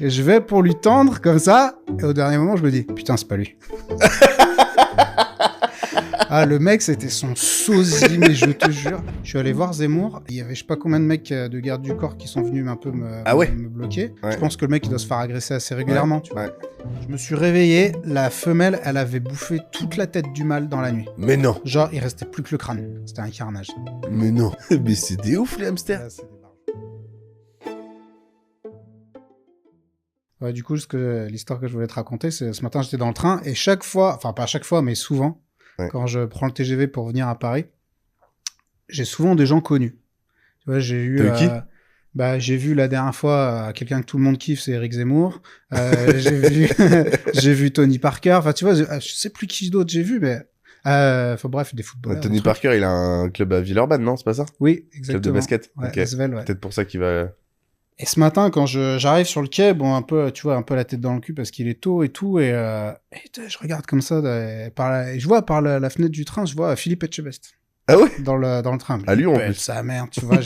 Et je vais pour lui tendre comme ça, et au dernier moment, je me dis, putain, c'est pas lui. Ah, le mec, c'était son sosie, mais je te jure. Je suis allé voir Zemmour. Il y avait je sais pas combien de mecs de garde du corps qui sont venus un peu me bloquer. Ouais. Je pense que le mec, il doit se faire agresser assez régulièrement. Tu vois. Ouais. Je me suis réveillé. La femelle, elle avait bouffé toute la tête du mâle dans la nuit. Mais non. Genre, il restait plus que le crâne. C'était un carnage. Mais non. Mais c'est des ouf, les hamsters. Ah, c'est des barges. Ouais, du coup, l'histoire que je voulais te raconter, c'est ce matin, j'étais dans le train et chaque fois, enfin pas chaque fois, mais souvent, quand je prends le TGV pour venir à Paris, j'ai souvent des gens connus. Tu vois, j'ai eu... T'as eu qui j'ai vu la dernière fois quelqu'un que tout le monde kiffe, c'est Éric Zemmour. J'ai vu Tony Parker. Enfin, tu vois, je sais plus qui d'autre j'ai vu, mais... Enfin bref, des footballeurs. Tony Parker, il a un club à Villeurbanne, non? C'est pas ça? Oui, exactement. Club de basket. Ouais, Ok. Asvel, ouais. Peut-être pour ça qu'il va... Et ce matin, quand j'arrive sur le quai, bon, un peu, tu vois, un peu la tête dans le cul parce qu'il est tôt et tout, et je regarde comme ça, et je vois par la fenêtre du train, je vois Philippe Etchebest. Ah ouais? Dans le train. À Lyon, en plus. Sa mère, tu vois,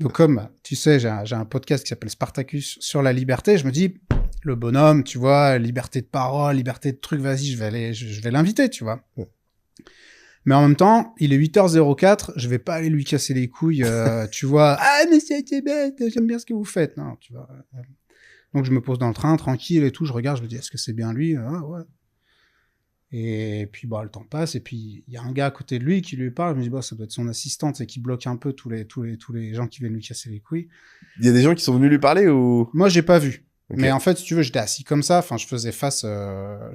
donc comme, tu sais, j'ai un podcast qui s'appelle Spartacus sur la liberté, je me dis, le bonhomme, tu vois, liberté de parole, liberté de trucs, vas-y, je vais l'inviter, tu vois. Ouais. Mais en même temps, il est 8h04, je vais pas aller lui casser les couilles, tu vois. Ah, monsieur Etchebest, j'aime bien ce que vous faites. Non, tu vois. Donc, je me pose dans le train, tranquille et tout, je regarde, je me dis, est-ce que c'est bien lui? Ah, ouais. Et puis, le temps passe, et puis, il y a un gars à côté de lui qui lui parle, je me dis, ça doit être son assistante, et qui bloque un peu tous les gens qui viennent lui casser les couilles. Il y a des gens qui sont venus lui parler ou... Moi, j'ai pas vu. Okay. Mais en fait, si tu veux, j'étais assis comme ça, enfin, je faisais face à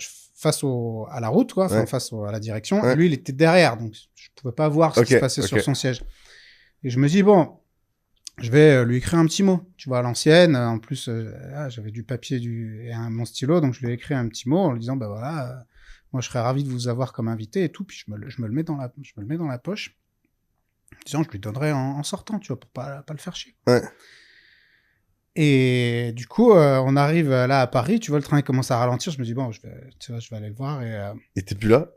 la route, quoi, enfin, face à la direction. Ouais. Et lui, il était derrière, donc je pouvais pas voir ce qui se passait sur son siège. Et je me dis, bon, je vais lui écrire un petit mot, tu vois, à l'ancienne. En plus, j'avais du papier et mon stylo, donc je lui ai écrit un petit mot en lui disant, voilà, moi, je serais ravi de vous avoir comme invité et tout. Puis je me le mets dans la poche. Disons, je lui donnerai en sortant, tu vois, pour pas le faire chier. Ouais. Et du coup, on arrive là à Paris, tu vois, le train commence à ralentir, je me dis, bon, je vais aller le voir. Et t'es plus là?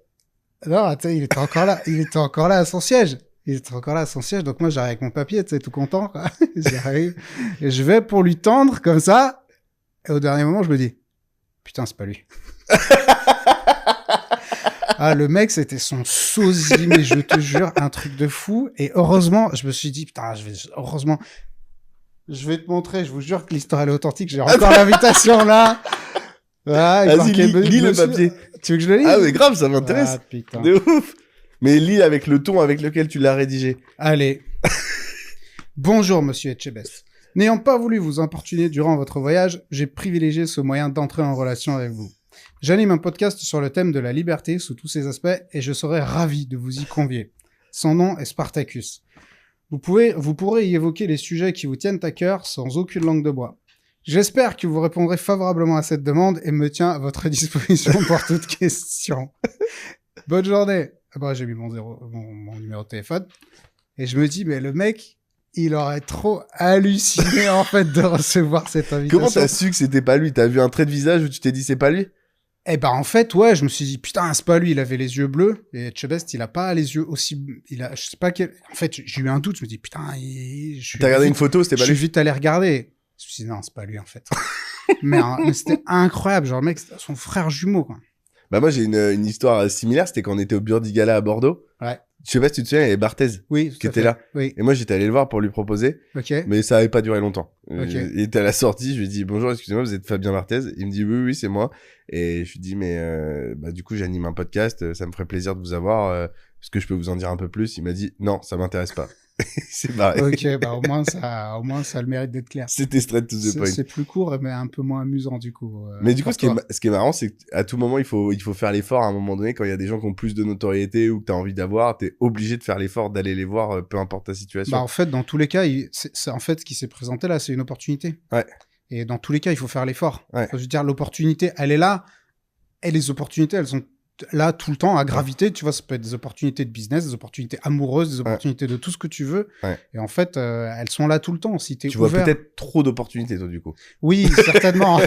Non, attends, il était encore là, à son siège. Donc moi, j'arrive avec mon papier, tu sais, tout content, quoi. J'arrive, et je vais pour lui tendre, comme ça, et au dernier moment, je me dis, putain, c'est pas lui. Ah, le mec, c'était son sosie, mais je te jure, un truc de fou. Et heureusement, je me suis dit, putain, heureusement... Je vais te montrer, je vous jure que l'histoire elle est authentique, j'ai encore l'invitation là. Vas-y, lis le papier. Tu veux que je le lise? Ah mais grave, ça m'intéresse. Ah putain. De ouf. Mais lis avec le ton avec lequel tu l'as rédigé. Allez. Bonjour monsieur Etchebest. N'ayant pas voulu vous importuner durant votre voyage, j'ai privilégié ce moyen d'entrer en relation avec vous. J'anime un podcast sur le thème de la liberté sous tous ses aspects et je serais ravi de vous y convier. Son nom est Spartacus. Vous pourrez y évoquer les sujets qui vous tiennent à cœur sans aucune langue de bois. J'espère que vous répondrez favorablement à cette demande et me tiens à votre disposition pour toute question. Bonne journée. J'ai mis mon numéro de téléphone et je me dis, mais le mec, il aurait trop halluciné en fait de recevoir cette invitation. Comment t'as su que c'était pas lui? T'as vu un trait de visage où tu t'es dit c'est pas lui? En fait, ouais, je me suis dit, putain, c'est pas lui, il avait les yeux bleus, et Etchebest, il a pas les yeux aussi, je sais pas quel, en fait, j'ai eu un doute, je me dis, putain, t'as regardé une photo, c'était pas lui? Je suis vite allé regarder. Je me suis dit, non, c'est pas lui, en fait. mais c'était incroyable, genre, le mec, c'était son frère jumeau, quoi. Moi, j'ai une histoire similaire, c'était quand on était au Burdigala à Bordeaux. Ouais. Je sais pas si tu te souviens, il y avait Barthez qui était là. Oui. Et moi, j'étais allé le voir pour lui proposer. Ok. Mais ça avait pas duré longtemps. Okay. Il était à la sortie, je lui ai dit, bonjour, excusez-moi, vous êtes Fabien Barthez? Il me dit, oui, c'est moi. Et je lui dis, mais du coup, j'anime un podcast, ça me ferait plaisir de vous avoir. Est-ce que je peux vous en dire un peu plus? Il m'a dit, non, ça m'intéresse pas. C'est barré. Ok, au moins ça a le mérite d'être clair. C'était straight to the point. C'est plus court, mais un peu moins amusant, du coup. Mais du coup, ce qui est marrant, c'est qu'à tout moment, il faut faire l'effort à un moment donné, quand il y a des gens qui ont plus de notoriété ou que t'as envie d'avoir, t'es obligé de faire l'effort d'aller les voir, peu importe ta situation. En fait, dans tous les cas, en fait, ce qui s'est présenté là, c'est une opportunité. Ouais. Et dans tous les cas, il faut faire l'effort. Ouais. Je veux dire, l'opportunité, elle est là. Et les opportunités, elles sont là tout le temps à graviter. Tu vois, ça peut être des opportunités de business, des opportunités amoureuses, des opportunités de tout ce que tu veux. Ouais. Et en fait, elles sont là tout le temps. Si t'es tu ouvert... vois peut-être trop d'opportunités, toi, du coup. Oui, certainement.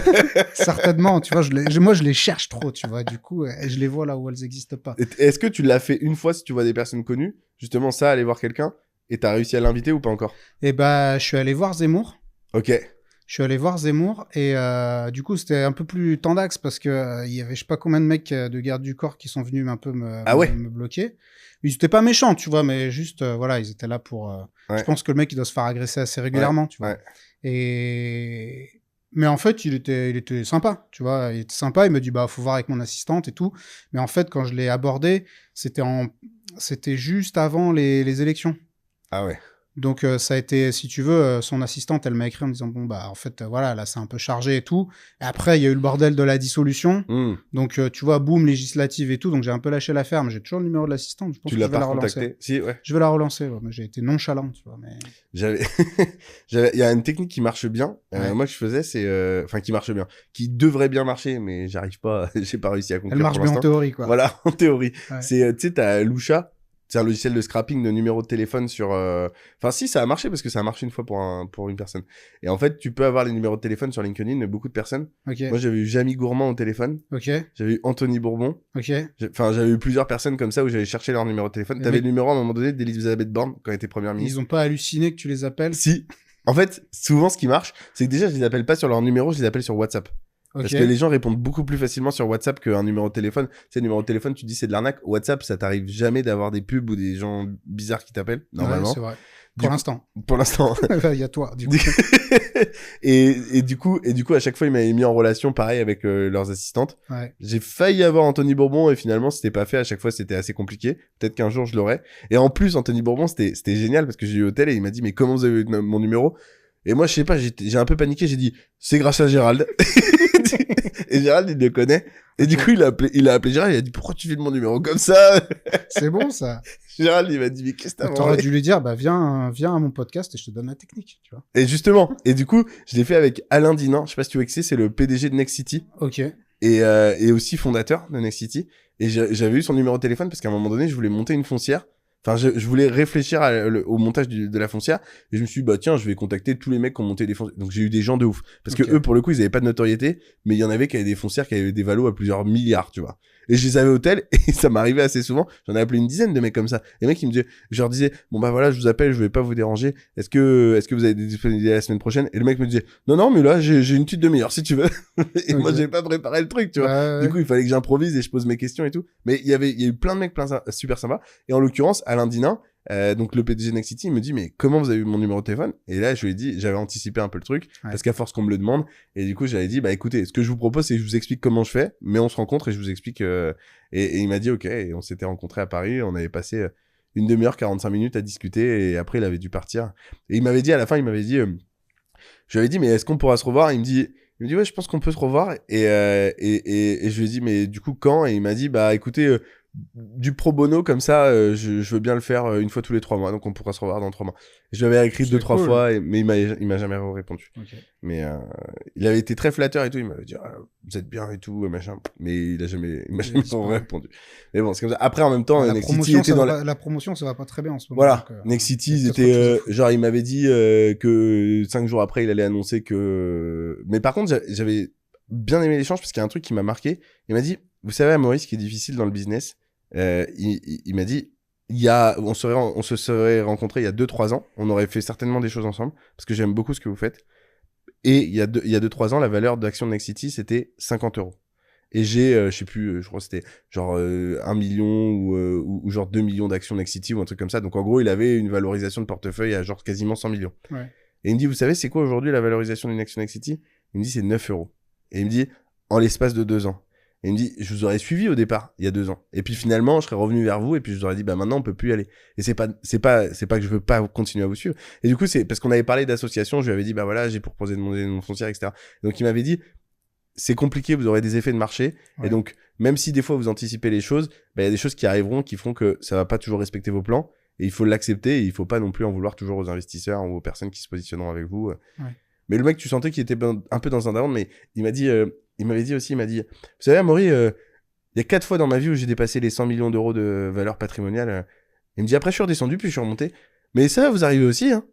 Certainement. Tu vois, moi, je les cherche trop, tu vois. Du coup, je les vois là où elles n'existent pas. Est-ce que tu l'as fait une fois si tu vois des personnes connues? Justement, ça, aller voir quelqu'un, et t'as réussi à l'inviter ou pas encore? Je suis allé voir Zemmour. Ok. Je suis allé voir Zemmour et du coup c'était un peu plus tendax parce que il y avait je sais pas combien de mecs de garde du corps qui sont venus un peu Ah ouais? me bloquer. Ils étaient pas méchants, tu vois, mais juste voilà, ils étaient là pour. Je Ouais. pense que le mec il doit se faire agresser assez Ouais. régulièrement, tu vois. Ouais. Et mais en fait il était sympa, tu vois. Il était sympa. Il me dit bah faut voir avec mon assistante et tout. Mais en fait quand je l'ai abordé, c'était juste avant les élections. Ah ouais. Donc ça a été, si tu veux, son assistante, elle m'a écrit en me disant bon bah en fait voilà là c'est un peu chargé et tout. Et après il y a eu le bordel de la dissolution. Hmm. Donc tu vois boum législative et tout. Donc j'ai un peu lâché l'affaire, mais j'ai toujours le numéro de l'assistante. Je pense Tu que l'as je vais la pas relancer. recontacté? Si, ouais. Je vais la relancer. Ouais, mais j'ai été nonchalant, tu vois. Mais J'avais, il y a une technique qui marche bien. Ouais. Moi, que je faisais, c'est, enfin, qui marche bien, qui devrait bien marcher, mais j'arrive pas, j'ai pas réussi à conclure elle marche pour bien en l'instant. théorie quoi. Voilà, en théorie. Ouais. C'est, tu sais, t'as Lusha, c'est un logiciel de scrapping de numéros de téléphone sur, enfin, si, ça a marché parce que ça a marché une fois pour une personne. Et en fait, tu peux avoir les numéros de téléphone sur LinkedIn de beaucoup de personnes. Ok. Moi, j'avais eu Jamie Gourmand au téléphone. Ok. J'avais eu Anthony Bourbon. Ok. Enfin, j'avais eu plusieurs personnes comme ça où j'allais chercher leur numéro de téléphone. Mais T'avais mec- le numéro à un moment donné d'Elisabeth Borne quand elle était première ministre. Ils ont pas halluciné que tu les appelles. Si. En fait, souvent, ce qui marche, c'est que déjà, je les appelle pas sur leur numéro, je les appelle sur WhatsApp. Ok. Parce que les gens répondent beaucoup plus facilement sur WhatsApp qu'un numéro de téléphone. Tu sais, le numéro de téléphone, tu dis c'est de l'arnaque. WhatsApp, ça t'arrive jamais d'avoir des pubs ou des gens bizarres qui t'appellent, normalement. Ouais, c'est vrai. Du Pour coup- l'instant. Pour l'instant. Il y a toi. Du coup. et du coup, à chaque fois, ils m'avaient mis en relation, pareil, avec leurs assistantes. Ouais. J'ai failli avoir Anthony Bourbon et finalement, c'était pas fait. À chaque fois, c'était assez compliqué. Peut-être qu'un jour, je l'aurai. Et en plus, Anthony Bourbon, c'était génial parce que j'ai eu au tel et il m'a dit, mais comment vous avez eu mon numéro? Et moi, je sais pas, j'ai un peu paniqué. J'ai dit, c'est grâce à Gérald. Et Gérald, il le connaît. Et du coup, il a appelé Gérald. Il a dit, pourquoi tu fais mon numéro comme ça? C'est bon ça. Gérald, il m'a dit, mais qu'est-ce que t'as T'aurais branlé dû lui dire bah viens à mon podcast et je te donne la technique, tu vois. Et justement, et du coup, je l'ai fait avec Alain Dinan. Je sais pas si tu vois qui c'est le PDG de Next City. Ok. Et aussi fondateur de Next City. Et j'avais eu son numéro de téléphone parce qu'à un moment donné, je voulais monter une foncière. Enfin, je voulais réfléchir au montage de la foncière. Et je me suis dit, bah tiens, je vais contacter tous les mecs qui ont monté des foncières. Donc j'ai eu des gens de ouf. Parce que Ok. eux, pour le coup, ils avaient pas de notoriété. Mais il y en avait qui avaient des foncières qui avaient des valos à plusieurs milliards, tu vois. Et je les avais au tel, et ça m'arrivait assez souvent. J'en ai appelé une dizaine de mecs comme ça. Les mecs, ils me disaient, je leur disais, bon bah voilà, je vous appelle, je vais pas vous déranger. Est-ce que vous avez des disponibilités la semaine prochaine? Et le mec me disait, non, mais là, j'ai une petite demi-heure, si tu veux. Et moi, Ok. j'ai pas préparé le truc, tu vois. Ouais, Du coup, il fallait que j'improvise et je pose mes questions et tout. Mais il y a eu plein de mecs super sympas. Et en l'occurrence, Alain Dinan, donc le PDG de Next City, il me dit, mais comment vous avez eu mon numéro de téléphone? Et là, je lui ai dit, j'avais anticipé un peu le truc, parce qu'à force qu'on me le demande, et du coup, j'avais dit, bah écoutez, ce que je vous propose, c'est que je vous explique comment je fais, mais on se rencontre et je vous explique, et il m'a dit, ok, et on s'était rencontrés à Paris, on avait passé une demi-heure, 45 minutes à discuter, et après, il avait dû partir. Et il m'avait dit, à la fin, je lui avais dit, mais est-ce qu'on pourra se revoir? Il me dit, ouais, je pense qu'on peut se revoir. Et je lui ai dit, mais du coup, quand? Et il m'a dit, bah écoutez, du pro bono comme ça, je veux bien le faire une fois tous les 3 mois, donc on pourra se revoir dans 3 mois. Je lui avais écrit C'est 2-3 cool. fois, mais il m'a jamais répondu. Ok. Mais il avait été très flatteur et tout, il m'avait dit, ah, vous êtes bien et tout, machin. Mais il m'a jamais répondu. Mais bon, c'est comme ça. Après, en même temps, La Next City promotion, était dans la... la promotion, ça va pas très bien en ce moment. Voilà, donc, Next City, il y a ils peut-être autre chose étaient, à foutre. genre, il m'avait dit que 5 jours après, il allait annoncer que... Mais par contre, j'avais bien aimé l'échange parce qu'il y a un truc qui m'a marqué. Il m'a dit, vous savez, Maurice, ce qui est difficile dans le business, il m'a dit, on se serait rencontrés il y a 2-3 ans, on aurait fait certainement des choses ensemble, parce que j'aime beaucoup ce que vous faites. Et il y a 2-3 ans, la valeur d'action de Next City, c'était 50 €. Et j'ai, je sais plus, je crois que c'était genre 1 million ou genre 2 millions d'actions Next City ou un truc comme ça. Donc en gros, il avait une valorisation de portefeuille à genre quasiment 100 millions. Ouais. Et il me dit, vous savez, c'est quoi aujourd'hui la valorisation d'une action Next City? Il me dit, c'est 9 €. Et il me dit, en l'espace de 2 ans. Et il me dit, je vous aurais suivi au départ, il y a 2 ans. Et puis finalement, je serais revenu vers vous et puis je vous aurais dit, bah maintenant, on peut plus y aller. Et c'est pas que je veux pas continuer à vous suivre. Et du coup, c'est parce qu'on avait parlé d'association, je lui avais dit, bah voilà, j'ai proposé de monter une foncière, etc. Donc il m'avait dit, c'est compliqué, vous aurez des effets de marché. Ouais. Et donc, même si des fois vous anticipez les choses, bah il y a des choses qui arriveront qui feront que ça va pas toujours respecter vos plans. Et il faut l'accepter et il faut pas non plus en vouloir toujours aux investisseurs ou aux personnes qui se positionneront avec vous. Ouais. Mais le mec, tu sentais qu'il était un peu dans un down, mais il m'avait dit aussi, vous savez, Amaury, il y a 4 fois dans ma vie où j'ai dépassé les 100 millions d'euros de valeur patrimoniale. Il me dit, après, je suis redescendu, puis je suis remonté. Mais ça va vous arriver aussi, hein.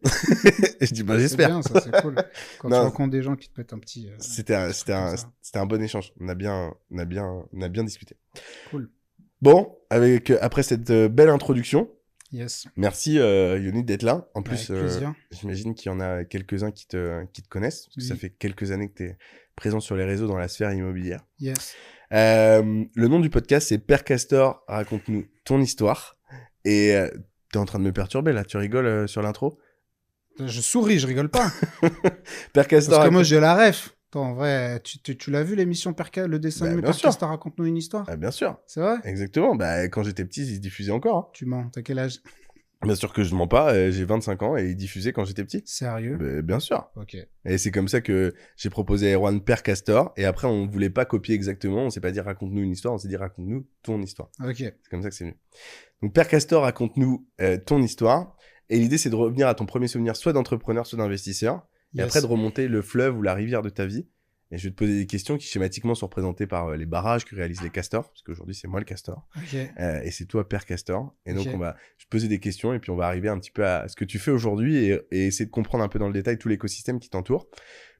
Et je dis, bah, j'espère. C'est bien, ça, c'est cool. Quand tu rencontres des gens qui te mettent un petit... C'était un bon échange. On a bien discuté. Cool. Bon, après cette belle introduction, Yes. Merci Yoni d'être là. En Avec plus, plaisir. j'imagine qu'il y en a quelques-uns qui te connaissent, parce que ça Oui. fait quelques années que tu es présent sur les réseaux dans la sphère immobilière. Yes. Le nom du podcast, c'est Père Castor, raconte-nous ton histoire. Et t'es en train de me perturber là, tu rigoles sur l'intro? Je souris, je rigole pas. Père Castor, Parce que moi, raconte- j'ai la ref. Attends, en vrai, tu l'as vu l'émission le dessin Bah, animé bien Père sûr. Castor, raconte-nous une histoire. Ah, bien sûr, C'est vrai? exactement. Bah, quand j'étais petit, ils se diffusaient encore. Hein. Tu mens, t'as quel âge? Bien sûr que je mens pas, j'ai 25 ans et ils diffusaient quand j'étais petit. Sérieux? Bah, bien sûr. Ok. Et c'est comme ça que j'ai proposé à Erwan Père Castor. Et après, on voulait pas copier exactement. On s'est pas dit raconte-nous une histoire, on s'est dit raconte-nous ton histoire. Ok. C'est comme ça que c'est venu. Donc, Père Castor, raconte-nous ton histoire. Et l'idée, c'est de revenir à ton premier souvenir, soit d'entrepreneur, soit d'investisseur. Et Yes. après, de remonter le fleuve ou la rivière de ta vie. Et je vais te poser des questions qui, schématiquement, sont représentées par les barrages que réalisent les castors. Parce qu'aujourd'hui, c'est moi le castor. Ok. Et c'est toi, Père Castor. Et donc, Ok. je vais te poser des questions et puis on va arriver un petit peu à ce que tu fais aujourd'hui et essayer de comprendre un peu dans le détail tout l'écosystème qui t'entoure.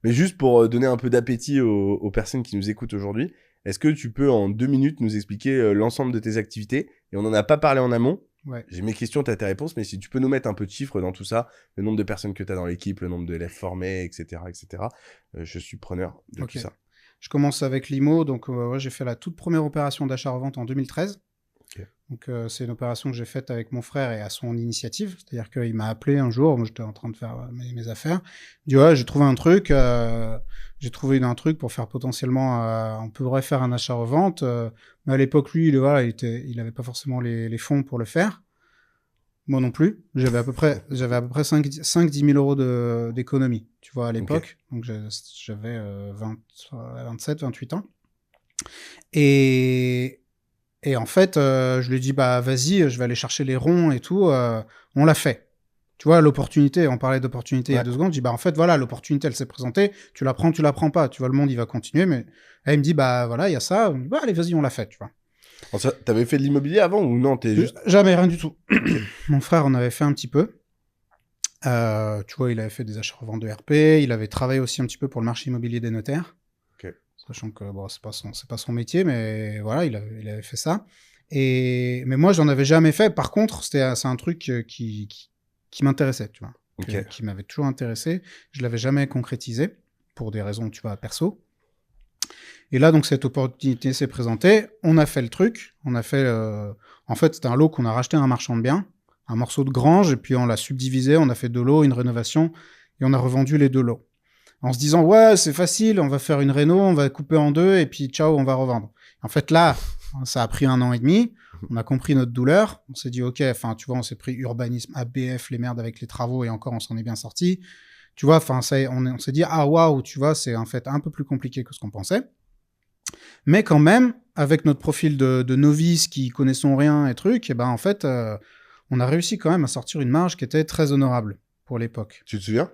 Mais juste pour donner un peu d'appétit aux personnes qui nous écoutent aujourd'hui, est-ce que tu peux en 2 minutes nous expliquer l'ensemble de tes activités? Et on n'en a pas parlé en amont. Ouais. J'ai mes questions, t'as tes réponses, mais si tu peux nous mettre un peu de chiffres dans tout ça, le nombre de personnes que t'as dans l'équipe, le nombre d'élèves formés, etc., je suis preneur de Ok. tout ça. Je commence avec l'IMO. Donc, ouais, j'ai fait la toute première opération d'achat-revente en 2013. Ok. Donc, c'est une opération que j'ai faite avec mon frère et à son initiative. C'est-à-dire qu'il m'a appelé un jour, moi j'étais en train de faire mes affaires. Il dit ouais, j'ai trouvé un truc, un truc pour faire potentiellement, on pourrait faire un achat-revente. Mais à l'époque, lui, il avait pas forcément les fonds pour le faire. Moi non plus. J'avais à peu près 5-10 000 euros d'économie, tu vois, à l'époque. Donc, j'avais 27, 28 ans. Et en fait, je lui ai dit, bah vas-y, je vais aller chercher les ronds et tout. On l'a fait. Tu vois, l'opportunité, on parlait d'opportunité il y a 2 secondes. Je dis, bah en fait, voilà, l'opportunité, elle s'est présentée. Tu la prends, tu la prends pas. Tu vois, le monde, il va continuer. Mais elle me dit, bah voilà, il y a ça. On dit, bah allez, vas-y, on l'a fait, tu vois. Alors, ça, t'avais fait de l'immobilier avant ou non? T'es juste... Jamais, rien du tout. Mon frère en avait fait un petit peu. Tu vois, il avait fait des achats-reventes de RP. Il avait travaillé aussi un petit peu pour le marché immobilier des notaires. Ok. Sachant que bon, c'est pas son métier, mais voilà, il avait fait ça. Mais moi, j'en avais jamais fait. Par contre, c'est un truc qui m'intéressait, tu vois, Ok. qui m'avait toujours intéressé. Je l'avais jamais concrétisé pour des raisons, tu vois, perso. Et là, donc, cette opportunité s'est présentée. On a fait le truc. On a fait, en fait, c'était un lot qu'on a racheté à un marchand de biens, un morceau de grange, et puis on l'a subdivisé. On a fait 2 lots, une rénovation, et on a revendu les 2 lots. En se disant, ouais, c'est facile, on va faire une réno, on va couper en 2, et puis ciao, on va revendre. En fait, là, ça a pris 1 an et demi. On a compris notre douleur. On s'est dit, ok, enfin, tu vois, on s'est pris urbanisme, ABF, les merdes avec les travaux, et encore, on s'en est bien sorti. Tu vois, enfin, on s'est dit, ah, waouh, tu vois, c'est en fait un peu plus compliqué que ce qu'on pensait. Mais quand même, avec notre profil de novice qui connaissons rien et trucs, et ben, en fait, on a réussi quand même à sortir une marge qui était très honorable pour l'époque. Tu te souviens?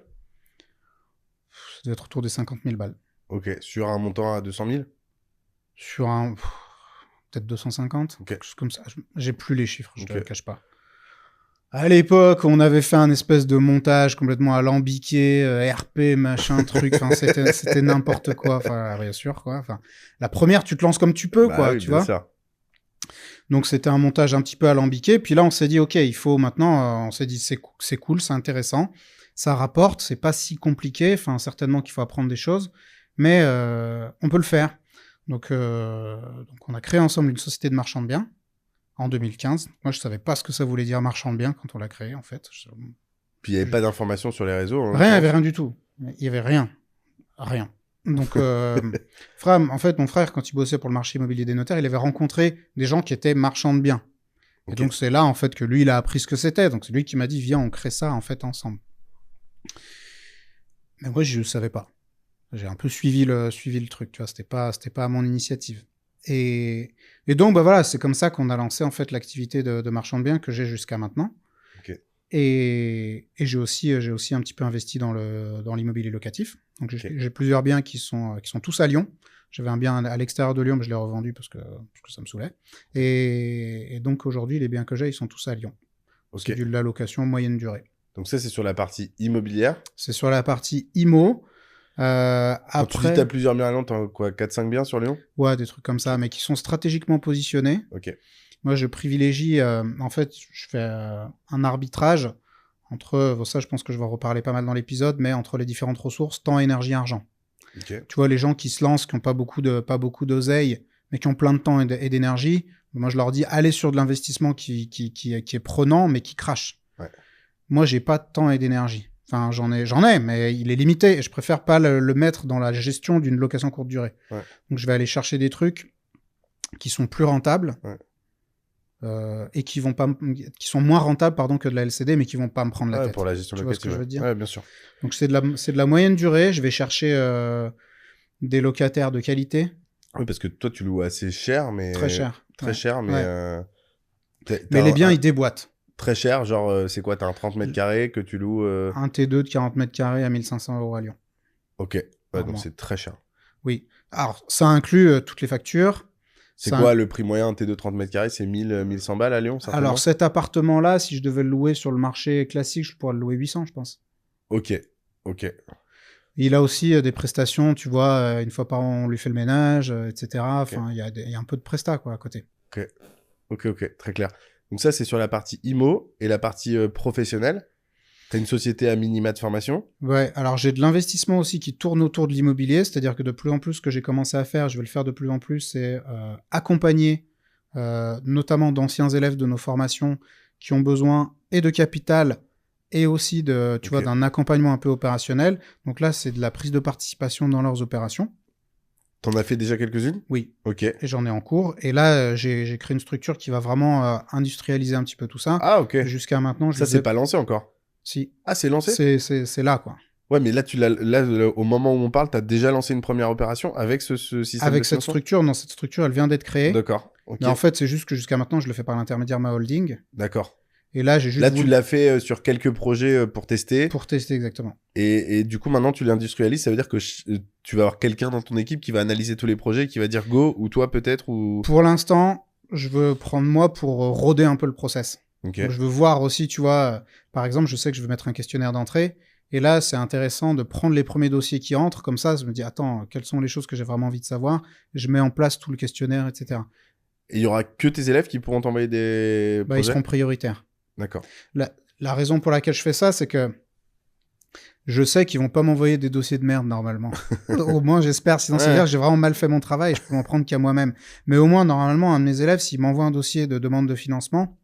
Ça devait être autour des 50 000 balles. Ok. Sur un montant à 200 000? Sur peut-être 250, Ok. quelque chose comme ça. J'ai plus les chiffres, je te Ok. le cache pas. À l'époque, on avait fait un espèce de montage complètement alambiqué, RP, machin, truc. Enfin, c'était n'importe quoi. Enfin, bien sûr, quoi. Enfin, la première, tu te lances comme tu peux, Bah quoi, oui, tu bien vois. sûr. Donc, c'était un montage un petit peu alambiqué. Puis là, on s'est dit, OK, il faut maintenant, on s'est dit, c'est cool, c'est intéressant. Ça rapporte, c'est pas si compliqué. Enfin, certainement qu'il faut apprendre des choses. Mais on peut le faire. Donc, on a créé ensemble une société de marchand de biens en 2015. Moi, je savais pas ce que ça voulait dire marchand de biens quand on l'a créé, en fait. Puis il n'y avait pas d'informations sur les réseaux. Hein, Rien, il n'y avait rien du tout. Il n'y avait rien. Rien. Donc, en fait, mon frère, quand il bossait pour le marché immobilier des notaires, il avait rencontré des gens qui étaient marchands de biens. Ok. Et donc, c'est là, en fait, que lui, il a appris ce que c'était. Donc, c'est lui qui m'a dit, viens, on crée ça, en fait, ensemble. Mais moi, je ne savais pas. J'ai un peu suivi le truc, tu vois. C'était pas à mon initiative. Et donc, bah voilà, c'est comme ça qu'on a lancé, en fait, l'activité de marchand de biens que j'ai jusqu'à maintenant. Ok. Et j'ai aussi un petit peu investi dans l'immobilier locatif. Donc j'ai plusieurs biens qui sont tous à Lyon. J'avais un bien à l'extérieur de Lyon, mais je l'ai revendu parce que ça me saoulait. Et donc aujourd'hui, les biens que j'ai, ils sont tous à Lyon. Ok. C'est de la location moyenne durée. Donc ça, c'est sur la partie immobilière. C'est sur la partie IMO. Quand tu dis que tu as plusieurs biens à Lyon, tu as quoi, 4-5 biens sur Lyon? Ouais, des trucs comme ça, mais qui sont stratégiquement positionnés. Ok. Moi, je privilégie, en fait, je fais un arbitrage entre, ça, je pense que je vais en reparler pas mal dans l'épisode, mais entre les différentes ressources, temps, énergie, argent. Ok. Tu vois, les gens qui se lancent, qui n'ont pas beaucoup d'oseille, mais qui ont plein de temps et d'énergie, moi, je leur dis, allez sur de l'investissement qui est prenant, mais qui crache. Ouais. Moi, j'ai pas de temps et d'énergie. Enfin, j'en ai, mais il est limité. Et je préfère pas le mettre dans la gestion d'une location courte durée. Ouais. Donc, je vais aller chercher des trucs qui sont plus rentables. Ouais. Et qui sont moins rentables que de la LCD, mais qui vont pas me prendre la tête. Pour la gestion locative. Tu vois ce que je veux dire ? Ouais, bien sûr. Donc c'est de la moyenne durée. Je vais chercher des locataires de qualité. Oui, parce que toi, tu loues assez cher, mais... Très cher. Très cher, mais... Mais les biens, ils déboîtent. Très cher, genre, c'est quoi? T'as un 30 mètres carrés que tu loues... Un T2 de 40 mètres carrés à 1500 € à Lyon. Ok, donc c'est très cher. Oui. Alors, ça inclut toutes les factures. C'est quoi le prix moyen, un T2 30 mètres carrés? C'est 1100 balles à Lyon, certainement. Alors, cet appartement-là, si je devais le louer sur le marché classique, je pourrais le louer 800, je pense. Ok. Il a aussi des prestations, tu vois, une fois par an, on lui fait le ménage, etc. Enfin, il y a un peu de prestat, quoi, à côté. Ok, très clair. Donc ça, c'est sur la partie IMO et la partie professionnelle. T'as une société à minima de formation. Ouais, alors j'ai de l'investissement aussi qui tourne autour de l'immobilier, c'est-à-dire que de plus en plus, ce que j'ai commencé à faire, je vais le faire de plus en plus, c'est accompagner notamment d'anciens élèves de nos formations qui ont besoin et de capital et aussi d'un accompagnement un peu opérationnel. Donc là, c'est de la prise de participation dans leurs opérations. T'en as fait déjà quelques-unes? Oui. Ok. Et j'en ai en cours. Et là, j'ai créé une structure qui va vraiment industrialiser un petit peu tout ça. Ah, ok. Jusqu'à maintenant, ça, c'est pas lancé encore? Si. Ah, c'est lancé? C'est là, quoi. Ouais, mais là, au moment où on parle, t'as déjà lancé une première opération avec ce système avec de cette structure. Non, cette structure, elle vient d'être créée. D'accord. Okay. Mais en fait, c'est juste que jusqu'à maintenant, je le fais par l'intermédiaire de ma holding. D'accord. Et là, j'ai juste tu l'as fait sur quelques projets pour tester. Pour tester, exactement. Et du coup, maintenant, tu l'industrialises. Ça veut dire que tu vas avoir quelqu'un dans ton équipe qui va analyser tous les projets, qui va dire go, ou toi peut-être, ou... Pour l'instant, je veux prendre moi pour rôder un peu le process. Okay. Donc, je veux voir aussi, tu vois, par exemple, je sais que je veux mettre un questionnaire d'entrée. Et là, c'est intéressant de prendre les premiers dossiers qui entrent. Comme ça, je me dis, attends, quelles sont les choses que j'ai vraiment envie de savoir? Je mets en place tout le questionnaire, etc. Et il y aura que tes élèves qui pourront t'envoyer des projets? Ils seront prioritaires. D'accord. La raison pour laquelle je fais ça, c'est que je sais qu'ils vont pas m'envoyer des dossiers de merde normalement. Au moins, j'espère. Sinon, ça veut dire que j'ai vraiment mal fait mon travail et je peux m'en prendre qu'à moi-même. Mais au moins, normalement, un de mes élèves, s'il m'envoie un dossier de demande de financement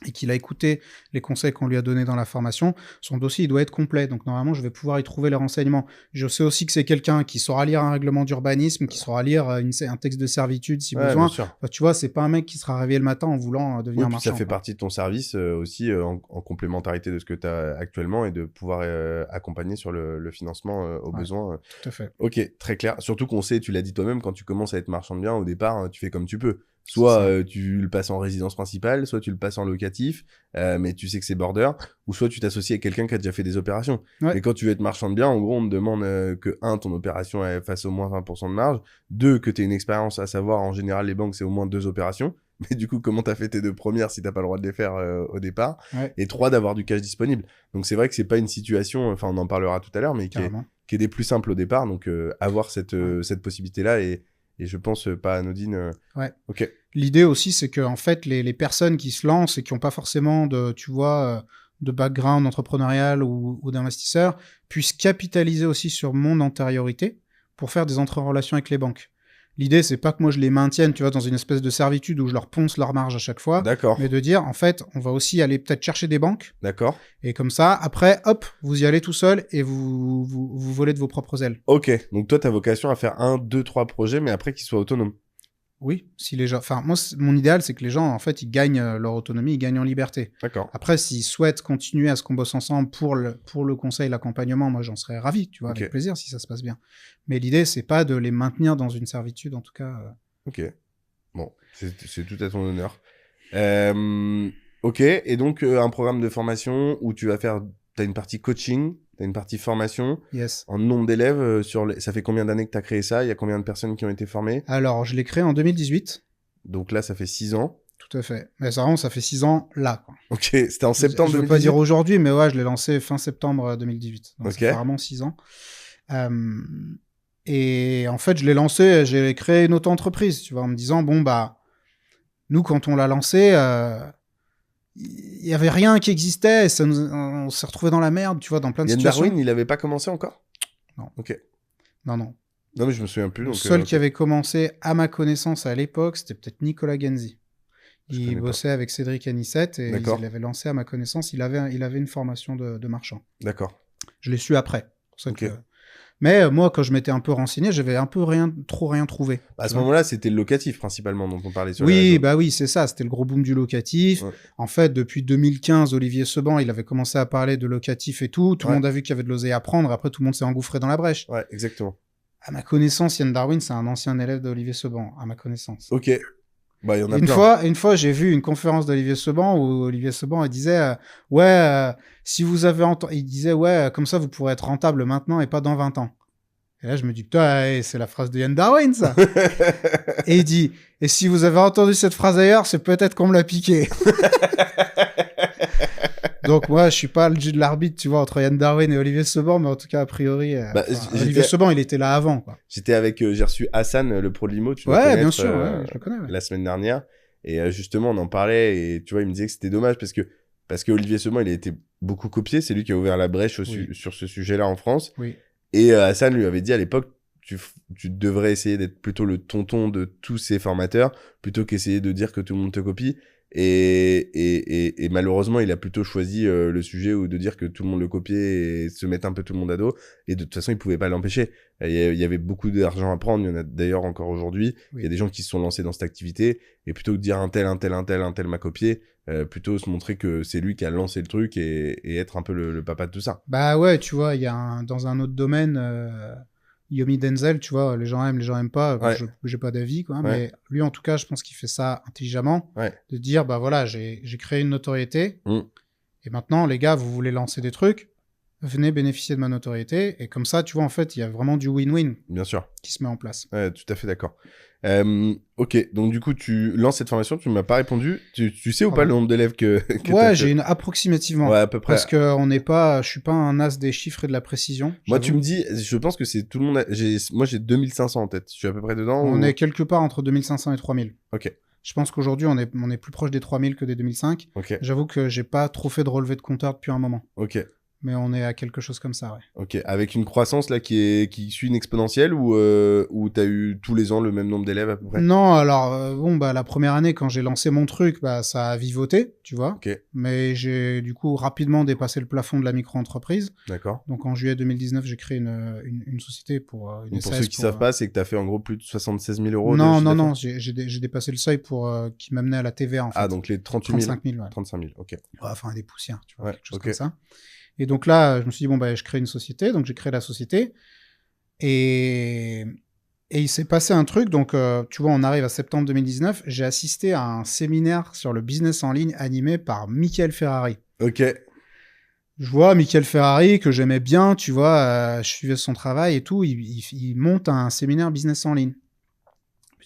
et qu'il a écouté les conseils qu'on lui a donnés dans la formation, son dossier, il doit être complet. Donc, normalement, je vais pouvoir y trouver les renseignements. Je sais aussi que c'est quelqu'un qui saura lire un règlement d'urbanisme, qui saura lire un texte de servitude si besoin. Enfin, tu vois, c'est pas un mec qui sera réveillé le matin en voulant devenir marchand. Ça fait partie de ton service aussi en complémentarité de ce que tu as actuellement et de pouvoir accompagner sur le financement aux besoins. Tout à fait. Ok, très clair. Surtout qu'on sait, tu l'as dit toi-même, quand tu commences à être marchand de biens, au départ, tu fais comme tu peux. Soit tu le passes en résidence principale, soit tu le passes en locatif, mais tu sais que c'est border, ou soit tu t'associes avec quelqu'un qui a déjà fait des opérations. Ouais. Et quand tu veux être marchand de biens, en gros, on te demande que, ton opération fasse au moins 20% de marge, 2, que tu aies une expérience, à savoir, en général, les banques, c'est au moins 2 opérations. Mais du coup, comment t'as fait tes 2 premières si t'as pas le droit de les faire au départ? Ouais. Et 3, d'avoir du cash disponible. Donc c'est vrai que c'est pas une situation, enfin on en parlera tout à l'heure, mais qui est des plus simples au départ. Donc avoir cette possibilité-là et je pense pas anodine. Ouais. Ok. L'idée aussi, c'est que en fait, les personnes qui se lancent et qui n'ont pas forcément de background entrepreneurial ou d'investisseur puissent capitaliser aussi sur mon antériorité pour faire des entrées en relation avec les banques. L'idée, c'est pas que moi je les maintienne, tu vois, dans une espèce de servitude où je leur ponce leur marge à chaque fois. D'accord. Mais de dire, en fait, on va aussi aller peut-être chercher des banques. D'accord. Et comme ça, après, hop, vous y allez tout seul et vous volez de vos propres ailes. Ok. Donc toi, t'as vocation à faire 1, 2, 3 projets, mais après qu'ils soient autonomes. Oui, si les gens... Enfin, moi, mon idéal, c'est que les gens, en fait, ils gagnent leur autonomie, ils gagnent en liberté. D'accord. Après, s'ils souhaitent continuer à ce qu'on bosse ensemble pour le conseil, l'accompagnement, moi, j'en serais ravi, tu vois, avec plaisir, si ça se passe bien. Mais l'idée, c'est pas de les maintenir dans une servitude, en tout cas. Ok. Bon, c'est tout à ton honneur. Ok, et donc, un programme de formation où tu vas faire... T'as une partie coaching, t'as une partie formation. Yes. En nombre d'élèves, ça fait combien d'années que t'as créé ça? Il y a combien de personnes qui ont été formées? Alors, je l'ai créé en 2018. Donc là, ça fait 6 ans. Tout à fait. Mais ça fait 6 ans là, quoi. Ok, c'était en septembre 2018. Je veux pas dire aujourd'hui, mais ouais, je l'ai lancé fin septembre 2018. Donc ça fait vraiment 6 ans. Et en fait, je l'ai lancé, j'ai créé une auto-entreprise, tu vois, en me disant, bon, bah, Nous, quand on l'a lancé, il y avait rien qui existait. Et on s'est retrouvé dans la merde, tu vois, dans plein de Yann situations. Darwin, il avait pas commencé encore? Non. Ok. Non. Non, mais je me souviens plus. Le Donc, seul ok. qui avait commencé, à ma connaissance, à l'époque, c'était peut-être Nicolas Genzi. Je Il connais bossait avec Cédric Anissette et D'accord. il avait lancé, à ma connaissance, il avait une formation de marchand. D'accord. Je l'ai su après. Pour ça Ok. que... Mais moi, quand je m'étais un peu renseigné, j'avais un peu rien trouvé. Bah, à tu ce vois. moment-là, c'était le locatif principalement dont on parlait sur les Oui, réseaux. bah oui, c'est ça. C'était le gros boom du locatif. Ouais. En fait, depuis 2015, Olivier Seban, il avait commencé à parler de locatif et tout. Tout le Ouais. monde a vu qu'il y avait de l'oseille à prendre. Après, tout le monde s'est engouffré dans la brèche. Ouais, exactement. À ma connaissance, Yann Darwin, c'est un ancien élève d'Olivier Seban. À ma connaissance. Ok. Bah, il y en a Une plein. fois, j'ai vu une conférence d'Olivier Seban où Olivier Seban il disait si vous avez entendu, il disait comme ça vous pourrez être rentable maintenant et pas dans 20 ans. Et là je me dis putain, c'est la phrase de Yann Darwin ça. Et il dit et si vous avez entendu cette phrase ailleurs, c'est peut-être qu'on me l'a piqué. Donc moi je suis pas le juge de l'arbitre, tu vois, entre Yann Darwin et Olivier Seban, mais en tout cas a priori Olivier Seban il était là avant quoi. J'étais avec, j'ai reçu Hassan, le pro de Limo, tu dois Ouais, connaître, bien sûr, je le connais. Ouais. la semaine dernière. Et justement, on en parlait et tu vois, il me disait que c'était dommage parce que Olivier Seban, il a été beaucoup copié. C'est lui qui a ouvert la brèche sur ce sujet-là en France. Oui. Et Hassan lui avait dit à l'époque, tu devrais essayer d'être plutôt le tonton de tous ces formateurs plutôt qu'essayer de dire que tout le monde te copie. Et malheureusement, il a plutôt choisi le sujet ou de dire que tout le monde le copiait et se mettre un peu tout le monde à dos. Et de toute façon, il pouvait pas l'empêcher. Il y avait beaucoup d'argent à prendre. Il y en a d'ailleurs encore aujourd'hui. Oui. Il y a des gens qui se sont lancés dans cette activité. Et plutôt que de dire un tel m'a copié, plutôt se montrer que c'est lui qui a lancé le truc et être un peu le papa de tout ça. Bah ouais, tu vois, il y a dans un autre domaine, Yomi Denzel, tu vois, les gens aiment pas, Ouais. j'ai pas d'avis, quoi, Ouais. mais lui, en tout cas, je pense qu'il fait ça intelligemment, Ouais. de dire, bah voilà, j'ai créé une notoriété, Mm. et maintenant, les gars, vous voulez lancer des trucs, venez bénéficier de ma notoriété, et comme ça, tu vois, en fait, il y a vraiment du win-win Bien sûr. qui se met en place. Ouais, tout à fait d'accord. Ok, donc du coup, tu lances cette formation, tu m'as pas répondu. Tu sais ou pas le nombre d'élèves que t'as Ouais, fait j'ai une approximativement. Ouais, à peu près. Parce que je suis pas un as des chiffres et de la précision. Moi, j'avoue. tu me dis, je pense que c'est tout le monde. Moi, j'ai 2500 en tête. Je suis à peu près dedans. On ou... est quelque part entre 2500 et 3000. Ok. Je pense qu'aujourd'hui, on est plus proche des 3000 que des 2005. Ok. J'avoue que j'ai pas trop fait de relevé de compteur depuis un moment. Ok. Mais on est à quelque chose comme ça, ouais. Ok. Avec une croissance là qui suit une exponentielle ou t'as eu tous les ans le même nombre d'élèves à peu près? Non, alors, la première année, quand j'ai lancé mon truc, ça a vivoté, tu vois. Ok. Mais j'ai, du coup, rapidement dépassé le plafond de la micro-entreprise. D'accord. Donc, en juillet 2019, j'ai créé une société pour une Donc, pour SAS ceux qui savent pas, c'est que t'as fait en gros plus de 76 000 euros. Non, de non, chiffre non, d'affaires. j'ai dépassé le seuil qui m'amenait à la TVA, en fait. Ah, donc les 38 000. 35 000, ouais. 35 000, ok. Ouais, enfin, des poussières, tu vois, Ouais, quelque chose ok. comme ça. Et donc là, je me suis dit, je crée une société. Donc, j'ai créé la société. Et il s'est passé un truc. Donc, tu vois, on arrive à septembre 2019. J'ai assisté à un séminaire sur le business en ligne animé par Michael Ferrari. Ok. Je vois Michael Ferrari, que j'aimais bien, tu vois, je suivais son travail et tout. Il monte un séminaire business en ligne.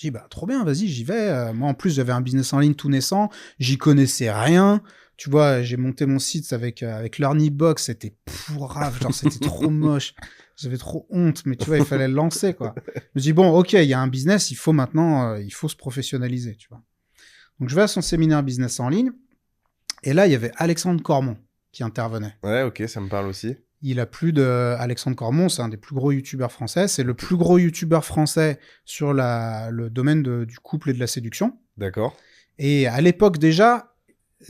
Je me dis, trop bien, vas-y, j'y vais. Moi, en plus, j'avais un business en ligne tout naissant. J'y connaissais rien. Tu vois, j'ai monté mon site avec LearnyBox. C'était pourrave, genre, c'était trop moche. J'avais trop honte, mais tu vois, il fallait le lancer, quoi. Je me dis, bon, ok, il y a un business, il faut maintenant, il faut se professionnaliser, tu vois. Donc, je vais à son séminaire business en ligne. Et là, il y avait Alexandre Cormon qui intervenait. Ouais, ok, ça me parle aussi. Il a plus de... Alexandre Cormon, c'est un des plus gros youtubeurs français. C'est le plus gros youtubeur français sur le domaine du couple et de la séduction. D'accord. Et à l'époque déjà,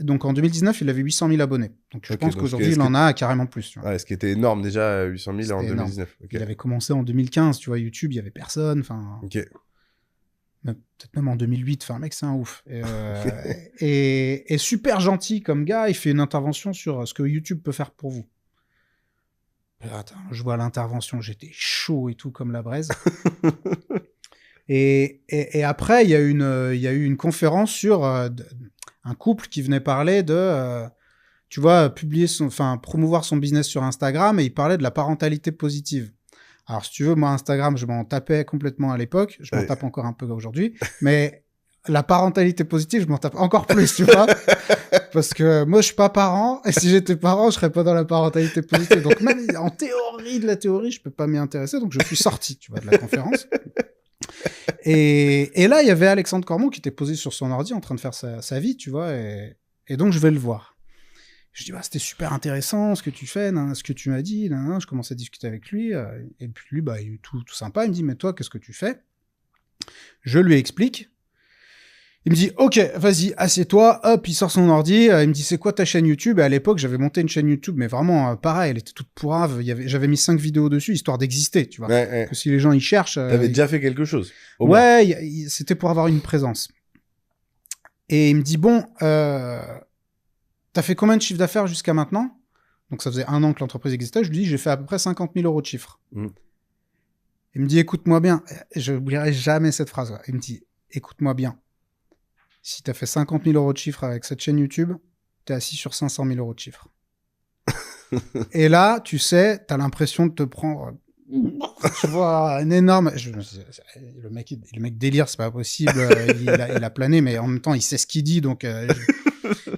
donc en 2019, il avait 800 000 abonnés. Donc je pense qu'aujourd'hui, il en a carrément plus. Tu vois. Ouais, ce qui était énorme déjà, 800 000 en C'était 2019. Okay. Il avait commencé en 2015, tu vois, YouTube, il y avait personne. Enfin, ok. Peut-être même en 2008. Enfin, mec, c'est un ouf. Et super gentil comme gars, il fait une intervention sur ce que YouTube peut faire pour vous. Attends, je vois l'intervention, j'étais chaud et tout comme la braise. et après, il y a eu une conférence sur un couple qui venait parler de, tu vois, promouvoir son business sur Instagram, et il parlait de la parentalité positive. Alors, si tu veux, moi, Instagram, je m'en tapais complètement à l'époque. Je m'en tape encore un peu aujourd'hui. Mais la parentalité positive, je m'en tape encore plus, tu vois. Parce que moi, je suis pas parent. Et si j'étais parent, je serais pas dans la parentalité positive. Donc, même en théorie de la théorie, je peux pas m'y intéresser. Donc, je suis sorti, tu vois, de la conférence. Et là, il y avait Alexandre Cormon qui était posé sur son ordi en train de faire sa vie, tu vois, et donc je vais le voir. Je dis, bah, c'était super intéressant ce que tu fais, ce que tu m'as dit. Je commence à discuter avec lui. Et puis lui, bah, il est tout sympa. Il me dit, mais toi, qu'est-ce que tu fais? Je lui explique. Il me dit, ok, vas-y, assieds-toi. Hop, il sort son ordi. Il me dit, c'est quoi ta chaîne YouTube? Et à l'époque, j'avais monté une chaîne YouTube, mais vraiment, pareil, elle était toute pourrave. J'avais mis 5 vidéos dessus, histoire d'exister, tu vois. Ouais. Que si les gens y cherchent... T'avais déjà fait quelque chose. Au moins. Ouais, c'était pour avoir une présence. Et il me dit, bon, t'as fait combien de chiffre d'affaires jusqu'à maintenant? Donc ça faisait 1 an que l'entreprise existait. Je lui dis, j'ai fait à peu près 50 000 euros de chiffre. Il me dit, écoute-moi bien. Je n'oublierai jamais cette phrase. Il me dit, écoute-moi bien. Si t'as fait 50 000 euros de chiffre avec cette chaîne YouTube, t'es assis sur 500 000 euros de chiffre. Et là, tu sais, t'as l'impression de te prendre... Tu vois, un énorme... Le mec délire, c'est pas possible. Il a plané, mais en même temps, il sait ce qu'il dit, donc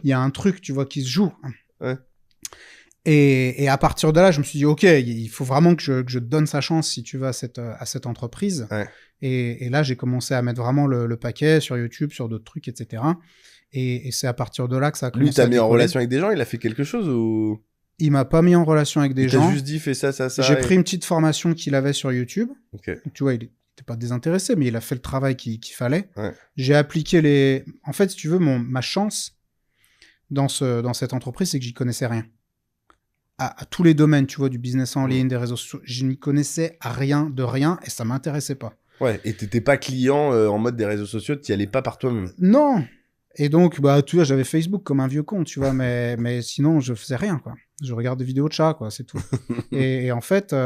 il y a un truc, tu vois, qui se joue. Ouais. Et à partir de là, je me suis dit, ok, il faut vraiment que je donne sa chance, si tu veux, à cette entreprise. Ouais. Et là, j'ai commencé à mettre vraiment le paquet sur YouTube, sur d'autres trucs, etc. Et c'est à partir de là que ça a commencé. Lui, t'as mis en relation avec des gens? Il a fait quelque chose ou... Il m'a pas mis en relation avec des gens. Il t'a juste dit, fais ça. J'ai pris une petite formation qu'il avait sur YouTube. Ok. Donc, tu vois, il était pas désintéressé, mais il a fait le travail qu'il fallait. Ouais. J'ai appliqué les... En fait, si tu veux, ma chance dans cette entreprise, c'est que j'y connaissais rien. À tous les domaines, tu vois, du business en ligne, des réseaux sociaux, je n'y connaissais rien de rien et ça m'intéressait pas. Ouais, et t'étais pas client en mode des réseaux sociaux, t'y allais pas par toi-même. Non. Et donc, bah, tu vois, j'avais Facebook comme un vieux con, tu vois, mais sinon, je faisais rien, quoi. Je regarde des vidéos de chats, quoi, c'est tout. et en fait,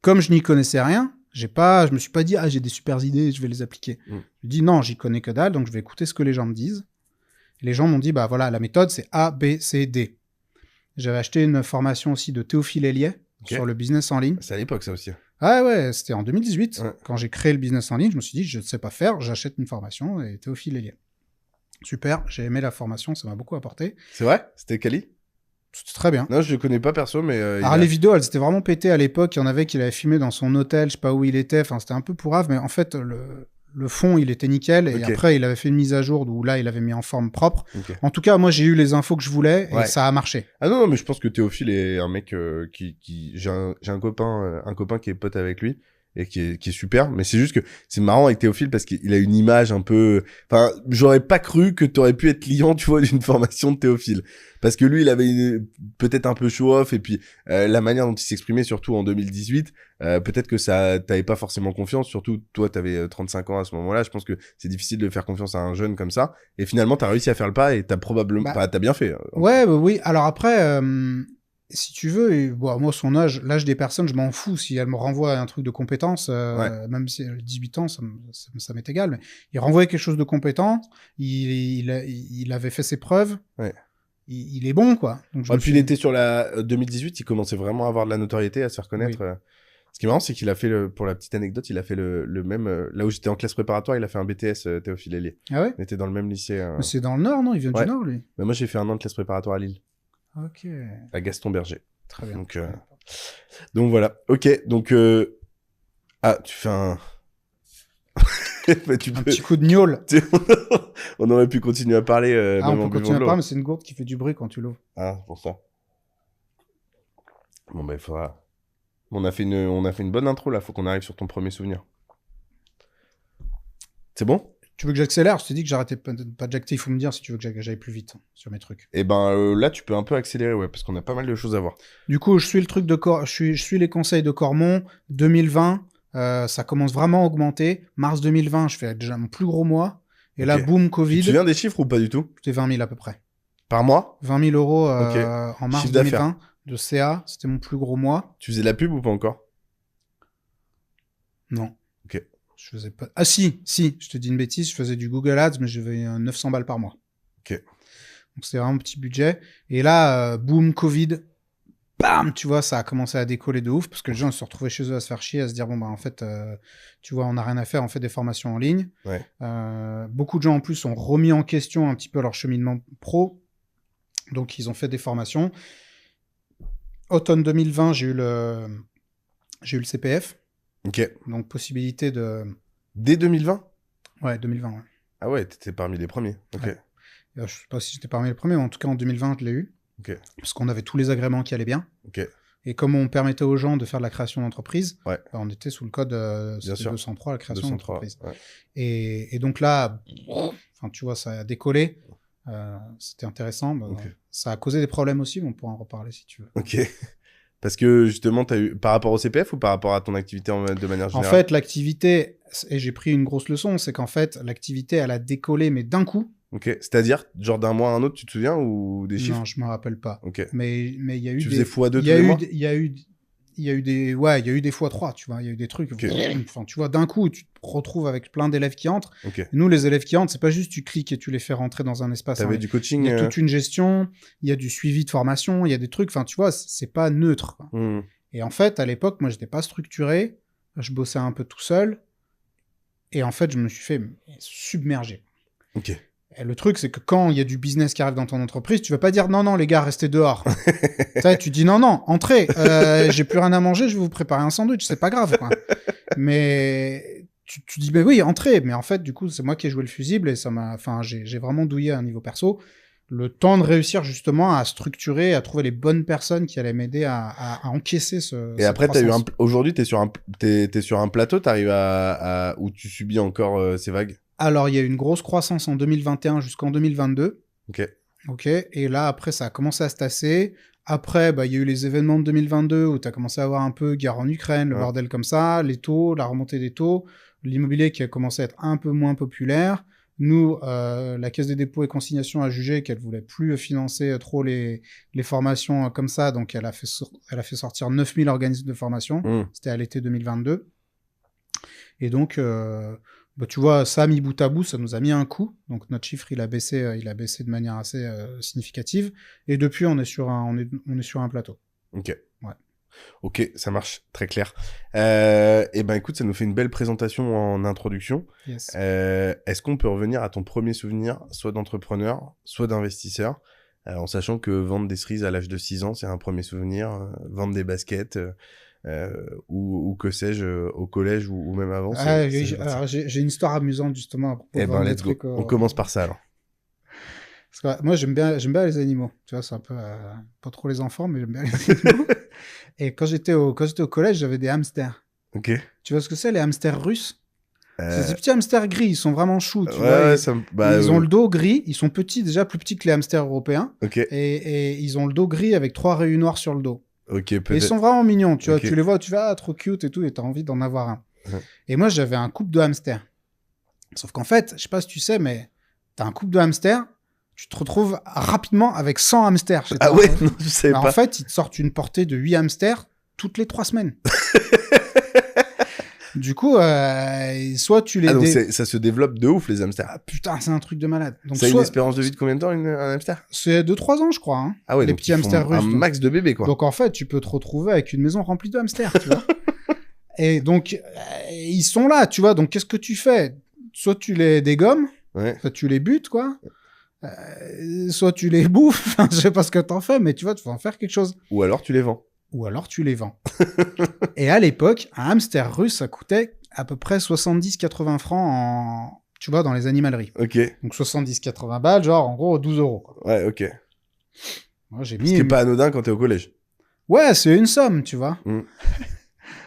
comme je n'y connaissais rien, je me suis pas dit, ah, j'ai des super idées, je vais les appliquer. Je dis, non, j'y connais que dalle, donc je vais écouter ce que les gens me disent. Et les gens m'ont dit, bah voilà, la méthode, c'est A, B, C, D. J'avais acheté une formation aussi de Théophile Hélier sur le business en ligne. C'est à l'époque, ça aussi. Ah ouais, c'était en 2018. Ouais. Quand j'ai créé le business en ligne, je me suis dit, je ne sais pas faire, j'achète une formation et Théophile Hélier. Super, j'ai aimé la formation, ça m'a beaucoup apporté. C'est vrai? C'était Kali? C'était très bien. Non, je le connais pas perso, mais... Alors les vidéos, elles étaient vraiment pétées à l'époque. Il y en avait qui l'avaient filmé dans son hôtel, je sais pas où il était. Enfin, c'était un peu pourrave, mais en fait, le fond, il était nickel. Et après, il avait fait une mise à jour où là, il avait mis en forme propre. Okay. En tout cas, moi, j'ai eu les infos que je voulais et ça a marché. Ah non, mais je pense que Théophile est un mec j'ai un copain qui est pote avec lui et qui est super. Mais c'est juste que c'est marrant avec Théophile parce qu'il a une image un peu... Enfin, j'aurais pas cru que t'aurais pu être client, tu vois, d'une formation de Théophile. Parce que lui, il avait peut-être un peu show-off et puis la manière dont il s'exprimait, surtout en 2018, peut-être que ça t'avais pas forcément confiance. Surtout, toi, t'avais 35 ans à ce moment-là. Je pense que c'est difficile de faire confiance à un jeune comme ça. Et finalement, t'as réussi à faire le pas et t'as probablement... t'as bien fait. Ouais, bah oui. Alors après... Si tu veux, moi, son l'âge des personnes, je m'en fous. Si elle me renvoie un truc de compétence, même si elle a 18 ans, ça m'est égal. Mais il renvoyait quelque chose de compétent, il avait fait ses preuves, il est bon, quoi. Donc, puis il était sur la 2018, il commençait vraiment à avoir de la notoriété, à se faire connaître. Oui. Ce qui est marrant, c'est qu'il a fait, pour la petite anecdote, il a fait le même... là où j'étais en classe préparatoire, il a fait un BTS Théophile Hélier. Ah ouais? Il était dans le même lycée. Mais c'est dans le Nord, non? Il vient du Nord, lui. Mais moi, j'ai fait 1 an de classe préparatoire à Lille. Ok. À Gaston Berger. Très bien. Donc voilà. Ok. Donc ah, tu fais un petit coup de gnôle. On aurait pu continuer à parler. On peut continuer à parler, mais c'est une gourde qui fait du bruit quand tu l'ouvres. Ah, pour ça. Bon il faudra. On a fait une bonne intro là. Faut qu'on arrive sur ton premier souvenir. C'est bon? Tu veux que j'accélère? Je t'ai dit que j'arrêtais pas de jacter. Il faut me dire si tu veux que j'aille plus vite sur mes trucs. Et ben là, tu peux un peu accélérer, ouais, parce qu'on a pas mal de choses à voir. Du coup, je suis les conseils de Cormon. 2020, ça commence vraiment à augmenter. Mars 2020, je fais déjà mon plus gros mois. Et là, boum, Covid. Tu te souviens des chiffres ou pas du tout? C'était 20 000 à peu près. Par mois? 20 000 euros en mars Chiffre 2020 de CA. C'était mon plus gros mois. Tu faisais de la pub ou pas encore? Non. Ok. Je faisais pas... Ah si, je te dis une bêtise, je faisais du Google Ads, mais j'avais 900 balles par mois. Ok. Donc c'était vraiment un petit budget. Et là, boum, Covid, bam, tu vois, ça a commencé à décoller de ouf, parce que les gens se retrouvaient chez eux à se faire chier, à se dire, bon, bah en fait, tu vois, on n'a rien à faire, on fait des formations en ligne. Ouais. Beaucoup de gens, en plus, ont remis en question un petit peu leur cheminement pro. Donc, ils ont fait des formations. Automne 2020, j'ai eu le CPF. Ok. Donc, possibilité de... Dès 2020? Ouais, 2020, ouais. Ah ouais, t'étais parmi les premiers. Ok. Ouais. Je sais pas si j'étais parmi les premiers, mais en tout cas, en 2020, je l'ai eu. Ok. Parce qu'on avait tous les agréments qui allaient bien. Ok. Et comme on permettait aux gens de faire de la création d'entreprise, Ouais. bah, on était sous le code Bien sûr. 203, la création 203. d'entreprise. Ouais. Et donc là, tu vois, ça a décollé. C'était intéressant. Bah, Ok. ça a causé des problèmes aussi, mais on pourra en reparler si tu veux. Ok. Parce que justement, t'as eu par rapport au CPF ou par rapport à ton activité de manière En générale? fait, l'activité, et j'ai pris une grosse leçon, c'est qu'en fait, l'activité, elle a décollé, mais d'un coup. Ok. C'est-à-dire, genre d'un mois à un autre, tu te souviens ou des chiffres? Non, je me rappelle pas. Ok. Mais il y a eu Tu des... faisais x2 tous il y a les eu mois? des- il y a eu des... Ouais, il y a eu des fois 3, tu vois. Il y a eu des trucs... Ok. Enfin, tu vois, d'un coup, tu te retrouves avec plein d'élèves qui entrent. Ok. Nous, les élèves qui entrent, c'est pas juste tu cliques et tu les fais rentrer dans un espace. T'avais du Il coaching? y a toute une gestion, il y a du suivi de formation, il y a des trucs... Enfin, tu vois, c'est pas neutre, quoi. Hmm. Et en fait, à l'époque, moi, j'étais pas structuré. Je bossais un peu tout seul. Et en fait, je me suis fait submerger. Ok. Et le truc, c'est que quand il y a du business qui arrive dans ton entreprise, tu vas pas dire non, non, les gars, restez dehors. Tu dis non, non, entrez. J'ai plus rien à manger, je vais vous préparer un sandwich. C'est pas grave, quoi. Mais tu dis, ben oui, entrez. Mais en fait, du coup, c'est moi qui ai joué le fusible et ça m'a, enfin, j'ai vraiment douillé à un niveau perso. Le temps de réussir justement à structurer, à trouver les bonnes personnes qui allaient m'aider à encaisser ce. Et après, aujourd'hui, t'es sur un plateau, t'arrives où tu subis encore ces vagues? Alors, il y a eu une grosse croissance en 2021 jusqu'en 2022. Ok. Ok. Et là, après, ça a commencé à se tasser. Après, bah, il y a eu les événements de 2022 où tu as commencé à avoir un peu guerre en Ukraine, le bordel comme ça, les taux, la remontée des taux, l'immobilier qui a commencé à être un peu moins populaire. Nous, la Caisse des dépôts et consignations a jugé qu'elle voulait plus financer trop les formations comme ça, donc elle a fait sortir 9000 organismes de formation. C'était à l'été 2022. Et donc, bah, tu vois, ça mis bout à bout, ça nous a mis un coup. Donc notre chiffre, il a baissé de manière assez significative. Et depuis, on est sur un plateau. Ok. Ouais. Ok, ça marche, très clair. Et ben écoute, ça nous fait une belle présentation en introduction. Yes. Est-ce qu'on peut revenir à ton premier souvenir, soit d'entrepreneur, soit d'investisseur, en sachant que vendre des cerises à l'âge de 6 ans, c'est un premier souvenir, vendre des baskets, ou que sais-je, au collège ou même avant. J'ai une histoire amusante justement à propos de vendre des let's go. trucs. On commence par ça alors. Parce que moi, j'aime bien les animaux. Tu vois, c'est un peu pas trop les enfants, mais j'aime bien les animaux. Et quand j'étais au collège, j'avais des hamsters. Ok. Tu vois ce que c'est, les hamsters russes? C'est des petits hamsters gris, ils sont vraiment choux, tu vois. Ils ont le dos gris, ils sont petits, déjà plus petits que les hamsters européens. Ok. Et ils ont le dos gris avec 3 rayures noires sur le dos. Ok, peut-être. Et ils sont vraiment mignons, tu vois. Okay. Tu les vois, tu vas, trop cute et tout, et t'as envie d'en avoir un. Et moi, j'avais un couple de hamsters. Sauf qu'en fait, je sais pas si tu sais, mais t'as un couple de hamsters, tu te retrouves rapidement avec 100 hamsters. Ah ouais, non, je savais pas. En fait, ils te sortent une portée de 8 hamsters toutes les 3 semaines. Du coup, soit tu les... Ah donc ça se développe de ouf, les hamsters. Ah, putain, c'est un truc de malade. Donc, ça a une espérance de vie de combien de temps, un hamster? C'est 2-3 ans, je crois. Hein, ah ouais, les petits hamsters russes. Un max de bébés, quoi. Donc en fait, tu peux te retrouver avec une maison remplie de hamsters, tu vois. Et donc, ils sont là, tu vois. Donc qu'est-ce que tu fais? Soit tu les dégommes, soit tu les butes, quoi. Soit tu les bouffes, je sais pas ce que t'en fais, mais tu vois, tu vas en faire quelque chose. Ou alors tu les vends. Et à l'époque, un hamster russe, ça coûtait à peu près 70-80 francs tu vois, dans les animaleries. Ok. Donc 70-80 balles, genre en gros 12 €. Quoi. Ouais, ok. Moi, Ce qui est pas anodin quand t'es au collège. Ouais, c'est une somme, tu vois.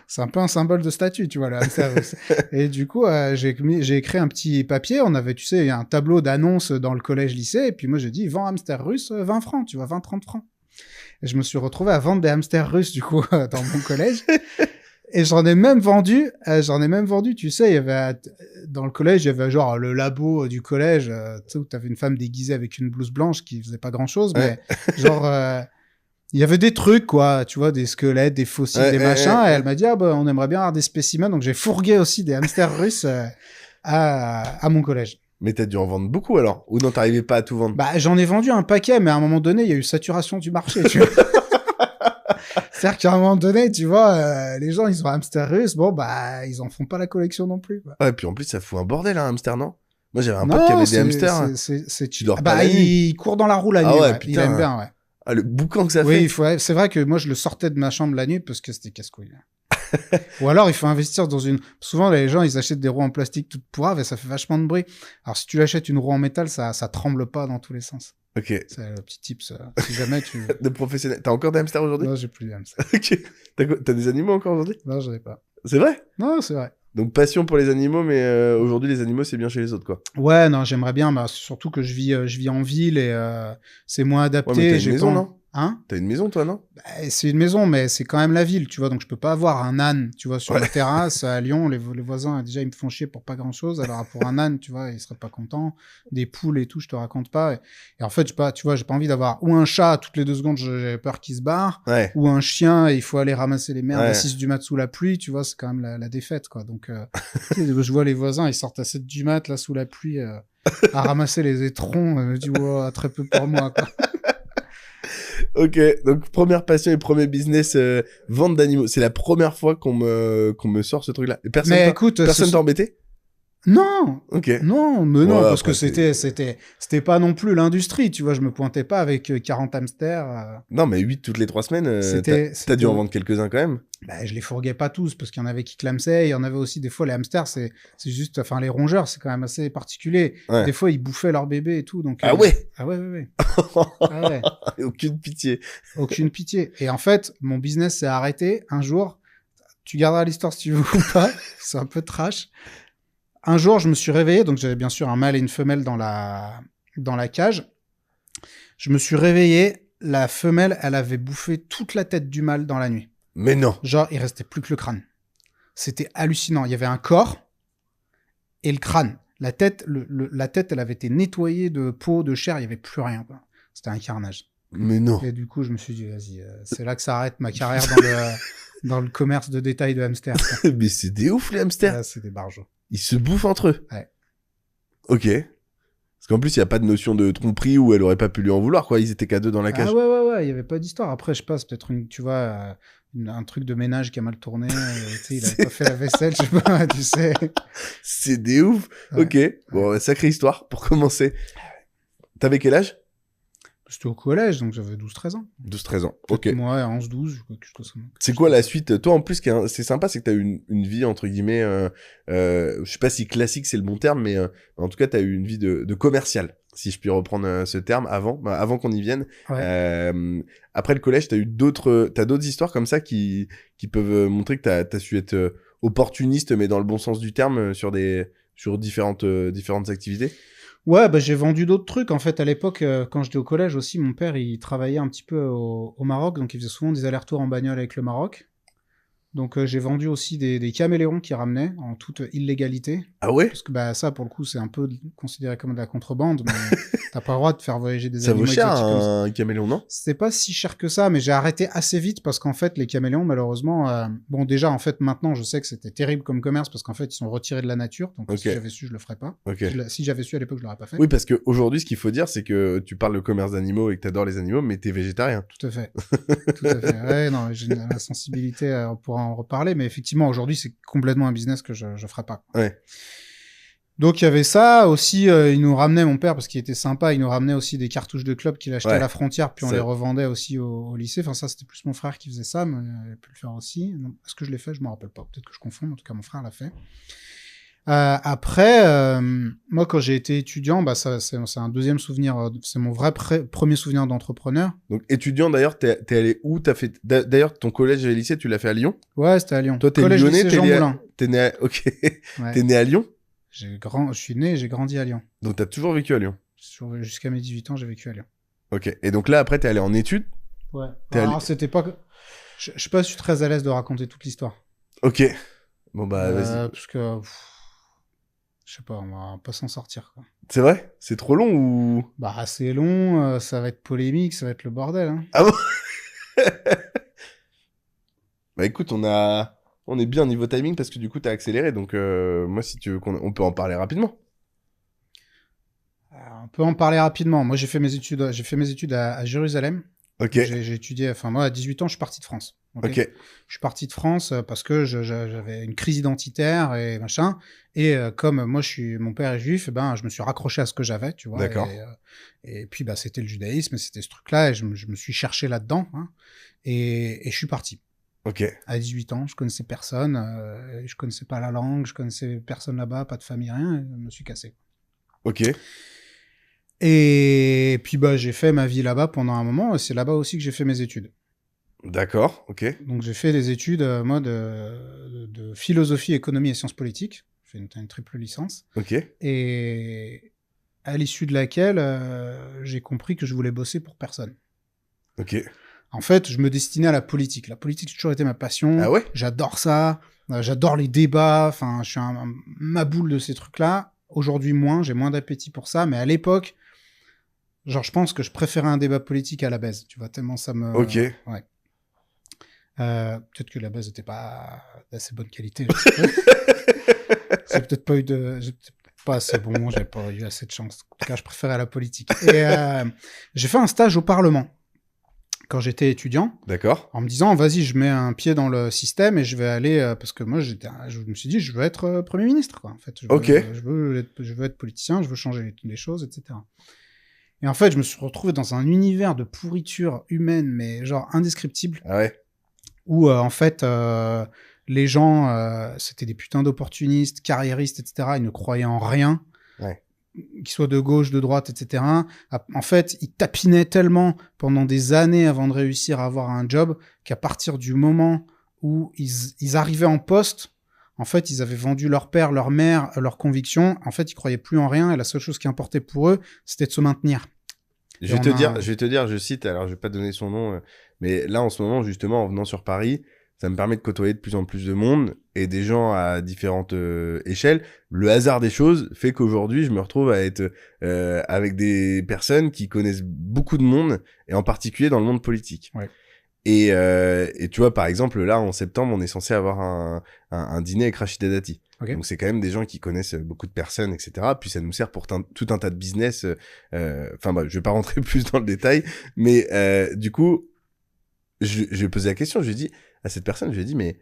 C'est un peu un symbole de statut, tu vois, le hamster russe. Et du coup, j'ai écrit un petit papier. On avait, tu sais, un tableau d'annonce dans le collège-lycée. Et puis moi, j'ai dit, vends hamster russe, 20 francs, tu vois, 20-30 francs. Et je me suis retrouvé à vendre des hamsters russes, du coup, dans mon collège. Et j'en ai même vendu, tu sais, il y avait, dans le collège, il y avait genre le labo du collège, tu sais, où t'avais une femme déguisée avec une blouse blanche qui faisait pas grand chose, mais genre, il y avait des trucs, quoi, tu vois, des squelettes, des fossiles, des machins, et elle m'a dit, ah bah, on aimerait bien avoir des spécimens, donc j'ai fourgué aussi des hamsters russes à mon collège. Mais t'as dû en vendre beaucoup, alors? Ou non, t'arrivais pas à tout vendre? Bah, j'en ai vendu un paquet, mais à un moment donné, il y a eu saturation du marché, tu vois. C'est-à-dire qu'à un moment donné, tu vois, les gens, ils ont un hamster russe, bon, bah, ils en font pas la collection non plus, quoi. Ouais, et puis en plus, ça fout un bordel, un hamster, non? Moi, j'avais un pote qui avait des hamsters. Tu dors pas la nuit. Il court dans la roue la nuit, ouais. Il aime bien, ouais. Ah, le boucan que ça fait. Oui, c'est vrai que moi, je le sortais de ma chambre la nuit parce que c'était casse-couille. Ou alors, il faut investir dans une... Souvent, les gens, ils achètent des roues en plastique toutes pourraves et ça fait vachement de bruit. Alors, si tu l'achètes une roue en métal, ça tremble pas dans tous les sens. Ok. C'est le petit tip, ça. Si jamais tu... De professionnel. T'as encore des hamsters aujourd'hui? Non, j'ai plus de ça. Ok. T'as des animaux encore aujourd'hui? Non, j'en ai pas. C'est vrai? Non, c'est vrai. Donc passion pour les animaux, mais aujourd'hui les animaux c'est bien chez les autres quoi. Ouais, non, j'aimerais bien, bah, surtout que je vis en ville et c'est moins adapté. Ouais, mais t'as une j'ai maison, pas... non? Hein? T'as une maison toi, non? Bah, c'est une maison, mais c'est quand même la ville, tu vois, donc je peux pas avoir un âne, tu vois, sur la terrasse à Lyon. Les voisins, déjà, ils me font chier pour pas grand-chose. Alors pour un âne, tu vois, ils seraient pas contents. Des poules et tout, je te raconte pas. Et en fait, tu vois, j'ai pas envie d'avoir ou un chat toutes les 2 secondes, j'ai peur qu'il se barre, Ouais. ou un chien et il faut aller ramasser les merdes Ouais. à 6 du mat sous la pluie, tu vois, c'est quand même la défaite, quoi. Donc, je vois les voisins, ils sortent à 7 du mat, là, sous la pluie, à ramasser les étrons. Je me dis, wow, très peu pour moi, quoi. Ok, donc première passion et premier business, vente d'animaux. C'est la première fois qu'on me sort ce truc-là. Et personne Mais t'a- écoute, personne t'a embêté? non, Ok. non, mais non, Ouais, parce que après, c'était pas non plus l'industrie, tu vois, je me pointais pas avec 40 hamsters. Non, mais 8 toutes les 3 semaines, t'as dû en vendre quelques-uns quand même. Bah, je les fourguais pas tous, parce qu'il y en avait qui clamsaient, il y en avait aussi des fois, les hamsters, c'est juste, enfin, les rongeurs, c'est quand même assez particulier. Ouais. Des fois, ils bouffaient leur bébé et tout, donc. Ah ouais? Ah ouais, ouais, ouais. Ah ouais. Aucune pitié. Aucune pitié. Et en fait, mon business s'est arrêté un jour. Tu garderas l'histoire si tu veux ou pas. C'est un peu trash. Un jour, je me suis réveillé, donc j'avais bien sûr un mâle et une femelle dans la cage. Je me suis réveillé, la femelle, elle avait bouffé toute la tête du mâle dans la nuit. Mais non. Genre, il restait plus que le crâne. C'était hallucinant. Il y avait un corps et le crâne. La tête, la tête, elle avait été nettoyée de peau, de chair, il y avait plus rien, quoi. C'était un carnage. Mais non. Et du coup, je me suis dit, vas-y, c'est là que ça arrête ma carrière dans le commerce de détail de hamsters. Mais c'est des ouf les hamsters. Là, c'est des barjots. Ils se bouffent entre eux. Ouais. Ok. Parce qu'en plus, il n'y a pas de notion de tromperie où elle aurait pas pu lui en vouloir, quoi. Ils étaient qu'à 2 dans la cage. Ah ouais, il y avait pas d'histoire. Après, je sais pas, c'est peut-être tu vois, un truc de ménage qui a mal tourné. Tu sais, il avait pas fait la vaisselle, je sais pas, tu sais. C'est des ouf. Ouais. Ok. Bon, sacrée histoire pour commencer. T'avais quel âge? C'était au collège, donc j'avais 12-13 ans. 12-13 ans. Ok. Moi, 11-12, quelque chose comme ça. C'est quoi la suite? Toi, en plus, c'est sympa, c'est que t'as eu une vie, entre guillemets, je sais pas si classique c'est le bon terme, mais en tout cas, t'as eu une vie de commercial, si je puis reprendre ce terme, avant qu'on y vienne. Ouais. Après le collège, t'as d'autres histoires comme ça qui peuvent montrer que t'as su être opportuniste, mais dans le bon sens du terme, sur différentes activités. Ouais, bah, j'ai vendu d'autres trucs. En fait, à l'époque, quand j'étais au collège aussi, mon père, il travaillait un petit peu au Maroc, donc il faisait souvent des allers-retours en bagnole avec le Maroc. Donc j'ai vendu aussi des caméléons qu'il ramenait en toute illégalité. Ah ouais? Parce que bah, ça, pour le coup, c'est un peu considéré comme de la contrebande, mais t'as pas le droit de faire voyager des Ça animaux vaut cher exotiques comme ça. un caméléon, non? C'était pas si cher que ça, mais j'ai arrêté assez vite parce qu'en fait, les caméléons, malheureusement, bon, déjà, en fait, maintenant, je sais que c'était terrible comme commerce parce qu'en fait, ils sont retirés de la nature. Donc, Ok. si j'avais su, je le ferais pas. Ok. Si j'avais su à l'époque, je l'aurais pas fait. Oui, parce qu'aujourd'hui, ce qu'il faut dire, c'est que tu parles de commerce d'animaux et que t'adores les animaux, mais t'es végétarien. Tout à fait. Tout à fait. Ouais, non, j'ai la sensibilité, on pourra en reparler, mais effectivement, aujourd'hui, c'est complètement un business que je ferai pas. Ouais. Donc, il y avait ça. Aussi, il nous ramenait, mon père, parce qu'il était sympa, il nous ramenait aussi des cartouches de club qu'il achetait à la frontière, puis on les revendait aussi au lycée. Enfin, ça, c'était plus mon frère qui faisait ça, mais il avait pu le faire aussi. Est-ce que je l'ai fait? Je me rappelle pas. Peut-être que je confonds. En tout cas, mon frère l'a fait. Après, moi, quand j'ai été étudiant, bah, ça, c'est un deuxième souvenir. C'est mon vrai premier souvenir d'entrepreneur. Donc, étudiant, d'ailleurs, t'es allé où? D'ailleurs, ton collège et lycée, tu l'as fait à Lyon? Ouais, c'était à Lyon. Toi, t'es Collège, lyonnais, lycée, Jean Moulin. t'es né ok. Ouais. T'es né à Lyon? Je suis né et j'ai grandi à Lyon. Donc, t'as toujours vécu à Lyon? Jusqu'à mes 18 ans, j'ai vécu à Lyon. Ok. Et donc là, après, t'es allé en études? Ouais. Alors, c'était pas... Je suis pas très à l'aise de raconter toute l'histoire. Ok. Bon, bah, vas-y. Parce que... je sais pas, on va pas s'en sortir, quoi. C'est vrai? C'est trop long ou... Bah, c'est long, ça va être polémique, ça va être le bordel, hein. Ah bon? Bah, écoute, on est bien niveau timing parce que du coup, t'as accéléré. Donc, moi, si tu veux on peut en parler rapidement. On peut en parler rapidement. Moi, j'ai fait mes études à Jérusalem. Ok. J'ai étudié, enfin, moi, à 18 ans, je suis parti de France. Ok. Je suis parti de France parce que j'avais une crise identitaire et machin. Et comme moi, mon père est juif, ben, je me suis raccroché à ce que j'avais, tu vois. D'accord. Et puis, bah, c'était le judaïsme, c'était ce truc-là. Et je me suis cherché là-dedans. Hein, et je suis parti. Ok. À 18 ans, je connaissais personne, je connaissais pas la langue, je connaissais personne là-bas, pas de famille, rien, et je me suis cassé. Ok. Et puis bah j'ai fait ma vie là-bas pendant un moment, et c'est là-bas aussi que j'ai fait mes études. D'accord. Ok. Donc j'ai fait des études moi de philosophie, économie et sciences politiques. J'ai fait une triple licence. Ok. Et à l'issue de laquelle j'ai compris que je voulais bosser pour personne. Ok. En fait, je me destinais à la politique. La politique, c'est toujours été ma passion. Ah ouais? J'adore ça. J'adore les débats. Enfin, je suis ma boule de ces trucs-là. Aujourd'hui, moins. J'ai moins d'appétit pour ça. Mais à l'époque, genre, je pense que je préférais un débat politique à la baise. Tu vois, tellement ça me... Ok. Ouais. Peut-être que la baise n'était pas d'assez bonne qualité. Je sais pas. J'ai peut-être pas eu de... J'ai peut-être pas assez bon. J'ai pas eu assez de chance. En tout cas, je préférais la politique. Et j'ai fait un stage au Parlement quand j'étais étudiant, D'accord. en me disant, vas-y, je mets un pied dans le système et je vais aller, parce que moi, je me suis dit, je veux être Premier ministre, quoi. En fait, Ok. je veux être politicien, je veux changer les choses, etc. Et en fait, je me suis retrouvé dans un univers de pourriture humaine, mais genre indescriptible, Ah ouais. où en fait, les gens, c'était des putains d'opportunistes, carriéristes, etc. Ils ne croyaient en rien. Ouais. Qu'ils soient de gauche, de droite, etc. En fait, ils tapinaient tellement pendant des années avant de réussir à avoir un job qu'à partir du moment où ils arrivaient en poste, en fait, ils avaient vendu leur père, leur mère, leurs convictions. En fait, ils croyaient plus en rien et la seule chose qui importait pour eux, c'était de se maintenir. Je vais te dire, je cite, alors je vais pas donner son nom, mais là en ce moment, justement, en venant sur Paris, ça me permet de côtoyer de plus en plus de monde et des gens à différentes échelles. Le hasard des choses fait qu'aujourd'hui, je me retrouve à être avec des personnes qui connaissent beaucoup de monde, et en particulier dans le monde politique. Ouais. Et tu vois, par exemple, là, en septembre, on est censé avoir un dîner avec Rachida Dati. Okay. Donc, c'est quand même des gens qui connaissent beaucoup de personnes, etc. Puis, ça nous sert pour tout un tas de business. Enfin, bah, je vais pas rentrer plus dans le détail. Mais du coup, je vais poser la question. Je lui ai dit à cette personne, je lui ai dit, mais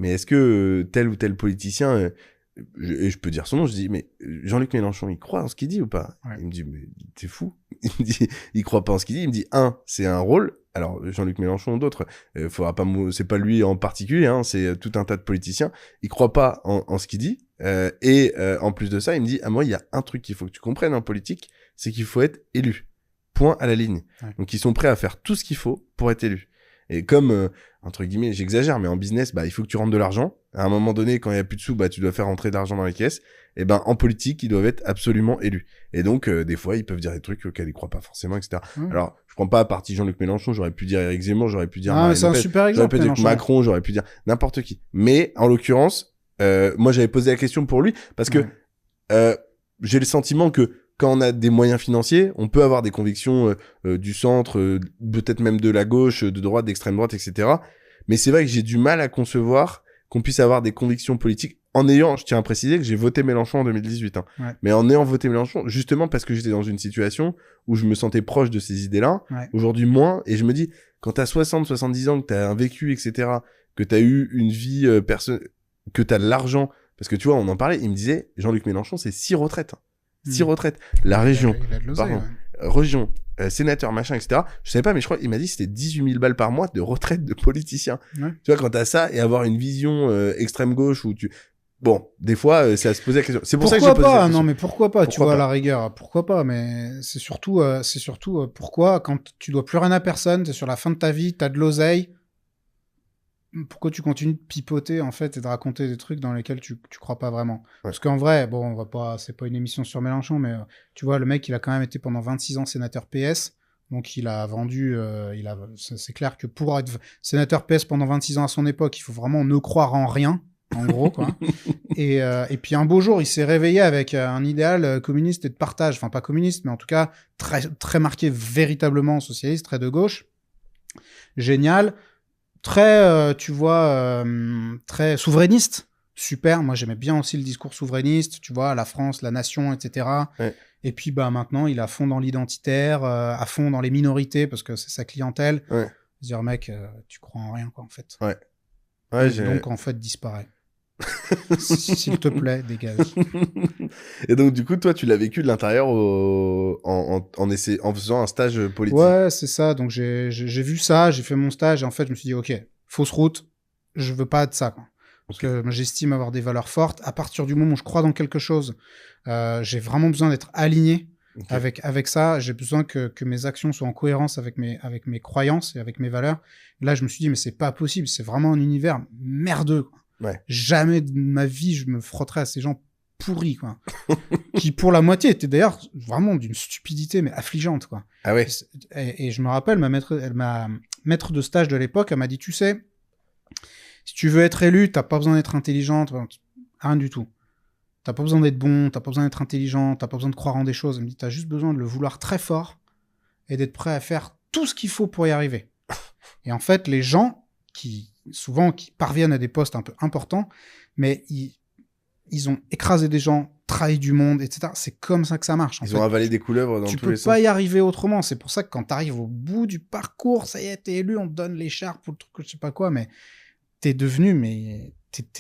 est-ce que tel ou tel politicien... et je peux dire son nom, je dis, mais Jean-Luc Mélenchon, il croit en ce qu'il dit ou pas? Ouais. Il me dit, mais t'es fou. Il me dit, il croit pas en ce qu'il dit. Il me dit, c'est un rôle. Alors, Jean-Luc Mélenchon ou d'autres, faudra pas, c'est pas lui en particulier, hein, c'est tout un tas de politiciens. Il croit pas en ce qu'il dit. En plus de ça, il me dit, moi, il y a un truc qu'il faut que tu comprennes en politique, c'est qu'il faut être élu. Point à la ligne. Ouais. Donc, ils sont prêts à faire tout ce qu'il faut pour être élu. Et comme, entre guillemets, j'exagère, mais en business, bah, il faut que tu rentres de l'argent. À un moment donné, quand il y a plus de sous, bah, tu dois faire rentrer de l'argent dans les caisses. Et ben, en politique, ils doivent être absolument élus. Et donc, des fois, ils peuvent dire des trucs auxquels ils croient pas forcément, etc. Alors, je prends pas à partie Jean-Luc Mélenchon, j'aurais pu dire Éric Zemmour, j'aurais pu dire mais c'est un super exemple. J'aurais pu dire Macron, j'aurais pu dire n'importe qui. Mais, en l'occurrence, moi, j'avais posé la question pour lui, parce que, j'ai le sentiment que, quand on a des moyens financiers, on peut avoir des convictions du centre, peut-être même de la gauche, de droite, d'extrême droite, etc. Mais c'est vrai que j'ai du mal à concevoir qu'on puisse avoir des convictions politiques je tiens à préciser que j'ai voté Mélenchon en 2018, hein. Ouais. Mais en ayant voté Mélenchon, justement parce que j'étais dans une situation où je me sentais proche de ces idées-là, aujourd'hui moins, et je me dis, quand t'as 60, 70 ans, que t'as un vécu, etc., que t'as eu une vie que t'as de l'argent, parce que tu vois, on en parlait, il me disait, Jean-Luc Mélenchon, c'est 6 retraites. 6 retraites. La région, il a de l'oseille, pardon, région, sénateur, machin, etc. Je savais pas, mais je crois, il m'a dit que c'était 18 000 balles par mois de retraite de politicien. Ouais. Tu vois, quand t'as ça et avoir une vision extrême gauche où bon, des fois, c'est à se poser la question. C'est pour ça que j'ai posé la question. Non, mais pourquoi pas? Tu vois, pas à la rigueur, pourquoi pas? Mais c'est surtout pourquoi, quand tu dois plus rien à personne, t'es sur la fin de ta vie, t'as de l'oseille, pourquoi tu continues de pipoter, en fait, et de raconter des trucs dans lesquels tu crois pas vraiment? Ouais. Parce qu'en vrai, bon, c'est pas une émission sur Mélenchon, mais tu vois, le mec, il a quand même été pendant 26 ans sénateur PS. Donc, il a vendu, c'est clair que pour être sénateur PS pendant 26 ans à son époque, il faut vraiment ne croire en rien. En gros, quoi. Et puis un beau jour, il s'est réveillé avec un idéal communiste et de partage. Enfin, pas communiste, mais en tout cas, très, très marqué véritablement socialiste, très de gauche. Génial. Très, tu vois, très souverainiste. Super. Moi, j'aimais bien aussi le discours souverainiste. Tu vois, la France, la nation, etc. Ouais. Et puis, bah, maintenant, il est à fond dans l'identitaire, à fond dans les minorités, parce que c'est sa clientèle. Ouais. Dire, mec, tu crois en rien, quoi, en fait. Ouais. Donc, en fait, disparaît. S'il te plaît, dégage. Et donc, du coup, toi, tu l'as vécu de l'intérieur en faisant un stage politique. Ouais, c'est ça. Donc, j'ai vu ça, j'ai fait mon stage, et en fait, je me suis dit, ok, fausse route, je veux pas de ça, quoi. Parce que j'estime avoir des valeurs fortes. À partir du moment où je crois dans quelque chose, j'ai vraiment besoin d'être aligné avec ça. J'ai besoin que mes actions soient en cohérence avec mes croyances et avec mes valeurs. Et là, je me suis dit, mais c'est pas possible. C'est vraiment un univers merdeux, quoi. Ouais. Jamais de ma vie, je me frotterais à ces gens pourris, quoi. Qui, pour la moitié, étaient d'ailleurs vraiment d'une stupidité, mais affligeante, quoi. Ah ouais. Et je me rappelle, ma maître de stage de l'époque, elle m'a dit, tu sais, si tu veux être élu, t'as pas besoin d'être intelligente, rien du tout. T'as pas besoin d'être bon, t'as pas besoin d'être intelligent, t'as pas besoin de croire en des choses. Elle me dit, t'as juste besoin de le vouloir très fort et d'être prêt à faire tout ce qu'il faut pour y arriver. Et en fait, les gens qui parviennent à des postes un peu importants, mais ils ont écrasé des gens, trahi du monde, etc. C'est comme ça que ça marche. Ils ont avalé des couleuvres dans tous les sens. Tu peux pas y arriver autrement. C'est pour ça que quand t'arrives au bout du parcours, ça y est, t'es élu, on te donne l'écharpe ou le truc, je sais pas quoi, mais t'es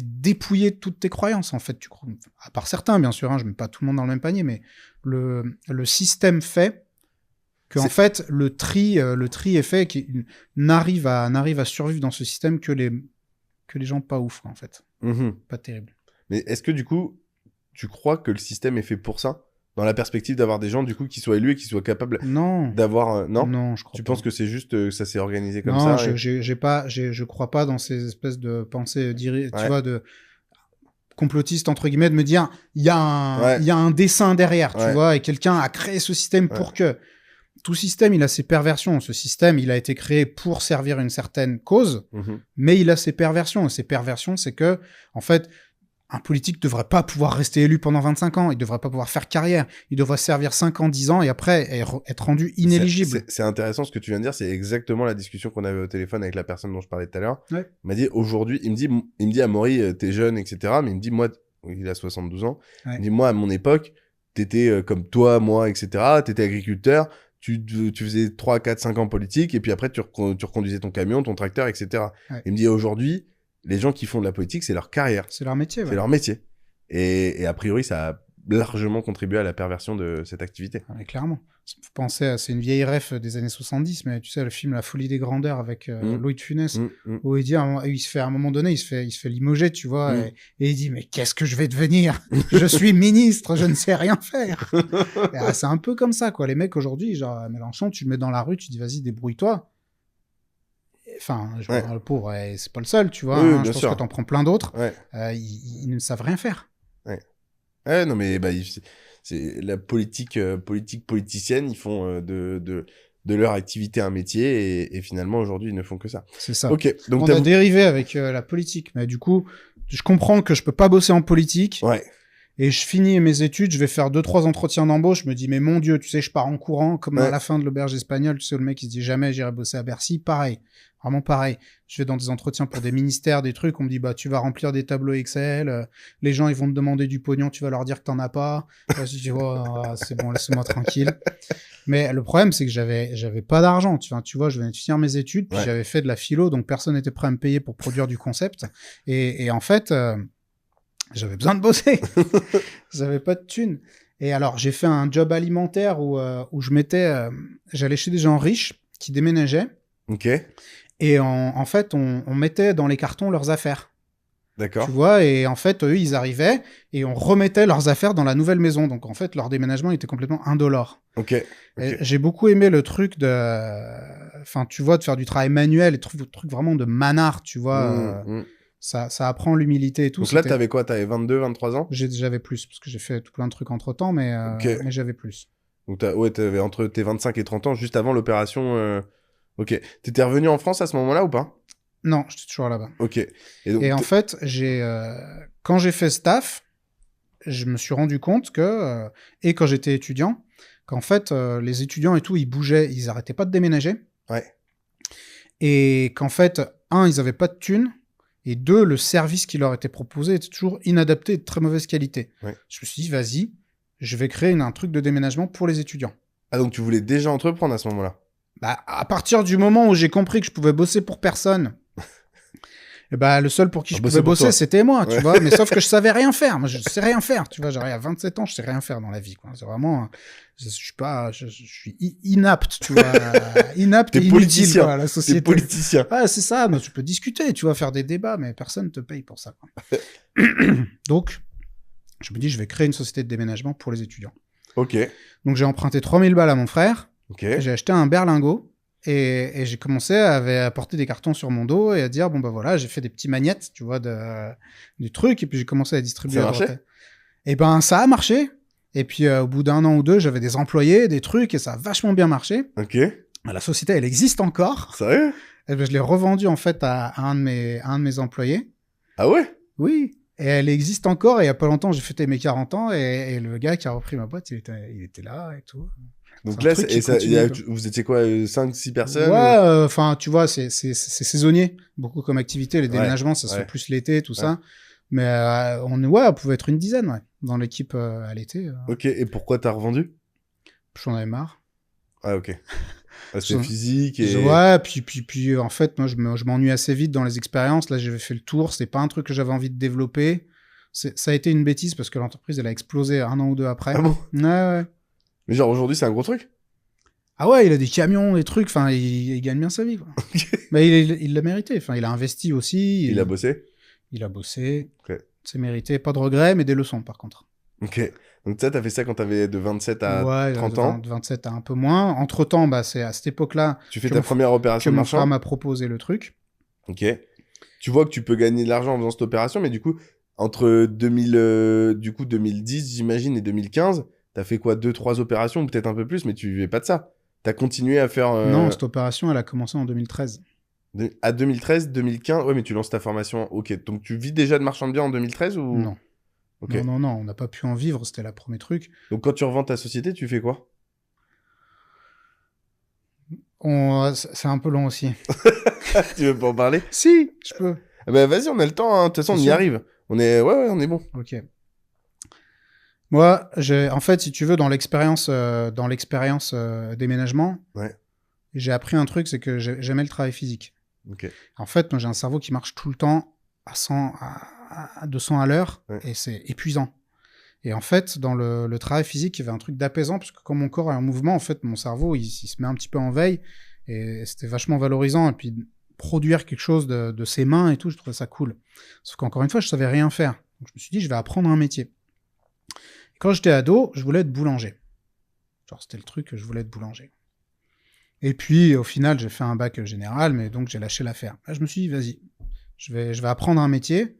dépouillé de toutes tes croyances, en fait. À part certains, bien sûr, hein, je mets pas tout le monde dans le même panier, mais le système fait que, en fait, le tri est fait, qu'il n'arrive à survivre dans ce système que les gens pas ouf, en fait. Pas terrible. Mais est-ce que, du coup, tu crois que le système est fait pour ça? Dans la perspective d'avoir des gens, du coup, qui soient élus et qui soient capables d'avoir... Non, je crois pas. Tu penses que c'est juste ça s'est organisé comme ça? Non, je crois pas dans ces espèces de pensées, tu vois, de complotistes, entre guillemets, de me dire, il y a un dessin derrière, tu vois, et quelqu'un a créé ce système pour que... Tout système, il a ses perversions. Ce système, il a été créé pour servir une certaine cause, mais il a ses perversions. Et ses perversions, c'est que, en fait... Un politique devrait pas pouvoir rester élu pendant 25 ans. Il devrait pas pouvoir faire carrière. Il devrait servir 5 ans, 10 ans et après être rendu inéligible. C'est intéressant ce que tu viens de dire. C'est exactement la discussion qu'on avait au téléphone avec la personne dont je parlais tout à l'heure. Ouais. Il m'a dit aujourd'hui, il me dit Amaury, t'es jeune, etc. Mais il me dit, moi, il a 72 ans. Ouais. Il me dit, moi, à mon époque, t'étais comme toi, moi, etc. T'étais agriculteur. Tu faisais 3, 4, 5 ans politique et puis après, tu reconduisais ton camion, ton tracteur, etc. Ouais. Il me dit, aujourd'hui, les gens qui font de la politique, c'est leur carrière. C'est leur métier. C'est leur métier. Et a priori, ça a largement contribué à la perversion de cette activité. Ouais, clairement. Ça me fait penser c'est une vieille ref des années 70, mais tu sais, le film La Folie des Grandeurs avec Louis de Funès, où il dit, à un moment donné, il se fait limoger, tu vois, et il dit, mais qu'est-ce que je vais devenir? Je suis ministre, je ne sais rien faire. Et, c'est un peu comme ça, quoi. Les mecs aujourd'hui, genre, Mélenchon, tu le mets dans la rue, tu dis, vas-y, débrouille-toi. Enfin, le pauvre, c'est pas le seul, tu vois. Je pense que t'en prends plein d'autres. Ils ne savent rien faire. Ouais, non, mais c'est la politicienne, ils font de leur activité un métier et finalement, aujourd'hui, ils ne font que ça. C'est ça. Ok. Donc, on a dérivé avec la politique, mais du coup, je comprends que je peux pas bosser en politique. Ouais. Et je finis mes études, je vais faire 2-3 entretiens d'embauche, je me dis, mais mon Dieu, tu sais, je pars en courant, comme à la fin de l'auberge espagnole, tu sais, le mec, il se dit, jamais j'irai bosser à Bercy, pareil, vraiment pareil. Je vais dans des entretiens pour des ministères, des trucs, on me dit, bah, tu vas remplir des tableaux Excel, les gens, ils vont te demander du pognon, tu vas leur dire que t'en as pas. Je dis, oh, c'est bon, laisse-moi tranquille. Mais le problème, c'est que j'avais pas d'argent, tu vois, je venais de finir mes études, puis j'avais fait de la philo, donc personne n'était prêt à me payer pour produire du concept. Et en fait, j'avais besoin de bosser. J'avais pas de thunes. Et alors, j'ai fait un job alimentaire où j'allais chez des gens riches qui déménageaient. Ok. Et en fait, on mettait dans les cartons leurs affaires. D'accord. Tu vois, et en fait, eux, ils arrivaient et on remettait leurs affaires dans la nouvelle maison. Donc, en fait, leur déménagement était complètement indolore. Ok. Et j'ai beaucoup aimé le truc enfin, tu vois, de faire du travail manuel et le truc vraiment de manard, tu vois. Ça apprend l'humilité et tout. Donc là, t'avais quoi? T'avais 22, 23 ans? J'avais plus, parce que j'ai fait tout plein de trucs entre-temps, mais j'avais plus. Donc t'avais entre tes 25 et 30 ans, juste avant l'opération... Ok. T'étais revenu en France à ce moment-là ou pas? Non, j'étais toujours là-bas. Ok. Et en fait, quand j'ai fait staff, je me suis rendu compte que... et quand j'étais étudiant, qu'en fait, les étudiants et tout, ils bougeaient, ils arrêtaient pas de déménager. Ouais. Et qu'en fait, ils avaient pas de thunes. Et 2, le service qui leur était proposé était toujours inadapté et de très mauvaise qualité. Ouais. Je me suis dit, vas-y, je vais créer un truc de déménagement pour les étudiants. Ah, donc tu voulais déjà entreprendre à ce moment-là? Bah, à partir du moment où j'ai compris que je pouvais bosser pour personne Et bah, le seul pour qui je bosser pouvais pour bosser, toi. c'était moi, tu Ouais. vois. Mais sauf que je savais rien faire. Moi, je sais rien faire, tu vois. J'arrive à 27 ans, je sais rien faire dans la vie, quoi. C'est vraiment, je suis pas, je suis inapte, tu vois. Inapte T'es et inutile, politicien. quoi, à la T'es société. politicien. Ah, c'est ça. Mais tu peux discuter, tu vois, faire des débats, mais personne te paye pour ça, quoi. Donc, je me dis, je vais créer une société de déménagement pour les étudiants. Ok. Donc, j'ai emprunté 3000 balles à mon frère. Ok. J'ai acheté un berlingot. Et j'ai commencé à porter des cartons sur mon dos et à dire, bon, bah voilà, j'ai fait des petits magnettes, tu vois, du truc. Et puis j'ai commencé à distribuer Ça à marchait droite. Et ben, ça a marché. Et puis au bout d'un an ou deux, j'avais des employés, des trucs, et ça a vachement bien marché. Ok. La société, elle existe encore. Sérieux? Et ben, je l'ai revendue, en fait, à un de mes employés. Ah ouais? Oui. Et elle existe encore. Et il y a pas longtemps, j'ai fêté mes 40 ans. Et le gars qui a repris ma boîte, il était là et tout. Donc C'est un là, truc qui continue, quoi. vous étiez quoi, 5-6 personnes? Ouais, enfin, tu vois, c'est saisonnier, beaucoup comme activité. Les déménagements, ça se fait ouais. plus l'été, tout Ouais. ça. Mais on pouvait être une dizaine, ouais, dans l'équipe à l'été. Ok, et pourquoi t'as revendu? J'en avais marre. Ah ok. C'était J'en- physique et... Ouais, puis en fait, moi, je m'ennuie assez vite dans les expériences. Là, j'avais fait le tour. C'est pas un truc que j'avais envie de développer. Ça a été une bêtise parce que l'entreprise, elle a explosé 1 an ou 2 après. Ah bon? Ouais. Mais genre aujourd'hui, c'est un gros truc? Ah ouais, il a des camions, des trucs. Enfin, il gagne bien sa vie, quoi. Mais il l'a mérité. Enfin, il a investi aussi. Il a bossé? Il a bossé. Ok. C'est mérité. Pas de regrets, mais des leçons, par contre. Ok. Donc ça, t'as fait ça quand t'avais de 27 à Ouais, 30 de ans. 27 à un peu moins. Entre-temps, bah, c'est à cette époque-là Tu fais que ta mon- première que opération de mon frère marchand. m'a proposé le truc. Ok. Tu vois que tu peux gagner de l'argent en faisant cette opération, mais du coup, entre 2010, j'imagine, et 2015, t'as fait quoi, 2-3 opérations, ou peut-être un peu plus, mais tu vivais pas de ça. T'as continué à faire... Non, cette opération, elle a commencé en 2013. À 2013, 2015, ouais, mais tu lances ta formation. Ok, donc tu vis déjà de marchand de biens en 2013 ou... Non. Ok. Non, on n'a pas pu en vivre, c'était le premier truc. Donc quand tu revends ta société, tu fais quoi? C'est un peu long aussi. Tu veux pas en parler? Si, je peux. Ah bah vas-y, on a le temps, hein. De toute façon, on Bien y sûr. arrive. Ouais, on est bon. Ok. Moi, en fait, si tu veux, dans l'expérience déménagement, Ouais. j'ai appris un truc, c'est que j'aimais le travail physique. Ok. En fait, moi, j'ai un cerveau qui marche tout le temps à 100, à 200 à l'heure, Ouais. et c'est épuisant. Et en fait, dans le travail physique, il y avait un truc d'apaisant, parce que quand mon corps est en mouvement, en fait, mon cerveau, il se met un petit peu en veille, et c'était vachement valorisant. Et puis, produire quelque chose de ses mains et tout, je trouvais ça cool. Sauf qu'encore une fois, je savais rien faire. Donc, je me suis dit, je vais apprendre un métier. Et quand j'étais ado, je voulais être boulanger. Genre, c'était le truc que je voulais être boulanger. Et puis, au final, j'ai fait un bac général, mais donc j'ai lâché l'affaire. Là, je me suis dit, vas-y, je vais apprendre un métier.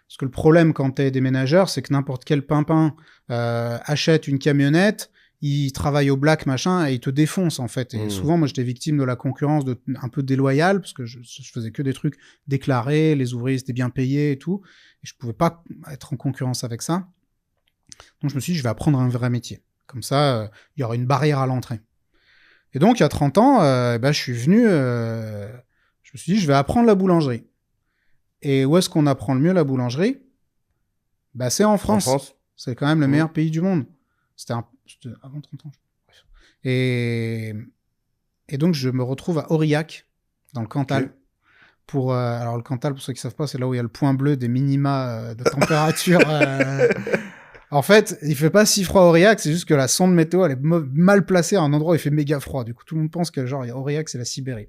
Parce que le problème quand t'es déménageur, c'est que n'importe quel pimpin achète une camionnette, il travaille au black, machin, et il te défonce, en fait. Et souvent, moi, j'étais victime de la concurrence un peu déloyale, parce que je faisais que des trucs déclarés, les ouvriers étaient bien payés et tout. Et je pouvais pas être en concurrence avec ça. Donc, je me suis dit, je vais apprendre un vrai métier. Comme ça, il y aura une barrière à l'entrée. Et donc, il y a 30 ans, je suis venu... je me suis dit, je vais apprendre la boulangerie. Et où est-ce qu'on apprend le mieux la boulangerie? Bah, c'est en France. En France. C'est quand même le meilleur pays du monde. C'était avant 30 ans. Bref. Et donc, je me retrouve à Aurillac, dans le Cantal. Okay. Alors, le Cantal, pour ceux qui ne savent pas, c'est là où il y a le point bleu des minima de température. En fait, il fait pas si froid à Aurillac, c'est juste que la sonde météo, elle est mal placée à un endroit où il fait méga froid. Du coup, tout le monde pense que genre Aurillac, c'est la Sibérie.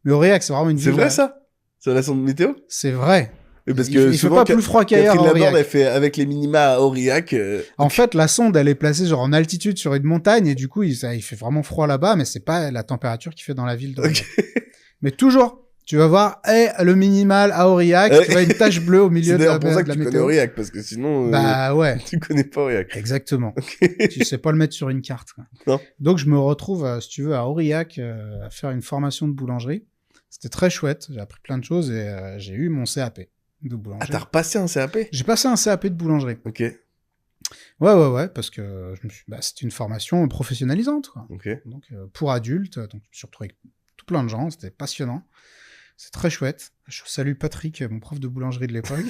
Mais Aurillac, c'est vraiment une ville... C'est vrai, ça? C'est la sonde météo? C'est vrai. Oui, parce que il fait pas plus froid qu'ailleurs à Aurillac. Elle fait avec les minima à Aurillac. En fait, la sonde, elle est placée genre en altitude sur une montagne, et du coup, il fait vraiment froid là-bas, mais c'est pas la température qu'il fait dans la ville d'Aurillac. Okay. Mais toujours... Tu vas voir, le minimal à Aurillac, tu vois une tache bleue au milieu de la météo. C'est pour ça que tu connais Aurillac, parce que sinon... Bah ouais. Tu connais pas Aurillac. Exactement. Okay. Tu sais pas le mettre sur une carte. Quoi. Non. Donc je me retrouve, si tu veux, à Aurillac, à faire une formation de boulangerie. C'était très chouette, j'ai appris plein de choses, et j'ai eu mon CAP de boulangerie. Ah, t'as repassé un CAP? J'ai passé un CAP de boulangerie. Ok. Ouais, parce que c'était une formation professionnalisante, quoi. Ok. Donc pour adultes, donc je me suis retrouvé avec tout plein de gens, c'était passionnant. C'est très chouette. Je salue Patrick, mon prof de boulangerie de l'époque,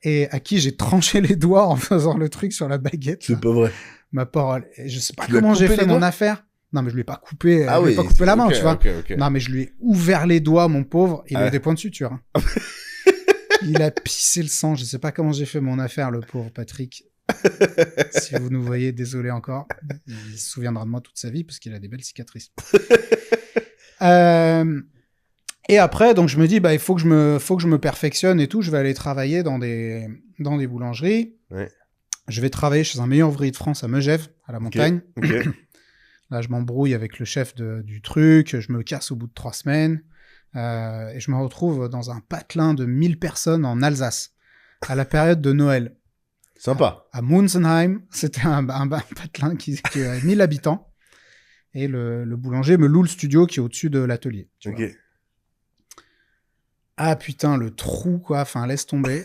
et à qui j'ai tranché les doigts en faisant le truc sur la baguette. C'est pas vrai. Ma parole. Et je sais pas comment j'ai fait mon affaire. Non, mais je lui ai pas coupé, Ah je lui oui, ai pas coupé la main, ok, tu vois. ok. Non, mais je lui ai ouvert les doigts, mon pauvre. Il Ah a eu ouais. des points de suture. Hein. Il a pissé le sang. Je sais pas comment j'ai fait mon affaire, le pauvre Patrick. Si vous nous voyez, désolé encore. Il se souviendra de moi toute sa vie parce qu'il a des belles cicatrices. Et après, donc je me dis, bah, il faut que je me perfectionne et tout. Je vais aller travailler dans des boulangeries. Ouais. Je vais travailler chez un meilleur ouvrier de France à Megève, à la montagne. Ok. Là, je m'embrouille avec le chef du truc. Je me casse au bout de 3 semaines. Et je me retrouve dans un patelin de 1000 personnes en Alsace, à la période de Noël. Sympa. À Munzenheim, c'était un patelin qui avait 1000 habitants. Et le boulanger me loue le studio qui est au-dessus de l'atelier. Tu vois. Ah putain, le trou, quoi. Enfin, laisse tomber.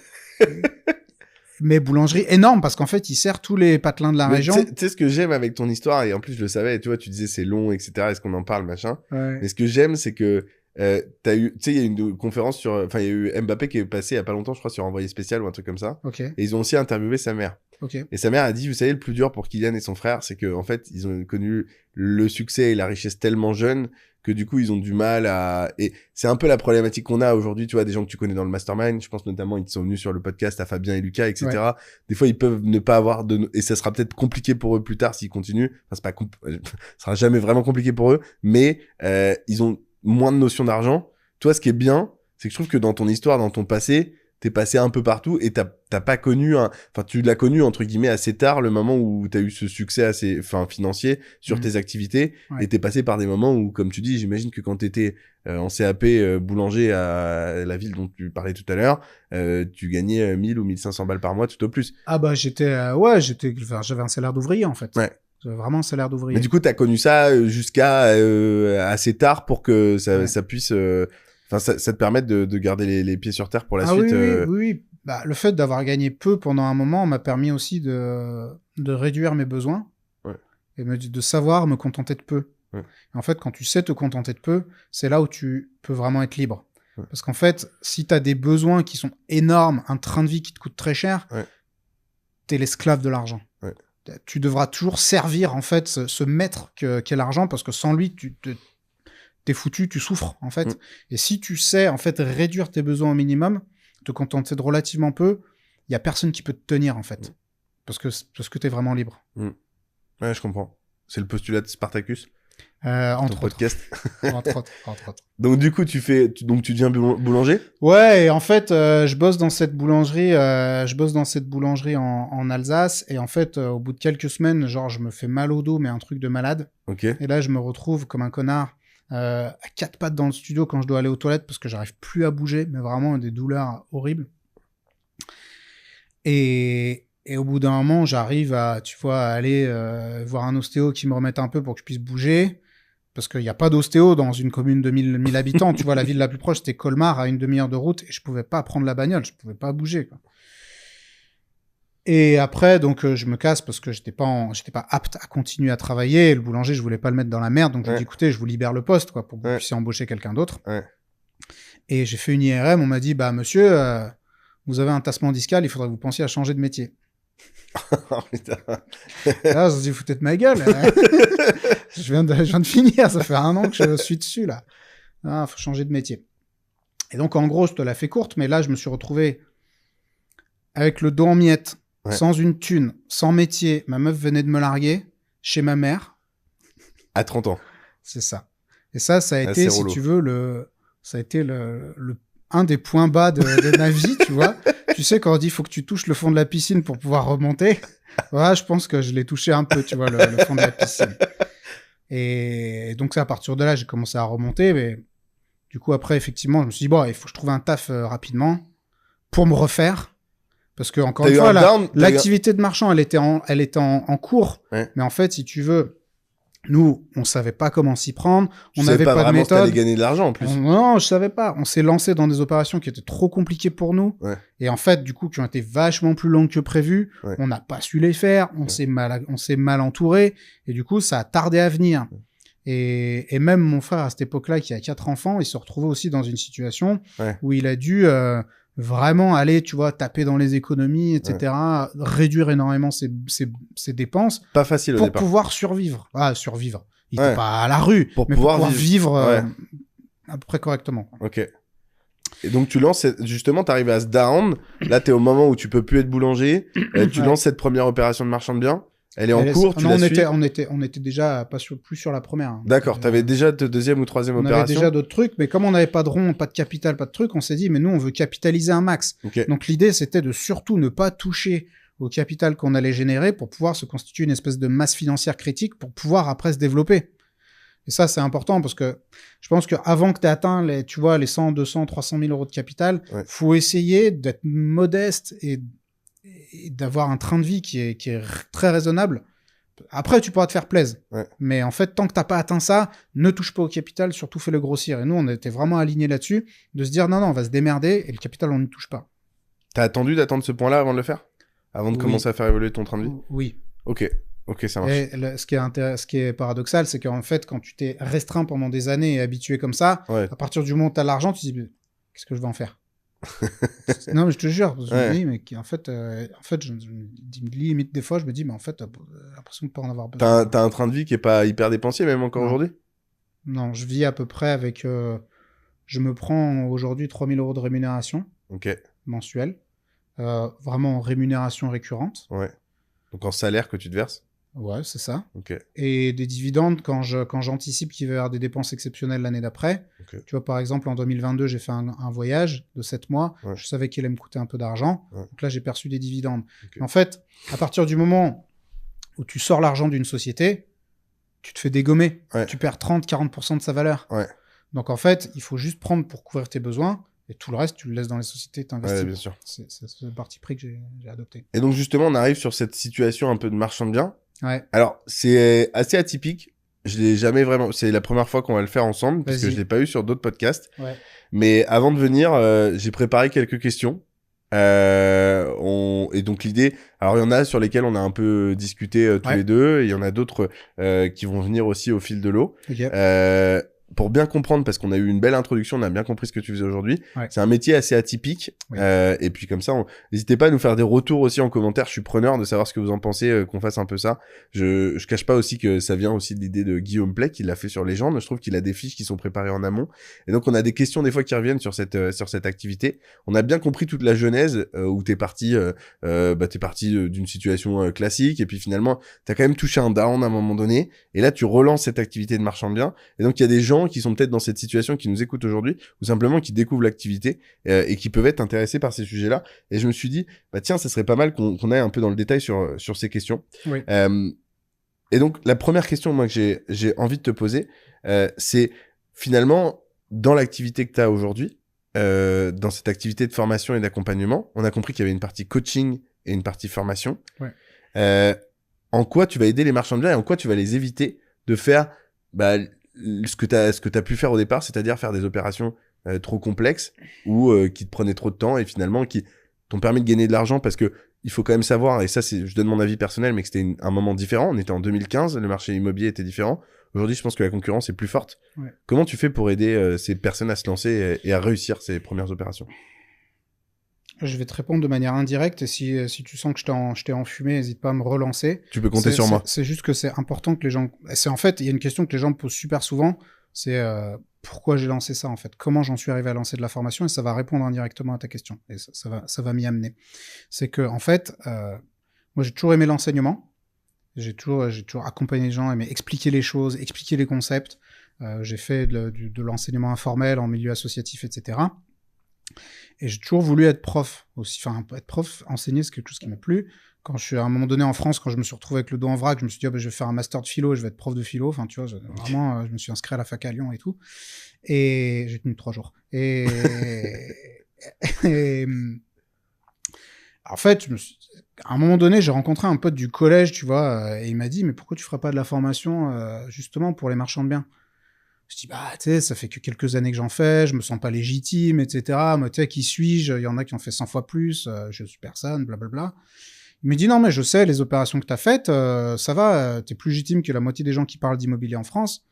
Mais boulangerie énorme, parce qu'en fait, il sert tous les patelins de la région. Tu sais ce que j'aime avec ton histoire, et en plus je le savais, tu vois, tu disais c'est long, etc. Est-ce qu'on en parle, machin. Ouais. Mais ce que j'aime, c'est que t'as eu, tu sais, il y a eu une conférence sur, enfin, il y a eu Mbappé qui est passé il y a pas longtemps, je crois, sur Envoyé spécial ou un truc comme ça. Ok. Et ils ont aussi interviewé sa mère. Ok. Et sa mère a dit, vous savez, le plus dur pour Kylian et son frère, c'est que en fait, ils ont connu le succès et la richesse tellement jeunes que du coup, ils ont du mal à... Et c'est un peu la problématique qu'on a aujourd'hui, tu vois, des gens que tu connais dans le mastermind, je pense notamment, ils sont venus sur le podcast à Fabien et Lucas, etc. Ouais. Des fois, ils peuvent ne pas avoir de... Et ça sera peut-être compliqué pour eux plus tard s'ils continuent. Enfin, c'est pas ça sera jamais vraiment compliqué pour eux, mais ils ont moins de notion d'argent. Toi, ce qui est bien, c'est que je trouve que dans ton histoire, dans ton passé, t'es passé un peu partout et t'as pas connu enfin, tu l'as connu, entre guillemets, assez tard, le moment où t'as eu ce succès assez, enfin, financier sur tes activités. Ouais. Et t'es passé par des moments où, comme tu dis, j'imagine que quand t'étais en CAP boulanger à la ville dont tu parlais tout à l'heure, tu gagnais 1000 ou 1500 balles par mois tout au plus. Ah bah, j'avais un salaire d'ouvrier, en fait. Ouais. J'avais vraiment un salaire d'ouvrier. Mais du coup, t'as connu ça jusqu'à assez tard pour que ça puisse... Enfin, ça te permet de garder les pieds sur terre pour la suite. Oui. Bah, le fait d'avoir gagné peu pendant un moment m'a permis aussi de réduire mes besoins. Ouais. Et de savoir me contenter de peu. Ouais. En fait, quand tu sais te contenter de peu, c'est là où tu peux vraiment être libre. Ouais. Parce qu'en fait, si tu as des besoins qui sont énormes, un train de vie qui te coûte très cher, t'es l'esclave de l'argent. Ouais. Tu devras toujours servir, en fait, ce maître qu'est l'argent, parce que sans lui, t'es foutu, tu souffres, en fait. Et si tu sais, en fait, réduire tes besoins au minimum, te contenter de relativement peu, il y a personne qui peut te tenir, en fait. Parce que t'es vraiment libre. Ouais, je comprends. C'est le postulat de Spartacus. Entre podcast. Entre autres. Donc, du coup, tu deviens boulanger? Ouais, et en fait, je bosse dans cette boulangerie, en Alsace, et en fait, au bout de quelques semaines, genre, je me fais mal au dos, mais un truc de malade. Ok. Et là, je me retrouve comme un connard, à 4 pattes dans le studio quand je dois aller aux toilettes parce que j'arrive plus à bouger, mais vraiment des douleurs horribles. Et au bout d'un moment, j'arrive à aller voir un ostéo qui me remette un peu pour que je puisse bouger, parce qu'il n'y a pas d'ostéo dans une commune de 1000 habitants. Tu vois, la ville la plus proche, c'était Colmar, à une demi-heure de route, et je pouvais pas prendre la bagnole, je pouvais pas bouger, quoi. Et après, donc, je me casse parce que j'étais pas apte à continuer à travailler. Et le boulanger, je voulais pas le mettre dans la merde. Donc, j'ai dit, écoutez, je vous libère le poste, quoi, pour que vous puissiez embaucher quelqu'un d'autre. Ouais. Et j'ai fait une IRM. On m'a dit, bah, monsieur, vous avez un tassement discal, il faudrait que vous pensiez à changer de métier. Oh, putain. Là, je me dis, foutez de ma gueule. je viens de finir. Ça fait 1 an que je suis dessus, là. Ah, faut changer de métier. Et donc, en gros, je te la fais courte, mais là, je me suis retrouvé avec le dos en miettes. Ouais. Sans une thune, sans métier, ma meuf venait de me larguer chez ma mère. À 30 ans. C'est ça. Et ça a été, si tu veux, un des points bas de ma vie, tu vois. Tu sais, quand on dit, faut que tu touches le fond de la piscine pour pouvoir remonter. Voilà, je pense que je l'ai touché un peu, tu vois, le fond de la piscine. Et donc, à partir de là, j'ai commencé à remonter, mais du coup, après, effectivement, je me suis dit, bon, il faut que je trouve un taf rapidement pour me refaire. Parce que, encore une fois, l'activité de marchand, elle était en cours. Ouais. Mais en fait, si tu veux, nous, on savait pas comment s'y prendre. On n'avait pas de méthode. Tu savais pas gagner de l'argent, en plus. Non, je savais pas. On s'est lancé dans des opérations qui étaient trop compliquées pour nous. Ouais. Et en fait, du coup, qui ont été vachement plus longues que prévu. Ouais. On n'a pas su les faire. On s'est mal entouré. Et du coup, ça a tardé à venir. Ouais. Et même mon frère, à cette époque-là, qui a 4 enfants, il se retrouvait aussi dans une situation où il a dû, vraiment aller, tu vois, taper dans les économies, etc., réduire énormément ses dépenses. Pas facile au départ. Pour pouvoir survivre. Ah, survivre. Il était pas à la rue, Pour mais pouvoir pour pouvoir vivre Ouais. à peu près correctement. Ok. Et donc, tu lances, justement, t'arrives à ce down. Là, t'es au moment où tu peux plus être boulanger. Tu Ouais. lances cette première opération de marchand de biens. Elle est en cours, tu non, la suis. on était déjà plus sur la première. Hein. D'accord, t'avais déjà de deuxième ou troisième on opération. avait déjà d'autres trucs, mais comme on n'avait pas de rond, pas de capital, pas de truc, on s'est dit, mais nous, on veut capitaliser un max. Ok. Donc l'idée, c'était de surtout ne pas toucher au capital qu'on allait générer pour pouvoir se constituer une espèce de masse financière critique pour pouvoir après se développer. Et ça, c'est important parce que je pense qu'avant que tu aies atteint les 100, 200, 300 000 euros de capital, faut essayer d'être modeste et d'avoir un train de vie qui est très raisonnable. Après, tu pourras te faire plaisir. Ouais. Mais en fait, tant que t'as pas atteint ça, ne touche pas au capital, surtout fais-le grossir. Et nous, on était vraiment alignés là-dessus, de se dire non, on va se démerder et le capital, on n'y touche pas. T'as attendu d'attendre ce point-là avant de le faire? Avant de commencer à faire évoluer ton train de vie? Oui. Ok, ça marche. Et ce qui est paradoxal, c'est qu'en fait, quand tu t'es restreint pendant des années et habitué comme ça, à partir du moment où tu as l'argent, tu te dis qu'est-ce que je vais en faire? Non, mais je te jure, je me dis, mais en fait, je limite des fois, je me dis, mais en fait, j'ai l'impression de pas en avoir besoin. T'as un train de vie qui est pas hyper dépensier, même encore aujourd'hui? Non, je vis à peu près avec. Je me prends aujourd'hui 3 000 euros de rémunération mensuelle, vraiment en rémunération récurrente. Ouais. Donc en salaire que tu te verses? Ouais, c'est ça. Ok. Et des dividendes quand j'anticipe qu'il va y avoir des dépenses exceptionnelles l'année d'après. Okay. Tu vois, par exemple, en 2022, j'ai fait un voyage de 7 mois. Ouais. Je savais qu'il allait me coûter un peu d'argent. Ouais. Donc là, j'ai perçu des dividendes. Okay. En fait, à partir du moment où tu sors l'argent d'une société, tu te fais dégommer. Ouais. Tu perds 30-40% de sa valeur. Ouais. Donc en fait, il faut juste prendre pour couvrir tes besoins. Et tout le reste, tu le laisses dans les sociétés, t'investis. Ouais, bien sûr. C'est le parti pris que j'ai adopté. Et donc justement, on arrive sur cette situation un peu de marchand de biens. Ouais. Alors, c'est assez atypique. Je l'ai jamais vraiment... C'est la première fois qu'on va le faire ensemble, parce que je l'ai pas eu sur d'autres podcasts. Ouais. Mais avant de venir, j'ai préparé quelques questions. Et donc l'idée... Alors, il y en a sur lesquelles on a un peu discuté tous les deux. Et il y en a d'autres qui vont venir aussi au fil de l'eau. Okay. Pour bien comprendre, parce qu'on a eu une belle introduction, on a bien compris ce que tu faisais aujourd'hui. Ouais. C'est un métier assez atypique. Oui. Et puis comme ça, n'hésitez pas à nous faire des retours aussi en commentaire. Je suis preneur de savoir ce que vous en pensez, qu'on fasse un peu ça. Je cache pas aussi que ça vient aussi de l'idée de Guillaume Play, qui l'a fait sur Légende. Je trouve qu'il a des fiches qui sont préparées en amont. Et donc, on a des questions des fois qui reviennent sur cette activité. On a bien compris toute la genèse où t'es parti d'une situation classique. Et puis finalement, t'as quand même touché un down à un moment donné. Et là, tu relances cette activité de marchand de biens. Et donc, il y a des gens qui sont peut-être dans cette situation, qui nous écoutent aujourd'hui, ou simplement qui découvrent l'activité et qui peuvent être intéressés par ces sujets-là. Et je me suis dit, bah tiens, ça serait pas mal qu'on aille un peu dans le détail sur ces questions. Oui. Et donc, la première question, moi, que j'ai envie de te poser, c'est finalement, dans l'activité que tu as aujourd'hui, dans cette activité de formation et d'accompagnement, on a compris qu'il y avait une partie coaching et une partie formation. Ouais. En quoi tu vas aider les marchands de biens et en quoi tu vas les éviter de faire ce que t'as pu faire au départ, c'est-à-dire faire des opérations trop complexes ou qui te prenaient trop de temps et finalement qui t'ont permis de gagner de l'argent, parce que il faut quand même savoir, et ça je donne mon avis personnel, mais que c'était un moment différent. On était en 2015, le marché immobilier était différent. Aujourd'hui, je pense que la concurrence est plus forte. Ouais. Comment tu fais pour aider ces personnes à se lancer et à réussir ces premières opérations? Je vais te répondre de manière indirecte, et si tu sens que je t'ai enfumé, n'hésite pas à me relancer. Tu peux compter sur moi. C'est juste que c'est important que les gens... En fait, il y a une question que les gens me posent super souvent, c'est pourquoi j'ai lancé ça, en fait. Comment j'en suis arrivé à lancer de la formation, et ça va répondre indirectement à ta question. Et ça va m'y amener. C'est que, en fait, moi, j'ai toujours aimé l'enseignement. J'ai toujours accompagné les gens, aimé expliquer les choses, expliquer les concepts. J'ai fait de l'enseignement informel en milieu associatif, etc. Et j'ai toujours voulu être prof aussi. Enfin, être prof, enseigner, c'est quelque chose qui m'a plu. Quand je suis à un moment donné en France, quand je me suis retrouvé avec le dos en vrac, je me suis dit, je vais faire un master de philo et je vais être prof de philo. Enfin, tu vois, vraiment, je me suis inscrit à la fac à Lyon et tout. Et j'ai tenu 3 jours. Et en fait, à un moment donné, j'ai rencontré un pote du collège, tu vois, et il m'a dit, mais pourquoi tu ferais pas de la formation, justement, pour les marchands de biens? Je dis, tu sais, ça fait que quelques années que j'en fais, je me sens pas légitime, etc. Moi, tu sais, qui suis-je? Il y en a qui ont fait 100 fois plus, je suis personne, blablabla. Il me dit, non, mais je sais, les opérations que t'as faites, ça va, t'es plus légitime que la moitié des gens qui parlent d'immobilier en France.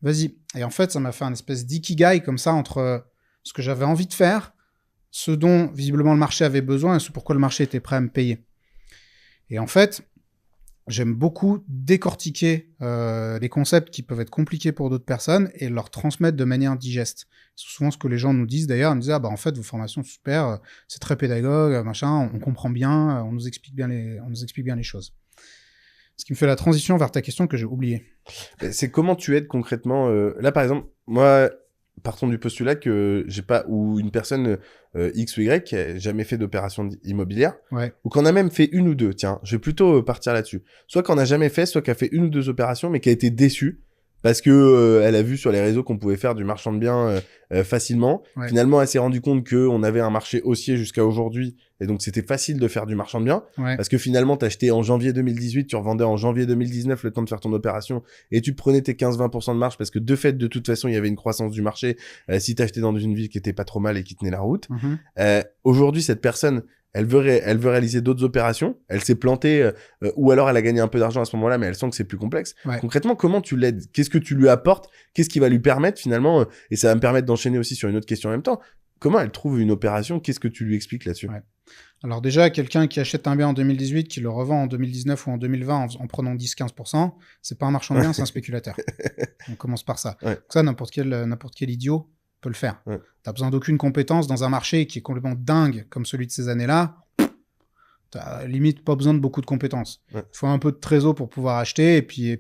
Vas-y. Et en fait, ça m'a fait un espèce d'ikigai comme ça entre ce que j'avais envie de faire, ce dont visiblement le marché avait besoin et ce pourquoi le marché était prêt à me payer. Et en fait, J'aime beaucoup décortiquer les concepts qui peuvent être compliqués pour d'autres personnes et leur transmettre de manière digeste. C'est souvent ce que les gens nous disent d'ailleurs. Ils me disent en fait vos formations sont super, c'est très pédagogue, machin, on comprend bien, on nous explique bien les choses. Ce qui me fait la transition vers ta question que j'ai oubliée. C'est comment tu aides concrètement. Là par exemple, moi, partons du postulat que j'ai pas, ou une personne X ou Y qui a jamais fait d'opération immobilière, Ouais. ou qu'on a même fait une ou deux. Tiens, je vais plutôt partir là-dessus. Soit qu'on a jamais fait, soit qu'elle a fait une ou deux opérations, mais qui a été déçue parce que elle a vu sur les réseaux qu'on pouvait faire du marchand de biens facilement. Ouais. Finalement, elle s'est rendue compte que on avait un marché haussier jusqu'à aujourd'hui, et donc c'était facile de faire du marchand de biens. Ouais. Parce que finalement, t'achetais en janvier 2018, tu revendais en janvier 2019 le temps de faire ton opération, et tu prenais tes 15-20% de marge parce que de fait, de toute façon, il y avait une croissance du marché si t'achetais dans une ville qui était pas trop mal et qui tenait la route. Aujourd'hui, cette personne, elle veut réaliser d'autres opérations. Elle s'est plantée, ou alors elle a gagné un peu d'argent à ce moment-là, mais elle sent que c'est plus complexe. Ouais. Concrètement, comment tu l'aides? Qu'est-ce que tu lui apportes? Qu'est-ce qui va lui permettre finalement, et ça va me permettre d'enchaîner aussi sur une autre question en même temps. Comment elle trouve une opération? Qu'est-ce que tu lui expliques là-dessus? Ouais. Alors déjà, quelqu'un qui achète un bien en 2018, qui le revend en 2019 ou en 2020 en prenant 10-15%, c'est pas un marchand de biens, c'est un spéculateur. On commence par ça. Ouais. Donc ça, n'importe quel idiot peut le faire. Ouais. T'as besoin d'aucune compétence dans un marché qui est complètement dingue comme celui de ces années-là. T'as limite pas besoin de beaucoup de compétences. Ouais. Il faut un peu de trésor pour pouvoir acheter et puis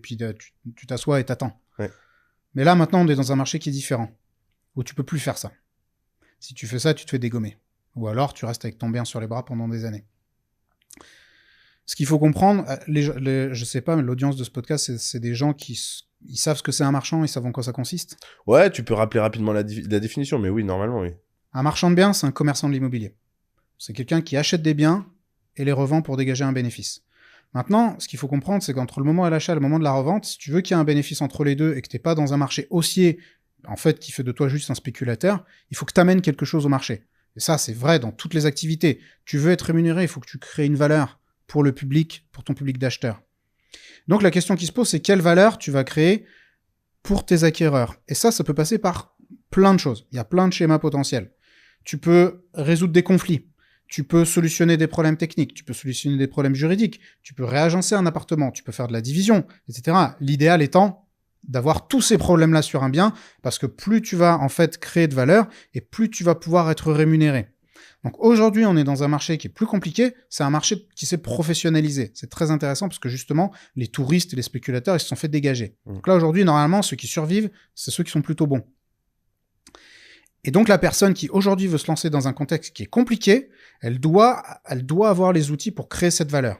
tu t'assois et t'attends. Ouais. Mais là, maintenant, on est dans un marché qui est différent, où tu peux plus faire ça. Si tu fais ça, tu te fais dégommer. Ou alors, tu restes avec ton bien sur les bras pendant des années. Ce qu'il faut comprendre, je sais pas, mais l'audience de ce podcast, c'est des gens qui ils savent ce que c'est un marchand, ils savent en quoi ça consiste. Ouais, tu peux rappeler rapidement la définition, mais oui, normalement, oui. Un marchand de biens, c'est un commerçant de l'immobilier. C'est quelqu'un qui achète des biens et les revend pour dégager un bénéfice. Maintenant, ce qu'il faut comprendre, c'est qu'entre le moment de l'achat et le moment de la revente, si tu veux qu'il y ait un bénéfice entre les deux et que tu n'es pas dans un marché haussier, en fait, qui fait de toi juste un spéculateur, il faut que tu amènes quelque chose au marché. Et ça, c'est vrai dans toutes les activités. Tu veux être rémunéré, il faut que tu crées une valeur pour le public, pour ton public d'acheteurs. Donc la question qui se pose, c'est quelle valeur tu vas créer pour tes acquéreurs. Et ça peut passer par plein de choses. Il y a plein de schémas potentiels. Tu peux résoudre des conflits. Tu peux solutionner des problèmes techniques, tu peux solutionner des problèmes juridiques, tu peux réagencer un appartement, tu peux faire de la division, etc. L'idéal étant d'avoir tous ces problèmes-là sur un bien, parce que plus tu vas en fait créer de valeur, et plus tu vas pouvoir être rémunéré. Donc aujourd'hui, on est dans un marché qui est plus compliqué, c'est un marché qui s'est professionnalisé. C'est très intéressant parce que justement, les touristes et les spéculateurs, ils se sont fait dégager. Donc là, aujourd'hui, normalement, ceux qui survivent, c'est ceux qui sont plutôt bons. Et donc, la personne qui aujourd'hui veut se lancer dans un contexte qui est compliqué, elle doit avoir les outils pour créer cette valeur.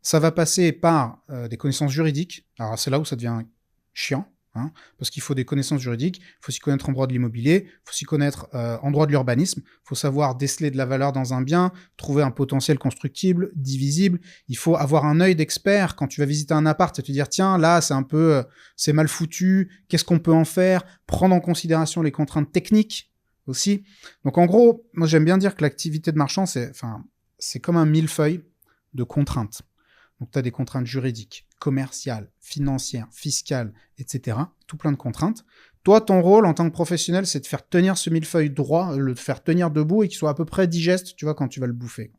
Ça va passer par des connaissances juridiques. Alors, c'est là où ça devient chiant, hein, parce qu'il faut des connaissances juridiques, il faut s'y connaître en droit de l'immobilier, il faut s'y connaître en droit de l'urbanisme, il faut savoir déceler de la valeur dans un bien, trouver un potentiel constructible, divisible. Il faut avoir un œil d'expert quand tu vas visiter un appart et te dire, tiens, là, c'est un peu, c'est mal foutu, qu'est-ce qu'on peut en faire, prendre en considération les contraintes techniques aussi. Donc en gros, moi j'aime bien dire que l'activité de marchand, c'est comme un millefeuille de contraintes. Donc tu as des contraintes juridiques, commerciales, financières, fiscales, etc. Tout plein de contraintes. Toi, ton rôle en tant que professionnel, c'est de faire tenir ce millefeuille droit, le faire tenir debout et qu'il soit à peu près digeste, tu vois, quand tu vas le bouffer.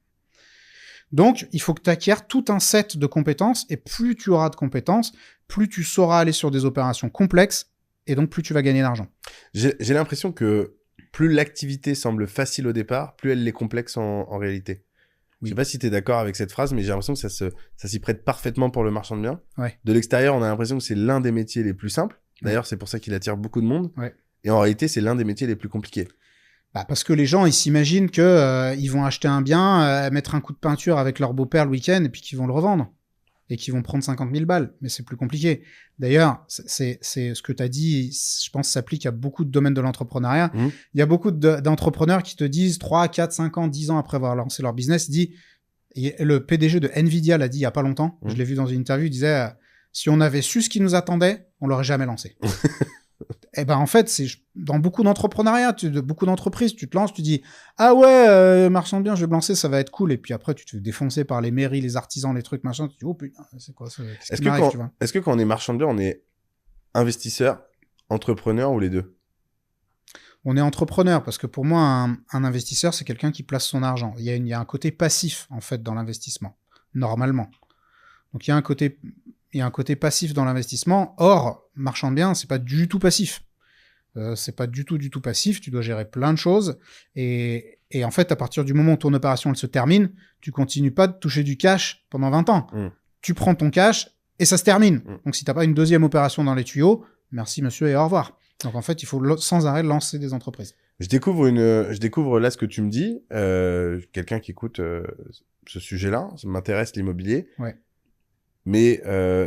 Donc, il faut que tu acquières tout un set de compétences et plus tu auras de compétences, plus tu sauras aller sur des opérations complexes et donc plus tu vas gagner d'argent. J'ai l'impression que plus l'activité semble facile au départ, plus elle est complexe en réalité. Oui. Je sais pas si tu es d'accord avec cette phrase, mais j'ai l'impression que ça s'y prête parfaitement pour le marchand de biens. Ouais. De l'extérieur, on a l'impression que c'est l'un des métiers les plus simples. D'ailleurs, c'est pour ça qu'il attire beaucoup de monde. Ouais. Et en réalité, c'est l'un des métiers les plus compliqués. Bah parce que les gens, ils s'imaginent que ils vont acheter un bien, mettre un coup de peinture avec leur beau-père le week-end et puis qu'ils vont le revendre. Et qu'ils vont prendre 50 000 balles. Mais c'est plus compliqué. D'ailleurs, c'est ce que tu as dit, je pense, s'applique à beaucoup de domaines de l'entrepreneuriat. Il y a beaucoup d'entrepreneurs qui te disent 3, 4, 5 ans, 10 ans après avoir lancé leur business, il dit, et le PDG de Nvidia l'a dit il y a pas longtemps, je l'ai vu dans une interview, il disait, si on avait su ce qui nous attendait, on l'aurait jamais lancé. Et ben en fait, c'est dans beaucoup d'entrepreneuriat, beaucoup d'entreprises, tu te lances, tu dis ah ouais, marchand de biens, je vais me lancer, ça va être cool. Et puis après, tu te fais défoncer par les mairies, les artisans, les trucs machin. Tu te dis oh putain, c'est quoi ça? Est-ce que quand on est marchand de biens, on est investisseur, entrepreneur ou les deux? On est entrepreneur parce que pour moi, un investisseur, c'est quelqu'un qui place son argent. Il y a un côté passif en fait dans l'investissement, normalement. Donc il y a un côté passif dans l'investissement. Or, marchand de biens, c'est pas du tout passif. C'est pas du tout passif. Tu dois gérer plein de choses. Et en fait, à partir du moment où ton opération elle se termine, tu continues pas de toucher du cash pendant 20 ans. Tu prends ton cash et ça se termine. Donc si t'as pas une deuxième opération dans les tuyaux, merci monsieur et au revoir. Donc en fait, il faut sans arrêt lancer des entreprises. Je découvre là ce que tu me dis. Quelqu'un qui écoute ce sujet-là, ça m'intéresse l'immobilier. Ouais. Mais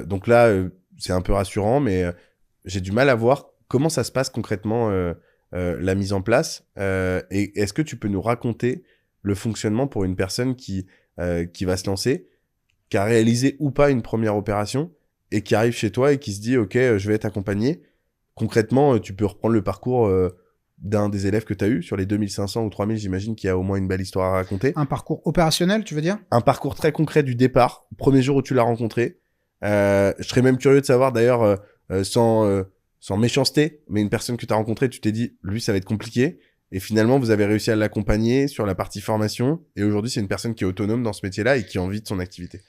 donc là, c'est un peu rassurant, mais j'ai du mal à voir comment ça se passe concrètement la mise en place. Et est-ce que tu peux nous raconter le fonctionnement pour une personne qui va se lancer, qui a réalisé ou pas une première opération et qui arrive chez toi et qui se dit ok, je vais être accompagné. Concrètement, tu peux reprendre le parcours d'un des élèves que tu as eu sur les 2500 ou 3000, j'imagine qu'il y a au moins une belle histoire à raconter. Un parcours opérationnel, tu veux dire? Un parcours très concret du départ, premier jour où tu l'as rencontré. Je serais même curieux de savoir d'ailleurs, sans méchanceté, mais une personne que tu as rencontrée, tu t'es dit, lui, ça va être compliqué. Et finalement, vous avez réussi à l'accompagner sur la partie formation. Et aujourd'hui, c'est une personne qui est autonome dans ce métier-là et qui a envie de son activité.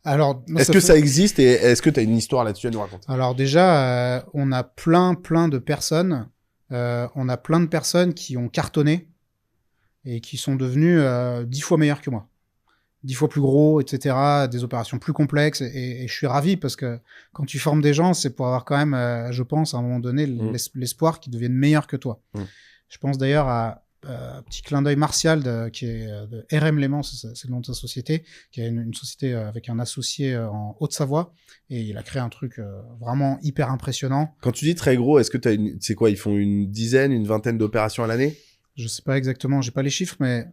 Alors, est-ce que ça existe et est-ce que tu as une histoire là-dessus à nous raconter? Alors déjà, on a plein de personnes. On a plein de personnes qui ont cartonné et qui sont devenues 10 fois meilleures que moi. 10 fois plus gros, etc. Des opérations plus complexes. Et je suis ravi parce que quand tu formes des gens, c'est pour avoir quand même, je pense, à un moment donné, l'espoir qu'ils deviennent meilleurs que toi. Je pense d'ailleurs à petit clin d'œil Martial qui est de RM Léman, c'est le nom de sa société, qui est une société avec un associé en Haute-Savoie, et il a créé un truc vraiment hyper impressionnant. Quand tu dis très gros, est-ce que c'est quoi, ils font une dizaine, une vingtaine d'opérations à l'année? Je sais pas exactement, j'ai pas les chiffres, mais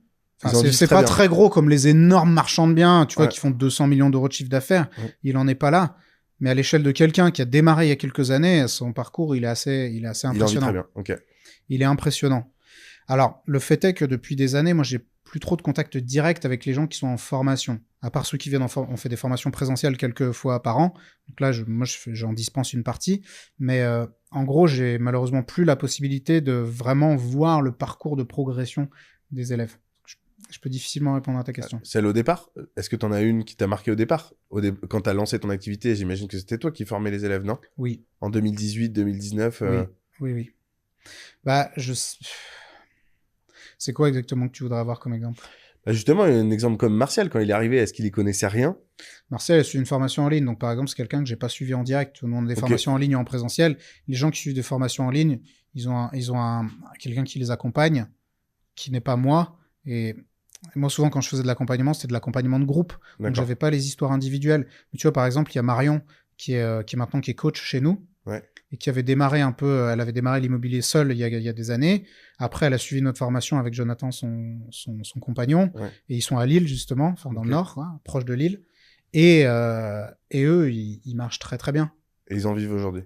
c'est pas très gros comme les énormes marchands de biens, tu vois, qui font 200 millions d'euros de chiffre d'affaires. Il en est pas là. Mais à l'échelle de quelqu'un qui a démarré il y a quelques années, son parcours, il est assez impressionnant. Il en vit très bien. Ok. Il est impressionnant. Alors, le fait est que depuis des années, moi, j'ai plus trop de contact direct avec les gens qui sont en formation. À part ceux qui viennent on fait des formations présentielles quelques fois par an. Donc là, j'en dispense une partie. Mais en gros, j'ai malheureusement plus la possibilité de vraiment voir le parcours de progression des élèves. Je peux difficilement répondre à ta question. Celle au départ, est-ce que tu en as une qui t'a marqué au départ? Quand tu as lancé ton activité, j'imagine que c'était toi qui formais les élèves, non? Oui. En 2018, 2019 Oui. Bah, c'est quoi exactement que tu voudrais avoir comme exemple? Bah justement, un exemple comme Martial, quand il est arrivé, est-ce qu'il y connaissait rien? Martial a suivi une formation en ligne. Donc, par exemple, c'est quelqu'un que j'ai pas suivi en direct. On a des formations en ligne et en présentiel. Les gens qui suivent des formations en ligne, ils ont quelqu'un qui les accompagne, qui n'est pas moi. Et moi, souvent, quand je faisais de l'accompagnement, c'était de l'accompagnement de groupe. Donc, j'avais pas les histoires individuelles. Mais tu vois, par exemple, il y a Marion qui est maintenant coach chez nous. Ouais. Et qui avait démarré elle avait démarré l'immobilier seule il y a des années. Après, elle a suivi notre formation avec Jonathan, son compagnon. Ouais. Et ils sont à Lille, justement, dans le nord, quoi, proche de Lille. Et eux, ils marchent très, très bien. Et ils en vivent aujourd'hui?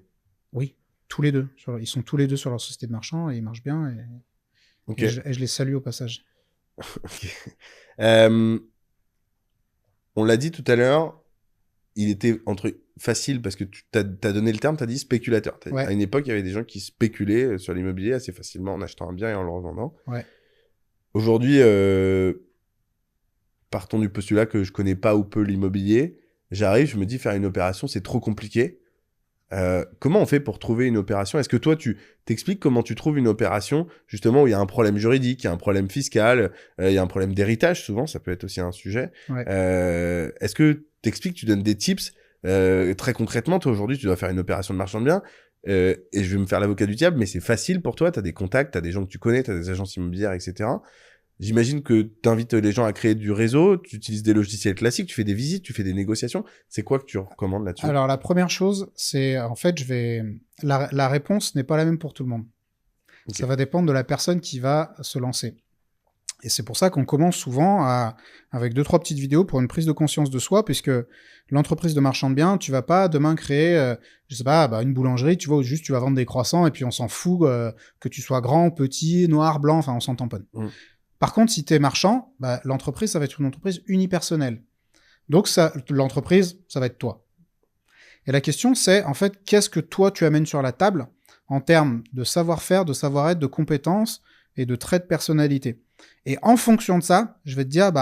Oui, tous les deux. Ils sont tous les deux sur leur société de marchand et ils marchent bien. Et je les salue au passage. On l'a dit tout à l'heure, il était facile parce que tu t'as donné le terme, tu as dit spéculateur. Ouais. À une époque, il y avait des gens qui spéculaient sur l'immobilier assez facilement en achetant un bien et en le revendant. Ouais. Aujourd'hui, partons du postulat que je connais pas ou peu l'immobilier. J'arrive, je me dis faire une opération, c'est trop compliqué. Comment on fait pour trouver une opération? Est-ce que toi, tu t'expliques comment tu trouves une opération, justement, où il y a un problème juridique, il y a un problème fiscal, il y a un problème d'héritage, souvent, ça peut être aussi un sujet. Ouais. Est-ce que t'expliques, tu donnes des tips très concrètement? Toi, aujourd'hui, tu dois faire une opération de marchand de biens, et je vais me faire l'avocat du diable, mais c'est facile pour toi, t'as des contacts, t'as des gens que tu connais, t'as des agences immobilières, etc. J'imagine que tu invites les gens à créer du réseau, tu utilises des logiciels classiques, tu fais des visites, tu fais des négociations. C'est quoi que tu recommandes là-dessus? Alors, la première chose, c'est, en fait, la réponse n'est pas la même pour tout le monde. Okay. Ça va dépendre de la personne qui va se lancer. Et c'est pour ça qu'on commence souvent avec 2-3 petites vidéos pour une prise de conscience de soi, puisque l'entreprise de marchand de biens, tu vas pas demain créer, je sais pas, une boulangerie, tu vois, où juste tu vas vendre des croissants et puis on s'en fout que tu sois grand, petit, noir, blanc, enfin on s'en tamponne. Par contre, si tu es marchand, l'entreprise, ça va être une entreprise unipersonnelle. Donc, l'entreprise, ça va être toi. Et la question, c'est, en fait, qu'est-ce que toi, tu amènes sur la table en termes de savoir-faire, de savoir-être, de compétences et de traits de personnalité. Et en fonction de ça, je vais te dire,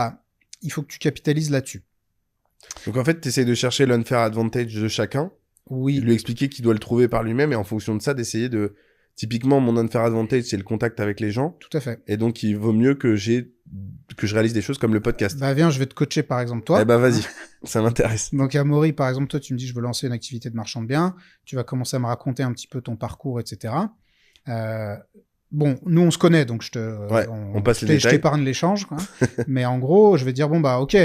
il faut que tu capitalises là-dessus. Donc en fait, tu essaies de chercher l'unfair advantage de chacun, Oui, lui expliquer qu'il doit le trouver par lui-même et en fonction de ça, d'essayer de... Typiquement, mon unfair advantage, c'est le contact avec les gens. tout à fait. Et donc, il vaut mieux que je réalise des choses comme le podcast. Bah viens, je vais te coacher par exemple toi. Eh bah vas-y, ça m'intéresse. Donc à Maury, par exemple, toi tu me dis je veux lancer une activité de marchand de biens, tu vas commencer à me raconter un petit peu ton parcours, etc. Bon, nous on se connaît, donc Ouais, on passe les je détails. t'épargne l'échange, quoi. Mais en gros, je vais te dire bon bah ok,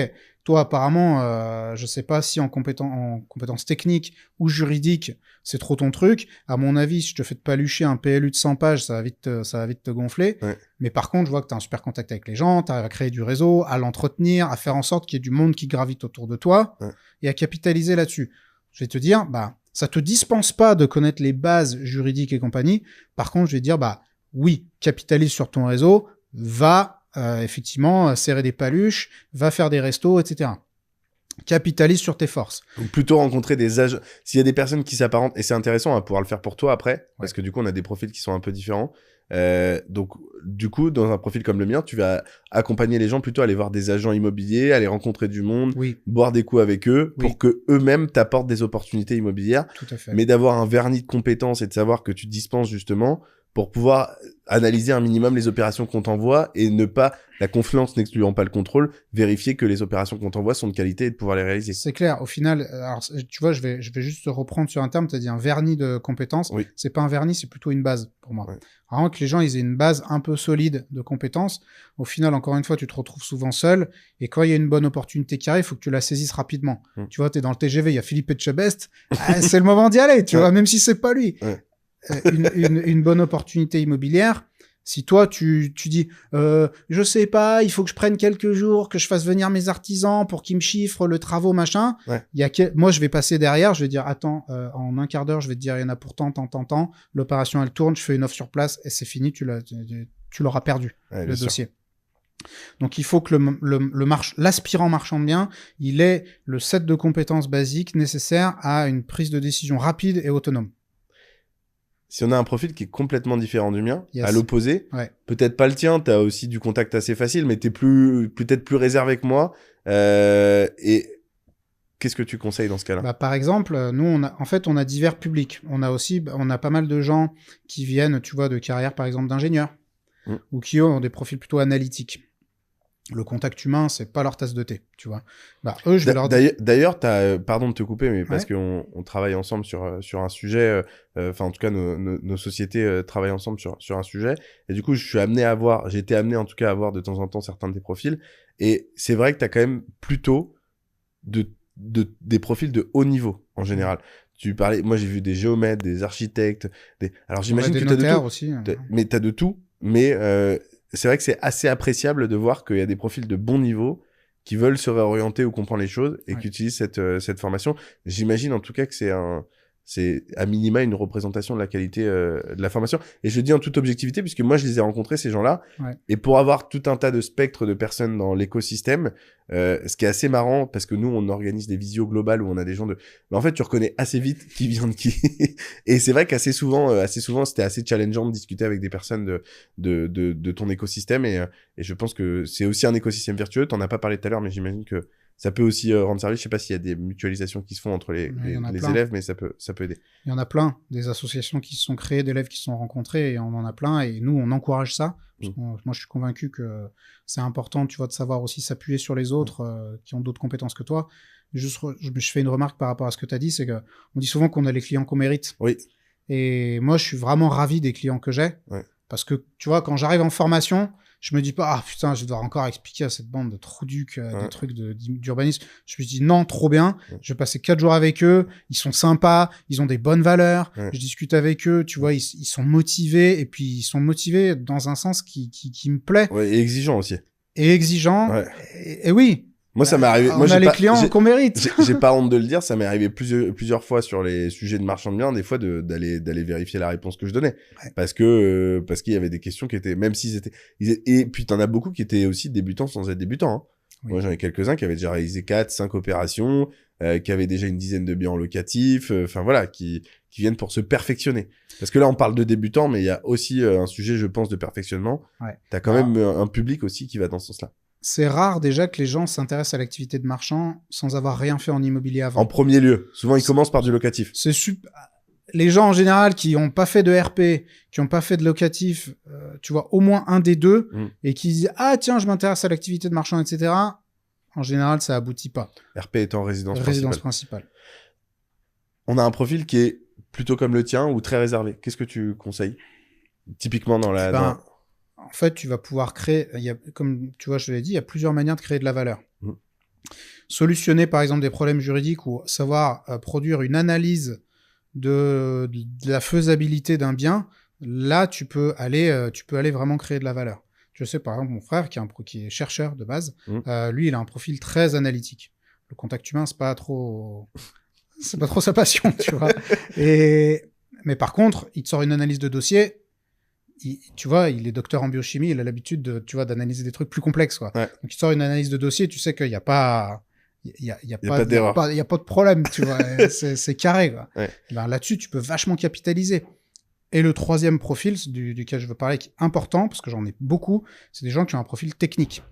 toi apparemment, je sais pas si en compétences techniques ou juridiques, c'est trop ton truc. À mon avis, si je te fais te palucher un PLU de 100 pages, ça va vite te gonfler. Ouais. Mais par contre, je vois que tu as un super contact avec les gens, tu arrives à créer du réseau, à l'entretenir, à faire en sorte qu'il y ait du monde qui gravite autour de toi et à capitaliser là-dessus. Je vais te dire, bah, ça te dispense pas de connaître les bases juridiques et compagnie. Par contre, je vais te dire, bah, oui, capitalise sur ton réseau, va effectivement serrer des paluches, va faire des restos, etc. Capitalise sur tes forces. Donc plutôt rencontrer des agents. S'il y a des personnes qui s'apparentent, et c'est intéressant, on va pouvoir le faire pour toi après, parce que du coup, on a des profils qui sont un peu différents. Donc, du coup, dans un profil comme le mien, tu vas accompagner les gens plutôt à aller voir des agents immobiliers, aller rencontrer du monde, Oui, boire des coups avec eux, pour que eux-mêmes t'apportent des opportunités immobilières, tout à fait. mais d'avoir un vernis de compétences et de savoir que tu dispenses justement pour pouvoir analyser un minimum les opérations qu'on t'envoie et ne pas, la confiance n'excluant pas le contrôle, vérifier que les opérations qu'on t'envoie sont de qualité et de pouvoir les réaliser. C'est clair. Au final, alors, tu vois, je vais juste reprendre sur un terme. Tu as dit un vernis de compétences. Oui. C'est pas un vernis, c'est plutôt une base pour moi. Ouais. Vraiment que les gens ils aient une base un peu solide de compétences. Au final, encore une fois, tu te retrouves souvent seul. Et quand il y a une bonne opportunité qui arrive, il faut que tu la saisisses rapidement. Tu vois, tu es dans le TGV, il y a Philippe Etchebest. C'est le moment d'y aller, tu vois, même si c'est pas lui. Une bonne opportunité immobilière. Si toi, tu dis, je sais pas, il faut que je prenne quelques jours, que je fasse venir mes artisans pour qu'ils me chiffrent le travaux, machin. Moi, je vais passer derrière, je vais dire, attends, en un quart d'heure, je vais te dire, il y en a pour tant. L'opération, elle tourne, je fais une offre sur place et c'est fini, tu l'auras perdu, le dossier. Donc, il faut que l'aspirant marchand de biens, il ait le set de compétences basiques nécessaires à une prise de décision rapide et autonome. Si on a un profil qui est complètement différent du mien, à l'opposé, peut-être pas le tien, t'as aussi du contact assez facile, mais t'es peut-être plus réservé que moi. Et qu'est-ce que tu conseilles dans ce cas-là ? Par exemple, nous, on a divers publics. On a pas mal de gens qui viennent, tu vois, de carrière, par exemple, d'ingénieurs, ou qui ont des profils plutôt analytiques. Le contact humain, c'est pas leur tasse de thé, tu vois. Eux, je vais leur dire... D'ailleurs, pardon de te couper, mais parce qu'on travaille ensemble sur un sujet, enfin, en tout cas, nos sociétés travaillent ensemble sur un sujet. Et du coup, j'ai été amené en tout cas à voir de temps en temps certains de tes profils. Et c'est vrai que t'as quand même plutôt des profils de haut niveau, en général. Tu parlais, moi, j'ai vu des géomètres, des architectes, alors j'imagine que t'as de tout. Aussi, mais t'as de tout, mais, c'est vrai que c'est assez appréciable de voir qu'il y a des profils de bon niveau qui veulent se réorienter ou comprendre les choses et qui utilisent cette formation. J'imagine en tout cas que c'est à minima une représentation de la qualité de la formation. Et je le dis en toute objectivité puisque moi je les ai rencontrés ces gens-là. Et pour avoir tout un tas de spectres de personnes dans l'écosystème, ce qui est assez marrant parce que nous on organise des visios globales où on a des gens mais en fait tu reconnais assez vite qui vient de qui. Et c'est vrai qu'assez souvent c'était assez challengeant de discuter avec des personnes de ton écosystème et je pense que c'est aussi un écosystème vertueux. T'en as pas parlé tout à l'heure mais j'imagine que ça peut aussi rendre service. Je sais pas s'il y a des mutualisations qui se font entre les élèves, mais ça peut aider. Il y en a plein, des associations qui se sont créées, d'élèves qui se sont rencontrés, et on en a plein, et nous, on encourage ça. Parce que moi, je suis convaincu que c'est important, tu vois, de savoir aussi s'appuyer sur les autres qui ont d'autres compétences que toi. Juste, je fais une remarque par rapport à ce que tu as dit, c'est que on dit souvent qu'on a les clients qu'on mérite. Oui. Et moi, je suis vraiment ravi des clients que j'ai. Parce que, tu vois, quand j'arrive en formation, je me dis pas, ah putain, je vais devoir encore expliquer à cette bande de trouducs des trucs d'urbanisme. Je me dis non, trop bien. Je vais passer 4 jours avec eux. Ils sont sympas. Ils ont des bonnes valeurs. Je discute avec eux. Tu vois, ils sont motivés. Et puis, ils sont motivés dans un sens qui me plaît. Ouais, et exigeant aussi. Et exigeant. Et oui. Moi, ça m'est arrivé. On a les clients qu'on mérite. J'ai pas honte de le dire. Ça m'est arrivé plusieurs fois sur les sujets de marchand de biens, des fois d'aller vérifier la réponse que je donnais, parce qu'il y avait des questions qui étaient, même s'ils étaient, et puis t'en as beaucoup qui étaient aussi débutants sans être débutants. Hein. Moi, j'en ai quelques-uns qui avaient déjà réalisé 4, 5 opérations, qui avaient déjà une dizaine de biens en locatif. Enfin voilà, qui viennent pour se perfectionner. Parce que là, on parle de débutants, mais il y a aussi un sujet, je pense, de perfectionnement. T'as quand même un public aussi qui va dans ce sens-là. c'est rare déjà que les gens s'intéressent à l'activité de marchand sans avoir rien fait en immobilier avant. En premier lieu. Souvent, ils commencent par du locatif. C'est super. Les gens en général qui n'ont pas fait de RP, qui n'ont pas fait de locatif, tu vois, au moins un des deux, et qui disent « Ah tiens, je m'intéresse à l'activité de marchand, etc. » En général, ça aboutit pas. RP étant résidence principale. On a un profil qui est plutôt comme le tien ou très réservé. Qu'est-ce que tu conseilles? Typiquement dans la... En fait, tu vas pouvoir créer, comme tu vois, je te l'ai dit, il y a plusieurs manières de créer de la valeur. Solutionner, par exemple, des problèmes juridiques ou savoir produire une analyse de la faisabilité d'un bien, là, tu peux aller vraiment créer de la valeur. Je sais, par exemple, mon frère, qui est chercheur de base, lui, il a un profil très analytique. Le contact humain, c'est pas trop sa passion, tu vois. Mais par contre, il te sort une analyse de dossier. Tu vois, il est docteur en biochimie, il a l'habitude d'analyser des trucs plus complexes, quoi. Ouais. Donc, il sort une analyse de dossier, tu sais qu'il n'y a pas, il y a pas d'erreur. Il y a pas de problème, tu vois. c'est carré, quoi. Ouais. Ben, là-dessus, tu peux vachement capitaliser. Et le troisième profil duquel je veux parler, qui est important, parce que j'en ai beaucoup, c'est des gens qui ont un profil technique.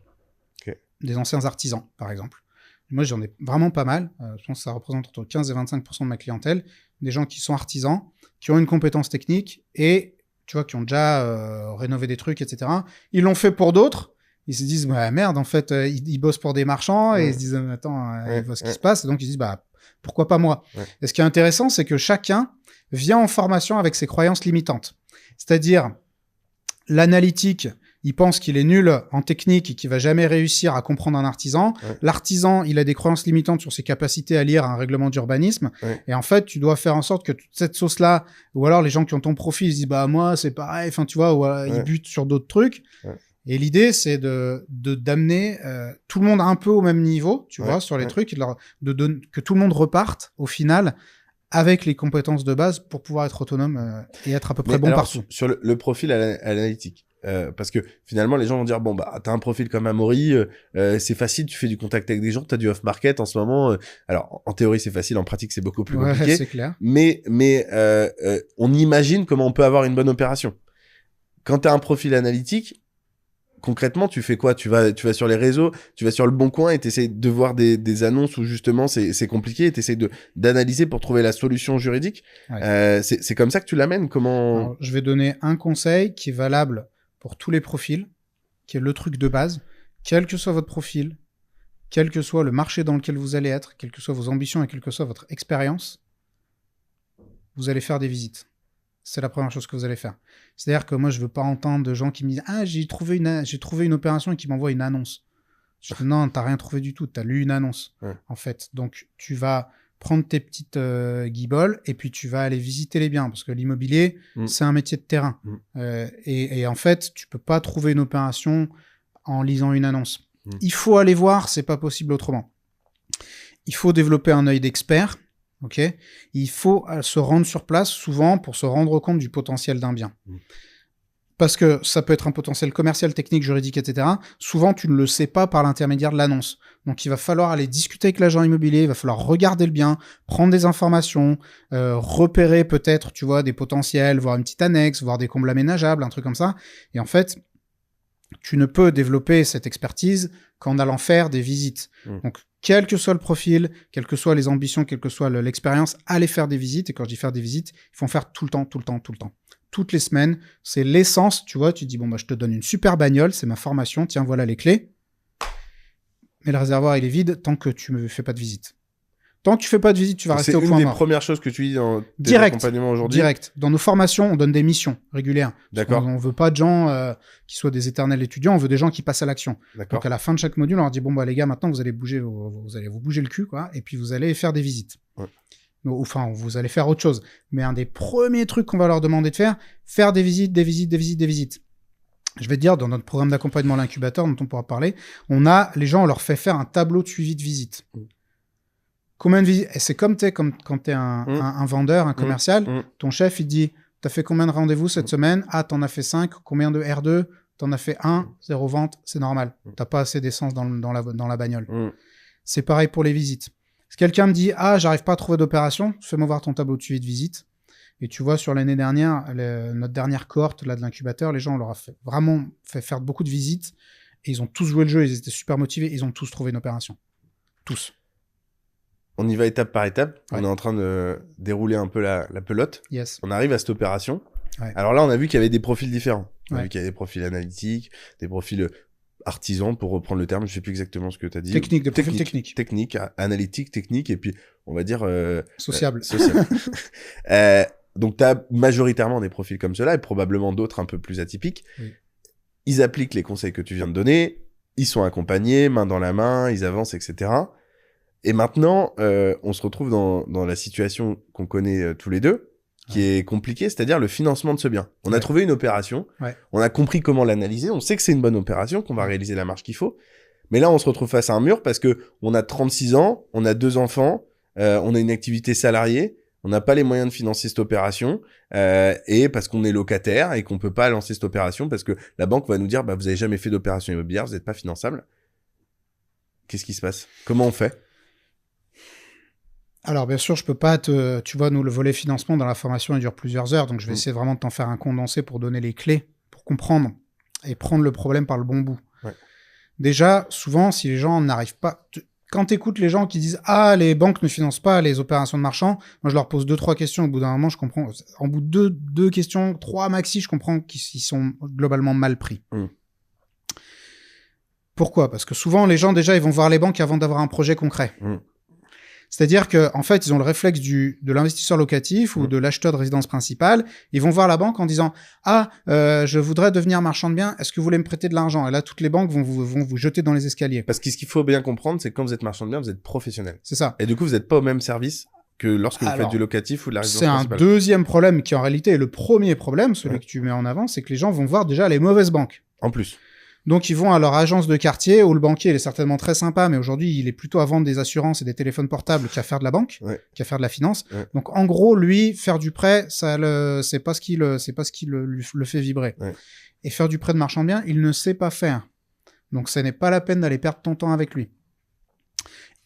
Okay. Des anciens artisans, par exemple. Moi, j'en ai vraiment pas mal. Je pense que ça représente entre 15 et 25% de ma clientèle. Des gens qui sont artisans, qui ont une compétence technique et tu vois, qui ont déjà rénové des trucs, etc. Ils l'ont fait pour d'autres. Ils se disent, bah merde, en fait, ils bossent pour des marchands et ils se disent, attends, ils voient ce qui se passe. Et donc, ils se disent, bah, pourquoi pas moi? Et ce qui est intéressant, c'est que chacun vient en formation avec ses croyances limitantes. C'est-à-dire, l'analytique, il pense qu'il est nul en technique et qu'il va jamais réussir à comprendre un artisan. L'artisan, il a des croyances limitantes sur ses capacités à lire un règlement d'urbanisme. Et en fait, tu dois faire en sorte que toute cette sauce-là, ou alors les gens qui ont ton profil, ils se disent, bah, moi, c'est pareil, enfin, tu vois, ou ils butent sur d'autres trucs. Et l'idée, c'est d'amener tout le monde un peu au même niveau, tu vois, sur les trucs, et que tout le monde reparte, au final, avec les compétences de base pour pouvoir être autonome et être à peu près bon partout. Sur le profil analytique, parce que finalement, les gens vont dire, bon, bah, t'as un profil comme Amaury, c'est facile, tu fais du contact avec des gens, t'as du off-market en ce moment. Alors, en théorie, c'est facile, en pratique, c'est beaucoup plus compliqué. C'est clair. Mais on imagine comment on peut avoir une bonne opération. Quand t'as un profil analytique, concrètement, tu fais quoi? Tu vas sur les réseaux, tu vas sur le Bon Coin et t'essayes de voir des annonces où justement c'est compliqué et t'essayes d'analyser pour trouver la solution juridique. C'est comme ça que tu l'amènes? Comment? Alors, je vais donner un conseil qui est valable pour tous les profils, qui est le truc de base. Quel que soit votre profil, quel que soit le marché dans lequel vous allez être, quelles que soient vos ambitions et quelle que soit votre expérience, vous allez faire des visites. C'est la première chose que vous allez faire. C'est-à-dire que moi, je veux pas entendre de gens qui me disent « Ah, j'ai trouvé une opération et qui m'envoient une annonce. » Je dis « Non, t'as rien trouvé du tout. T'as lu une annonce, en fait. » Donc, tu vas prendre tes petites guiboles et puis tu vas aller visiter les biens parce que l'immobilier, c'est un métier de terrain. Et en fait, tu peux pas trouver une opération en lisant une annonce. Il faut aller voir, c'est pas possible autrement. Il faut développer un œil d'expert. Ok, il faut se rendre sur place souvent pour se rendre compte du potentiel d'un bien. Parce que ça peut être un potentiel commercial, technique, juridique, etc. Souvent, tu ne le sais pas par l'intermédiaire de l'annonce. Donc, il va falloir aller discuter avec l'agent immobilier, il va falloir regarder le bien, prendre des informations, repérer peut-être, tu vois, des potentiels, voir une petite annexe, voir des combles aménageables, un truc comme ça. Et en fait, tu ne peux développer cette expertise qu'en allant faire des visites. Donc, quel que soit le profil, quelles que soient les ambitions, quelle que soit l'expérience, allez faire des visites. Et quand je dis faire des visites, il faut en faire tout le temps. Toutes les semaines, c'est l'essence, tu vois. Tu dis, bon, bah, je te donne une super bagnole, c'est ma formation, tiens, voilà les clés. Mais le réservoir, il est vide tant que tu ne fais pas de visite. Tant que tu fais pas de visite, tu vas rester au point mort. C'est une des premières choses que tu dis dans tes accompagnements aujourd'hui. Direct. Dans nos formations, on donne des missions régulières. D'accord. On veut pas de gens qui soient des éternels étudiants, on veut des gens qui passent à l'action. Donc à la fin de chaque module, on leur dit bon bah les gars, maintenant vous allez vous bouger le cul quoi, et puis vous allez faire des visites. Enfin, vous allez faire autre chose. Mais un des premiers trucs qu'on va leur demander de faire des visites. Je vais te dire, dans notre programme d'accompagnement à l'incubateur dont on pourra parler, les gens, on leur fait faire un tableau de suivi de visite. Combien de visites? C'est comme quand t'es un vendeur, un commercial, ton chef, il dit, t'as fait combien de rendez-vous cette semaine? Ah, t'en as fait 5. Combien de R2? T'en as fait 1, 0 vente, c'est normal. T'as pas assez d'essence dans la bagnole. C'est pareil pour les visites. Si quelqu'un me dit, ah, j'arrive pas à trouver d'opération, fais-moi voir ton tableau de suivi de visite. Et tu vois, sur l'année dernière, notre dernière cohorte là, de l'incubateur, les gens, on leur a vraiment fait faire beaucoup de visites. Et ils ont tous joué le jeu, ils étaient super motivés, ils ont tous trouvé une opération. Tous. On y va étape par étape. Ouais. On est en train de dérouler un peu la pelote. Yes. On arrive à cette opération. Ouais. Alors là, on a vu qu'il y avait des profils différents. On a Ouais. vu qu'il y avait des profils analytiques, des profils artisans, pour reprendre le terme. Je sais plus exactement ce que tu as dit. Technique, des profils techniques. Technique, analytique, technique, et puis, on va dire... Sociable. social. Donc, tu as majoritairement des profils comme cela, et probablement d'autres un peu plus atypiques. Oui. Ils appliquent les conseils que tu viens de donner, ils sont accompagnés, main dans la main, ils avancent, etc. Et maintenant, on se retrouve dans la situation qu'on connaît tous les deux, qui est compliquée, c'est-à-dire le financement de ce bien. On a trouvé une opération, on a compris comment l'analyser, on sait que c'est une bonne opération, qu'on va réaliser la marge qu'il faut, mais là, on se retrouve face à un mur parce que on a 36 ans, on a 2 enfants, on a une activité salariée, on n'a pas les moyens de financer cette opération, et parce qu'on est locataire et qu'on peut pas lancer cette opération parce que la banque va nous dire, bah, vous avez jamais fait d'opération immobilière, vous n'êtes pas finançable. Qu'est-ce qui se passe? Comment on fait? Alors, bien sûr, je peux pas tu vois, nous, le volet financement dans la formation, il dure plusieurs heures, donc je vais essayer vraiment de t'en faire un condensé pour donner les clés, pour comprendre et prendre le problème par le bon bout. Ouais. Déjà, souvent, si les gens n'arrivent pas... Quand tu écoutes les gens qui disent « Ah, les banques ne financent pas les opérations de marchands », moi, je leur pose 2-3 questions. Au bout d'un moment, je comprends... En bout de deux questions, 3 maxi, je comprends qu'ils sont globalement mal pris. Pourquoi? Parce que souvent, les gens, déjà, ils vont voir les banques avant d'avoir un projet concret. C'est-à-dire qu'en fait, ils ont le réflexe de l'investisseur locatif ou de l'acheteur de résidence principale. Ils vont voir la banque en disant « Ah, je voudrais devenir marchand de biens, est-ce que vous voulez me prêter de l'argent ?» Et là, toutes les banques vont vous jeter dans les escaliers. Parce que ce qu'il faut bien comprendre, c'est que quand vous êtes marchand de biens, vous êtes professionnel. C'est ça. Et du coup, vous n'êtes pas au même service que lorsque vous faites du locatif ou de la résidence principale. C'est un deuxième problème qui, en réalité, est le premier problème, celui que tu mets en avant, c'est que les gens vont voir déjà les mauvaises banques. En plus. Donc, ils vont à leur agence de quartier où le banquier, il est certainement très sympa, mais aujourd'hui, il est plutôt à vendre des assurances et des téléphones portables qu'à faire de la banque, qu'à faire de la finance. Donc, en gros, lui, faire du prêt, c'est pas ce qui le fait vibrer. Et faire du prêt de marchand de biens, il ne sait pas faire. Donc, ce n'est pas la peine d'aller perdre ton temps avec lui.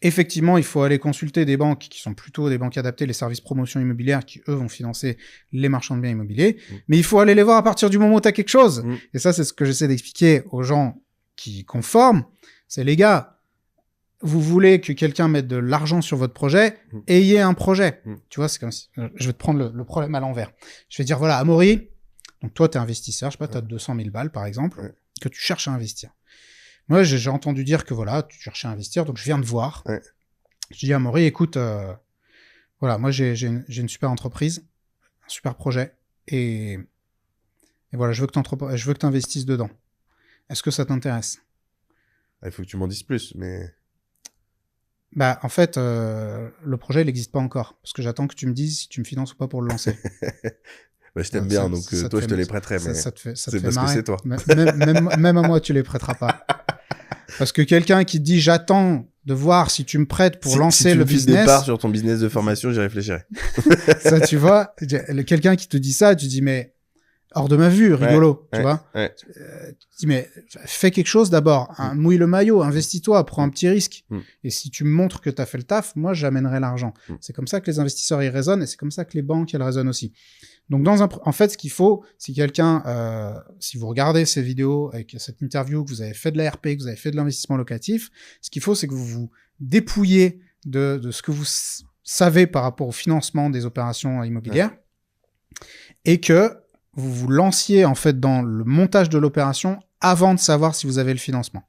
Effectivement, il faut aller consulter des banques qui sont plutôt des banques adaptées, les services promotion immobilière qui, eux, vont financer les marchands de biens immobiliers. Mais il faut aller les voir à partir du moment où tu as quelque chose. Et ça, c'est ce que j'essaie d'expliquer aux gens qui conforment. C'est les gars, vous voulez que quelqu'un mette de l'argent sur votre projet, ayez un projet. Tu vois, c'est comme si... Je vais te prendre le problème à l'envers. Je vais dire, voilà, Amaury, donc toi, tu es investisseur, je sais pas, tu as 200 000 balles, par exemple, que tu cherches à investir. Moi, j'ai entendu dire que voilà, tu cherchais à investir, donc je viens de voir. Je dis à Amaury, écoute, voilà, moi j'ai une super entreprise, un super projet, et voilà, je veux que tu investisses dedans. Est-ce que ça t'intéresse? Il faut que tu m'en dises plus, mais... Bah, en fait, le projet, il n'existe pas encore, parce que j'attends que tu me dises si tu me finances ou pas pour le lancer. Bah, je t'aime bien, donc toi, je te les prêterai, mais ça te fait parce que c'est toi. Même à moi, tu les prêteras pas. Parce que quelqu'un qui te dit j'attends de voir si tu me prêtes pour lancer le business. Si tu me départ sur ton business de formation, j'y réfléchirai. Ça, tu vois, quelqu'un qui te dit ça, tu dis mais hors de ma vue, rigolo, tu vois. Tu dis mais fais quelque chose d'abord, mouille le maillot, investis-toi, prends un petit risque. Et si tu me montres que tu as fait le taf, moi j'amènerai l'argent. C'est comme ça que les investisseurs y raisonnent et c'est comme ça que les banques elles raisonnent aussi. Donc en fait, ce qu'il faut, si quelqu'un, si vous regardez ces vidéos avec cette interview, que vous avez fait de la RP, que vous avez fait de l'investissement locatif, ce qu'il faut, c'est que vous vous dépouillez de ce que vous savez par rapport au financement des opérations immobilières et que vous vous lanciez en fait dans le montage de l'opération avant de savoir si vous avez le financement.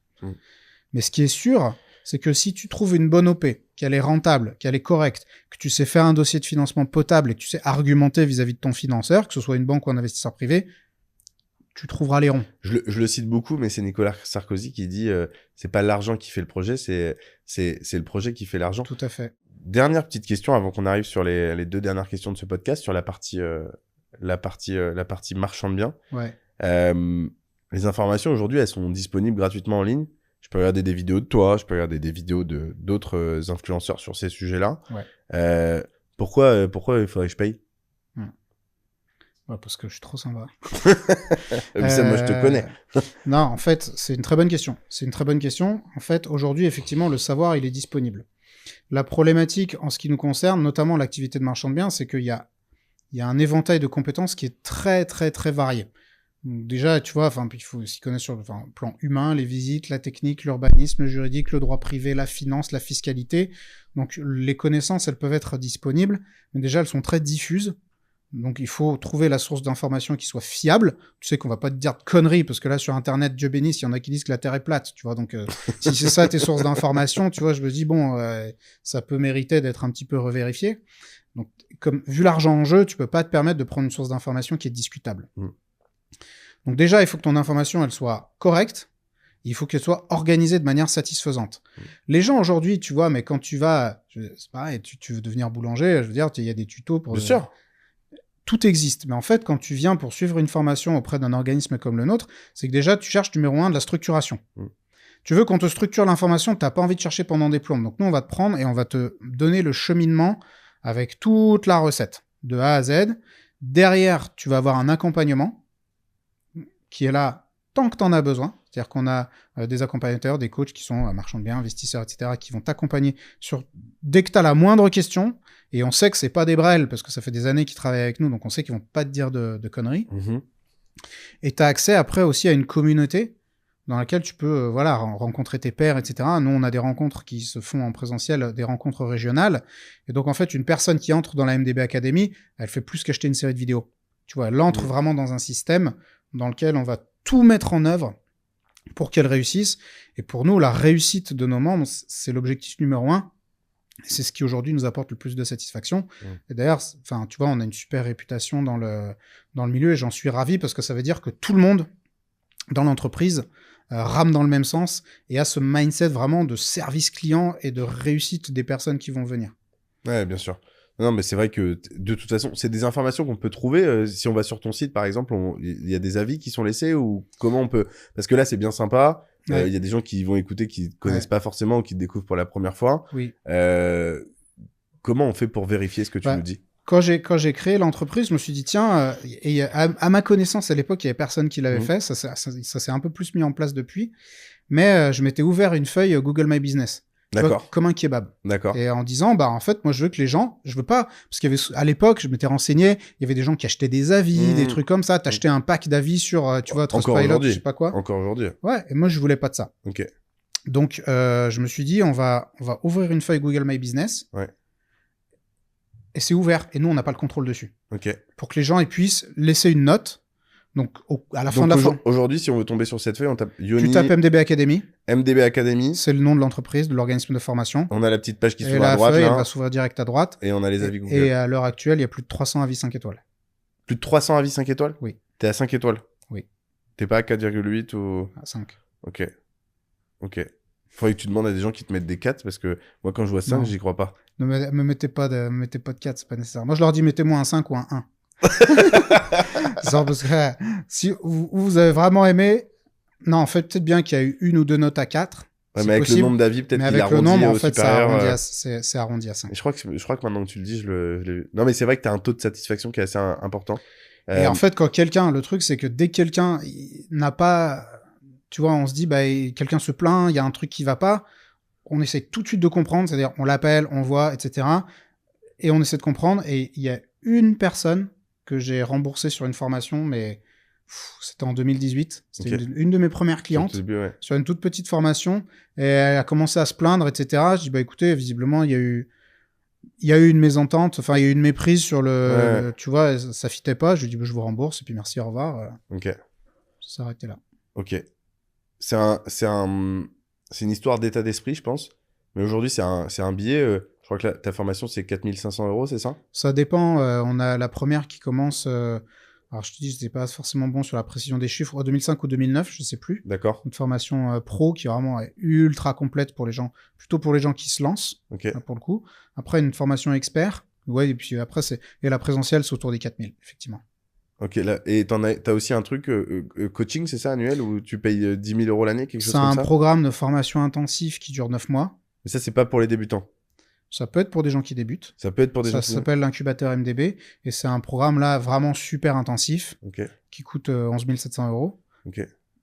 Mais ce qui est sûr, c'est que si tu trouves une bonne OP, qu'elle est rentable, qu'elle est correcte, que tu sais faire un dossier de financement potable et que tu sais argumenter vis-à-vis de ton financeur, que ce soit une banque ou un investisseur privé, tu trouveras les ronds. Je le cite beaucoup, mais c'est Nicolas Sarkozy qui dit c'est pas l'argent qui fait le projet, c'est le projet qui fait l'argent. Tout à fait. Dernière petite question avant qu'on arrive sur les 2 dernières questions de ce podcast, sur la partie marchand de biens. Les informations aujourd'hui, elles sont disponibles gratuitement en ligne. Je peux regarder des vidéos de toi, je peux regarder des vidéos d'autres influenceurs sur ces sujets-là. Pourquoi il faudrait que je paye? Parce que je suis trop sympa. Mais ça, moi, je te connais. Non, en fait, c'est une très bonne question. En fait, aujourd'hui, effectivement, le savoir, il est disponible. La problématique, en ce qui nous concerne, notamment l'activité de marchand de biens, c'est qu'il y a un éventail de compétences qui est très, très, très varié. Donc, déjà, tu vois, enfin, il faut s'y connaître sur le plan humain, les visites, la technique, l'urbanisme, le juridique, le droit privé, la finance, la fiscalité. Donc, les connaissances, elles peuvent être disponibles, mais déjà, elles sont très diffuses. Donc, il faut trouver la source d'information qui soit fiable. Tu sais qu'on va pas te dire de conneries, parce que là, sur Internet, Dieu bénisse, il y en a qui disent que la Terre est plate, tu vois. Donc, si c'est ça tes sources d'information, tu vois, je me dis, bon, ça peut mériter d'être un petit peu revérifié. Donc, vu l'argent en jeu, tu peux pas te permettre de prendre une source d'information qui est discutable. Donc déjà, il faut que ton information, elle soit correcte. Il faut qu'elle soit organisée de manière satisfaisante. Les gens aujourd'hui, tu vois, mais quand tu vas, c'est pareil, tu veux devenir boulanger, je veux dire, il y a des tutos pour... Bien sûr. Tout existe. Mais en fait, quand tu viens pour suivre une formation auprès d'un organisme comme le nôtre, c'est que déjà, tu cherches numéro 1 de la structuration. Tu veux qu'on te structure l'information, t'as pas envie de chercher pendant des plombes. Donc nous, on va te prendre et on va te donner le cheminement avec toute la recette, de A à Z. Derrière, tu vas avoir un accompagnement qui est là tant que tu en as besoin. C'est-à-dire qu'on a des accompagnateurs, des coachs qui sont marchands de biens, investisseurs, etc., qui vont t'accompagner sur dès que tu as la moindre question. Et on sait que c'est pas des brels, parce que ça fait des années qu'ils travaillent avec nous, donc on sait qu'ils vont pas te dire de conneries. Et tu as accès après aussi à une communauté dans laquelle tu peux rencontrer tes pairs, etc. Nous, on a des rencontres qui se font en présentiel, des rencontres régionales. Et donc, en fait, une personne qui entre dans la MDB Academy, elle fait plus qu'acheter une série de vidéos. Tu vois, elle entre vraiment dans un système dans lequel on va tout mettre en œuvre pour qu'elle réussisse. Et pour nous, la réussite de nos membres, c'est l'objectif numéro 1. C'est ce qui aujourd'hui nous apporte le plus de satisfaction. Et d'ailleurs, tu vois, on a une super réputation dans le milieu et j'en suis ravi parce que ça veut dire que tout le monde dans l'entreprise rame dans le même sens et a ce mindset vraiment de service client et de réussite des personnes qui vont venir. Ouais, bien sûr. Non, mais c'est vrai que de toute façon, c'est des informations qu'on peut trouver. Si on va sur ton site, par exemple, il y a des avis qui sont laissés ou comment on peut... Parce que là, c'est bien sympa. Il y a des gens qui vont écouter, qui connaissent pas forcément ou qui te découvrent pour la première fois. Oui. Comment on fait pour vérifier ce que tu nous dis? Quand j'ai créé l'entreprise, je me suis dit, tiens, à ma connaissance, à l'époque, il y avait personne qui l'avait fait. Ça s'est un peu plus mis en place depuis. Mais je m'étais ouvert une feuille Google My Business. D'accord. Comme un kebab. D'accord. Et en disant, en fait, moi, je veux que les gens, je veux pas, parce qu'il y avait, à l'époque, je m'étais renseigné, il y avait des gens qui achetaient des avis, des trucs comme ça. T'achetais un pack d'avis sur, tu vois, Trustpilot, je sais pas quoi. Encore aujourd'hui. Ouais. Et moi, je voulais pas de ça. Ok. Donc, je me suis dit, on va ouvrir une feuille Google My Business. Ouais. Et c'est ouvert. Et nous, on n'a pas le contrôle dessus. Ok. Pour que les gens ils puissent laisser une note. Donc, à la fin de la fin. Aujourd'hui, si on veut tomber sur cette feuille, on tape Yoni. Tu tapes MDB Academy. MDB Academy. C'est le nom de l'entreprise, de l'organisme de formation. On a la petite page qui s'ouvre à droite. Feuille, là. Elle va s'ouvrir direct à droite. Et on a les avis Google. Et à l'heure actuelle, il y a plus de 300 avis 5 étoiles. Plus de 300 avis 5 étoiles? Oui. T'es à 5 étoiles? Oui. T'es pas à 4,8 ou... À 5. Ok. Faudrait que tu demandes à des gens qui te mettent des 4 parce que moi, quand je vois 5, j'y crois pas. Ne me mettez pas de 4, c'est pas nécessaire. Moi, je leur dis, mettez-moi un 5 ou un 1. Parce que si vous avez vraiment aimé, non, en fait, peut-être bien qu'il y a eu une ou deux notes à 4. Ouais, mais avec possible. Le nombre d'avis, peut-être qu'il a arrondi. Mais avec le nombre, en fait, c'est arrondi à 5. Et je crois que maintenant que tu le dis, je l'ai vu. Non, mais c'est vrai que t'as un taux de satisfaction qui est assez important. Et en fait, quand le truc, c'est que dès que quelqu'un n'a pas, tu vois, on se dit, quelqu'un se plaint, il y a un truc qui va pas, on essaie tout de suite de comprendre, c'est-à-dire, on l'appelle, on voit, etc. Et on essaie de comprendre, et il y a une personne que j'ai remboursée sur une formation, mais c'était en 2018. C'était une de mes premières clientes sur une toute petite formation. Et elle a commencé à se plaindre, etc. Je dis, écoutez, visiblement, il y a eu une mésentente, enfin, il y a eu une méprise sur le... Tu vois, ça fitait pas. Je lui dis, je vous rembourse, et puis merci, au revoir. Ok. Ça s'est arrêté là. Ok. C'est une histoire d'état d'esprit, je pense. Mais aujourd'hui, c'est un billet... Je crois que ta formation, c'est 4 500 €, c'est ça? Ça dépend. On a la première qui commence... alors, je te dis, je n'étais pas forcément bon sur la précision des chiffres. 2005 ou 2009, je ne sais plus. D'accord. Une formation pro qui est vraiment ultra complète pour les gens, plutôt pour les gens qui se lancent, pour le coup. Après, une formation expert. Ouais, et puis après, et la présentielle, c'est autour des 4000, effectivement. Ok, là, et t'as aussi un truc coaching, c'est ça, annuel, où tu payes 10 000 € l'année, quelque chose comme ça? C'est un programme de formation intensive qui dure 9 mois. Mais ça, c'est pas pour les débutants? Ça peut être pour des gens qui débutent. Ça peut être pour des gens qui... Ça s'appelle l'incubateur MDB. Et c'est un programme là vraiment super intensif qui coûte 11 700 €. Ok.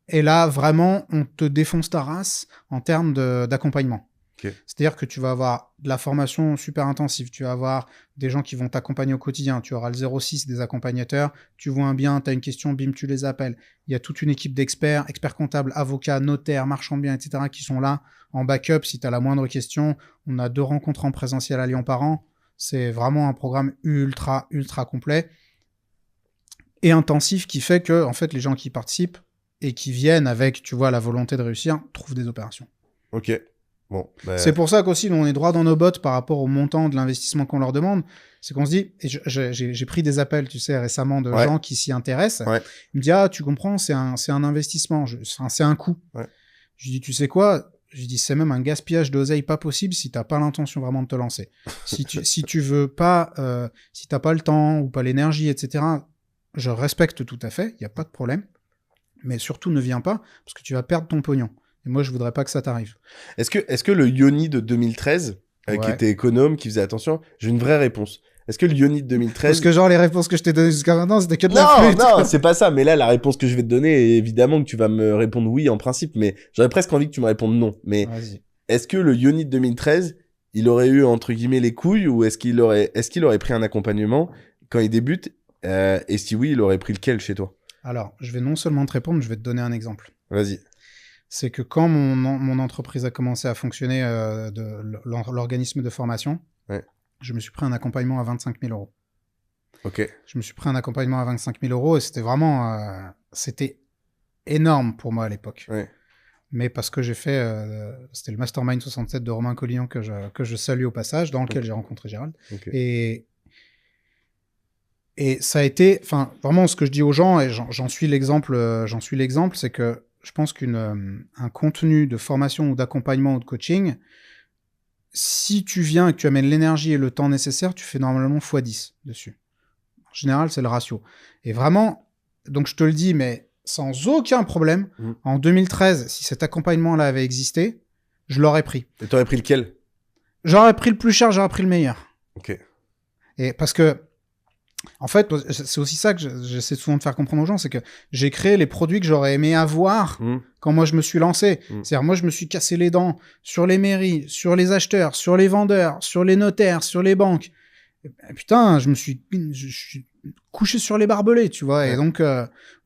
Et là, vraiment, on te défonce ta race en termes d'accompagnement. Ok. C'est-à-dire que tu vas avoir de la formation super intensive, tu vas avoir des gens qui vont t'accompagner au quotidien, tu auras le 06 des accompagnateurs, tu vois un bien, tu as une question, bim, tu les appelles. Il y a toute une équipe d'experts, experts comptables, avocats, notaires, marchands de biens, etc. qui sont là en backup si tu as la moindre question. On a 2 rencontres en présentiel à Lyon par an. C'est vraiment un programme ultra, ultra complet et intensif qui fait que, en fait, les gens qui participent et qui viennent avec, tu vois, la volonté de réussir, trouvent des opérations. Ok. Bon. Bah... C'est pour ça qu'aussi, nous, on est droit dans nos bottes par rapport au montant de l'investissement qu'on leur demande. C'est qu'on se dit, et j'ai pris des appels, tu sais, récemment de gens qui s'y intéressent. Ouais. Ils me disent, ah, tu comprends, c'est un investissement, c'est un coût. Ouais. Je dis, tu sais quoi? Je dis, c'est même un gaspillage d'oseille pas possible si t'as pas l'intention vraiment de te lancer. Si tu veux pas, si t'as pas le temps ou pas l'énergie, etc., je respecte tout à fait, il y a pas de problème. Mais surtout, ne viens pas, parce que tu vas perdre ton pognon. Et moi, je voudrais pas que ça t'arrive. Est-ce que le Yoni de 2013, qui était économe, qui faisait attention, j'ai une vraie réponse. Est-ce que le Yoni de 2013... Parce que genre, les réponses que je t'ai données jusqu'à maintenant, c'était que de la flûte. Non, c'est pas ça. Mais là, la réponse que je vais te donner, évidemment que tu vas me répondre oui en principe, mais j'aurais presque envie que tu me répondes non. Mais Vas-y. est-ce que le Yoni de 2013, il aurait eu, entre guillemets, les couilles, ou est-ce qu'il aurait pris un accompagnement quand il débute, et si oui, il aurait pris lequel chez toi? Alors, je vais non seulement te répondre, mais je vais te donner un exemple. Vas-y. C'est que quand mon entreprise a commencé à fonctionner, l'organisme de formation, je me suis pris un accompagnement à 25 000 euros. Ok. Je me suis pris un accompagnement à 25 000 euros et c'était vraiment... c'était énorme pour moi à l'époque. Ouais. Mais parce que j'ai fait... c'était le Mastermind 67 de Romain Collignon que je salue au passage, dans lequel j'ai rencontré Gérald. Okay. Et ça a été... Enfin, vraiment, ce que je dis aux gens, et j'en suis l'exemple, c'est que je pense un contenu de formation ou d'accompagnement ou de coaching, si tu viens et que tu amènes l'énergie et le temps nécessaire, tu fais normalement x10 dessus. En général, c'est le ratio. Et vraiment, donc je te le dis, mais sans aucun problème, en 2013, si cet accompagnement-là avait existé, je l'aurais pris. Et t'aurais pris lequel? J'aurais pris le plus cher, j'aurais pris le meilleur. Ok. Et parce que, en fait, c'est aussi ça que j'essaie souvent de faire comprendre aux gens, c'est que j'ai créé les produits que j'aurais aimé avoir quand moi je me suis lancé. C'est-à-dire, moi je me suis cassé les dents sur les mairies, sur les acheteurs, sur les vendeurs, sur les notaires, sur les banques. Et putain, je suis couché sur les barbelés, tu vois. Et donc,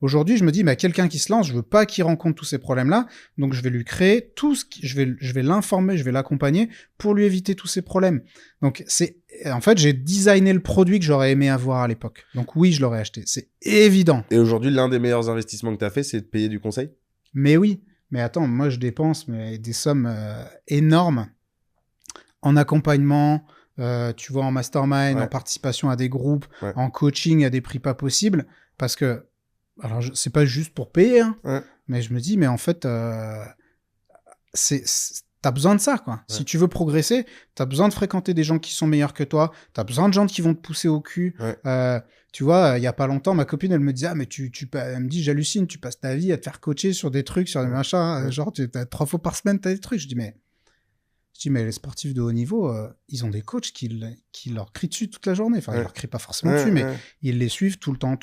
aujourd'hui, je me dis, quelqu'un qui se lance, je veux pas qu'il rencontre tous ces problèmes-là. Donc, je vais lui créer je vais l'informer, je vais l'accompagner pour lui éviter tous ces problèmes. Donc, en fait, j'ai designé le produit que j'aurais aimé avoir à l'époque. Donc, oui, je l'aurais acheté. C'est évident. Et aujourd'hui, l'un des meilleurs investissements que tu as fait, c'est de payer du conseil? Mais oui. Mais attends, moi, je dépense des sommes énormes en accompagnement, tu vois, en mastermind, en participation à des groupes, en coaching à des prix pas possibles, parce que, alors, c'est pas juste pour payer, hein, mais je me dis, mais en fait, t'as besoin de ça, quoi. Si tu veux progresser, t'as besoin de fréquenter des gens qui sont meilleurs que toi, t'as besoin de gens qui vont te pousser au cul. Tu vois, il y a pas longtemps, ma copine, elle me disait, mais elle me dit, j'hallucine, tu passes ta vie à te faire coacher sur des trucs, sur des machins, genre, t'as 3 fois par semaine, t'as des trucs. Je dis, mais les sportifs de haut niveau, ils ont des coachs qui leur crient dessus toute la journée. Enfin, ils leur crient pas forcément dessus, mais ils les suivent tout le temps.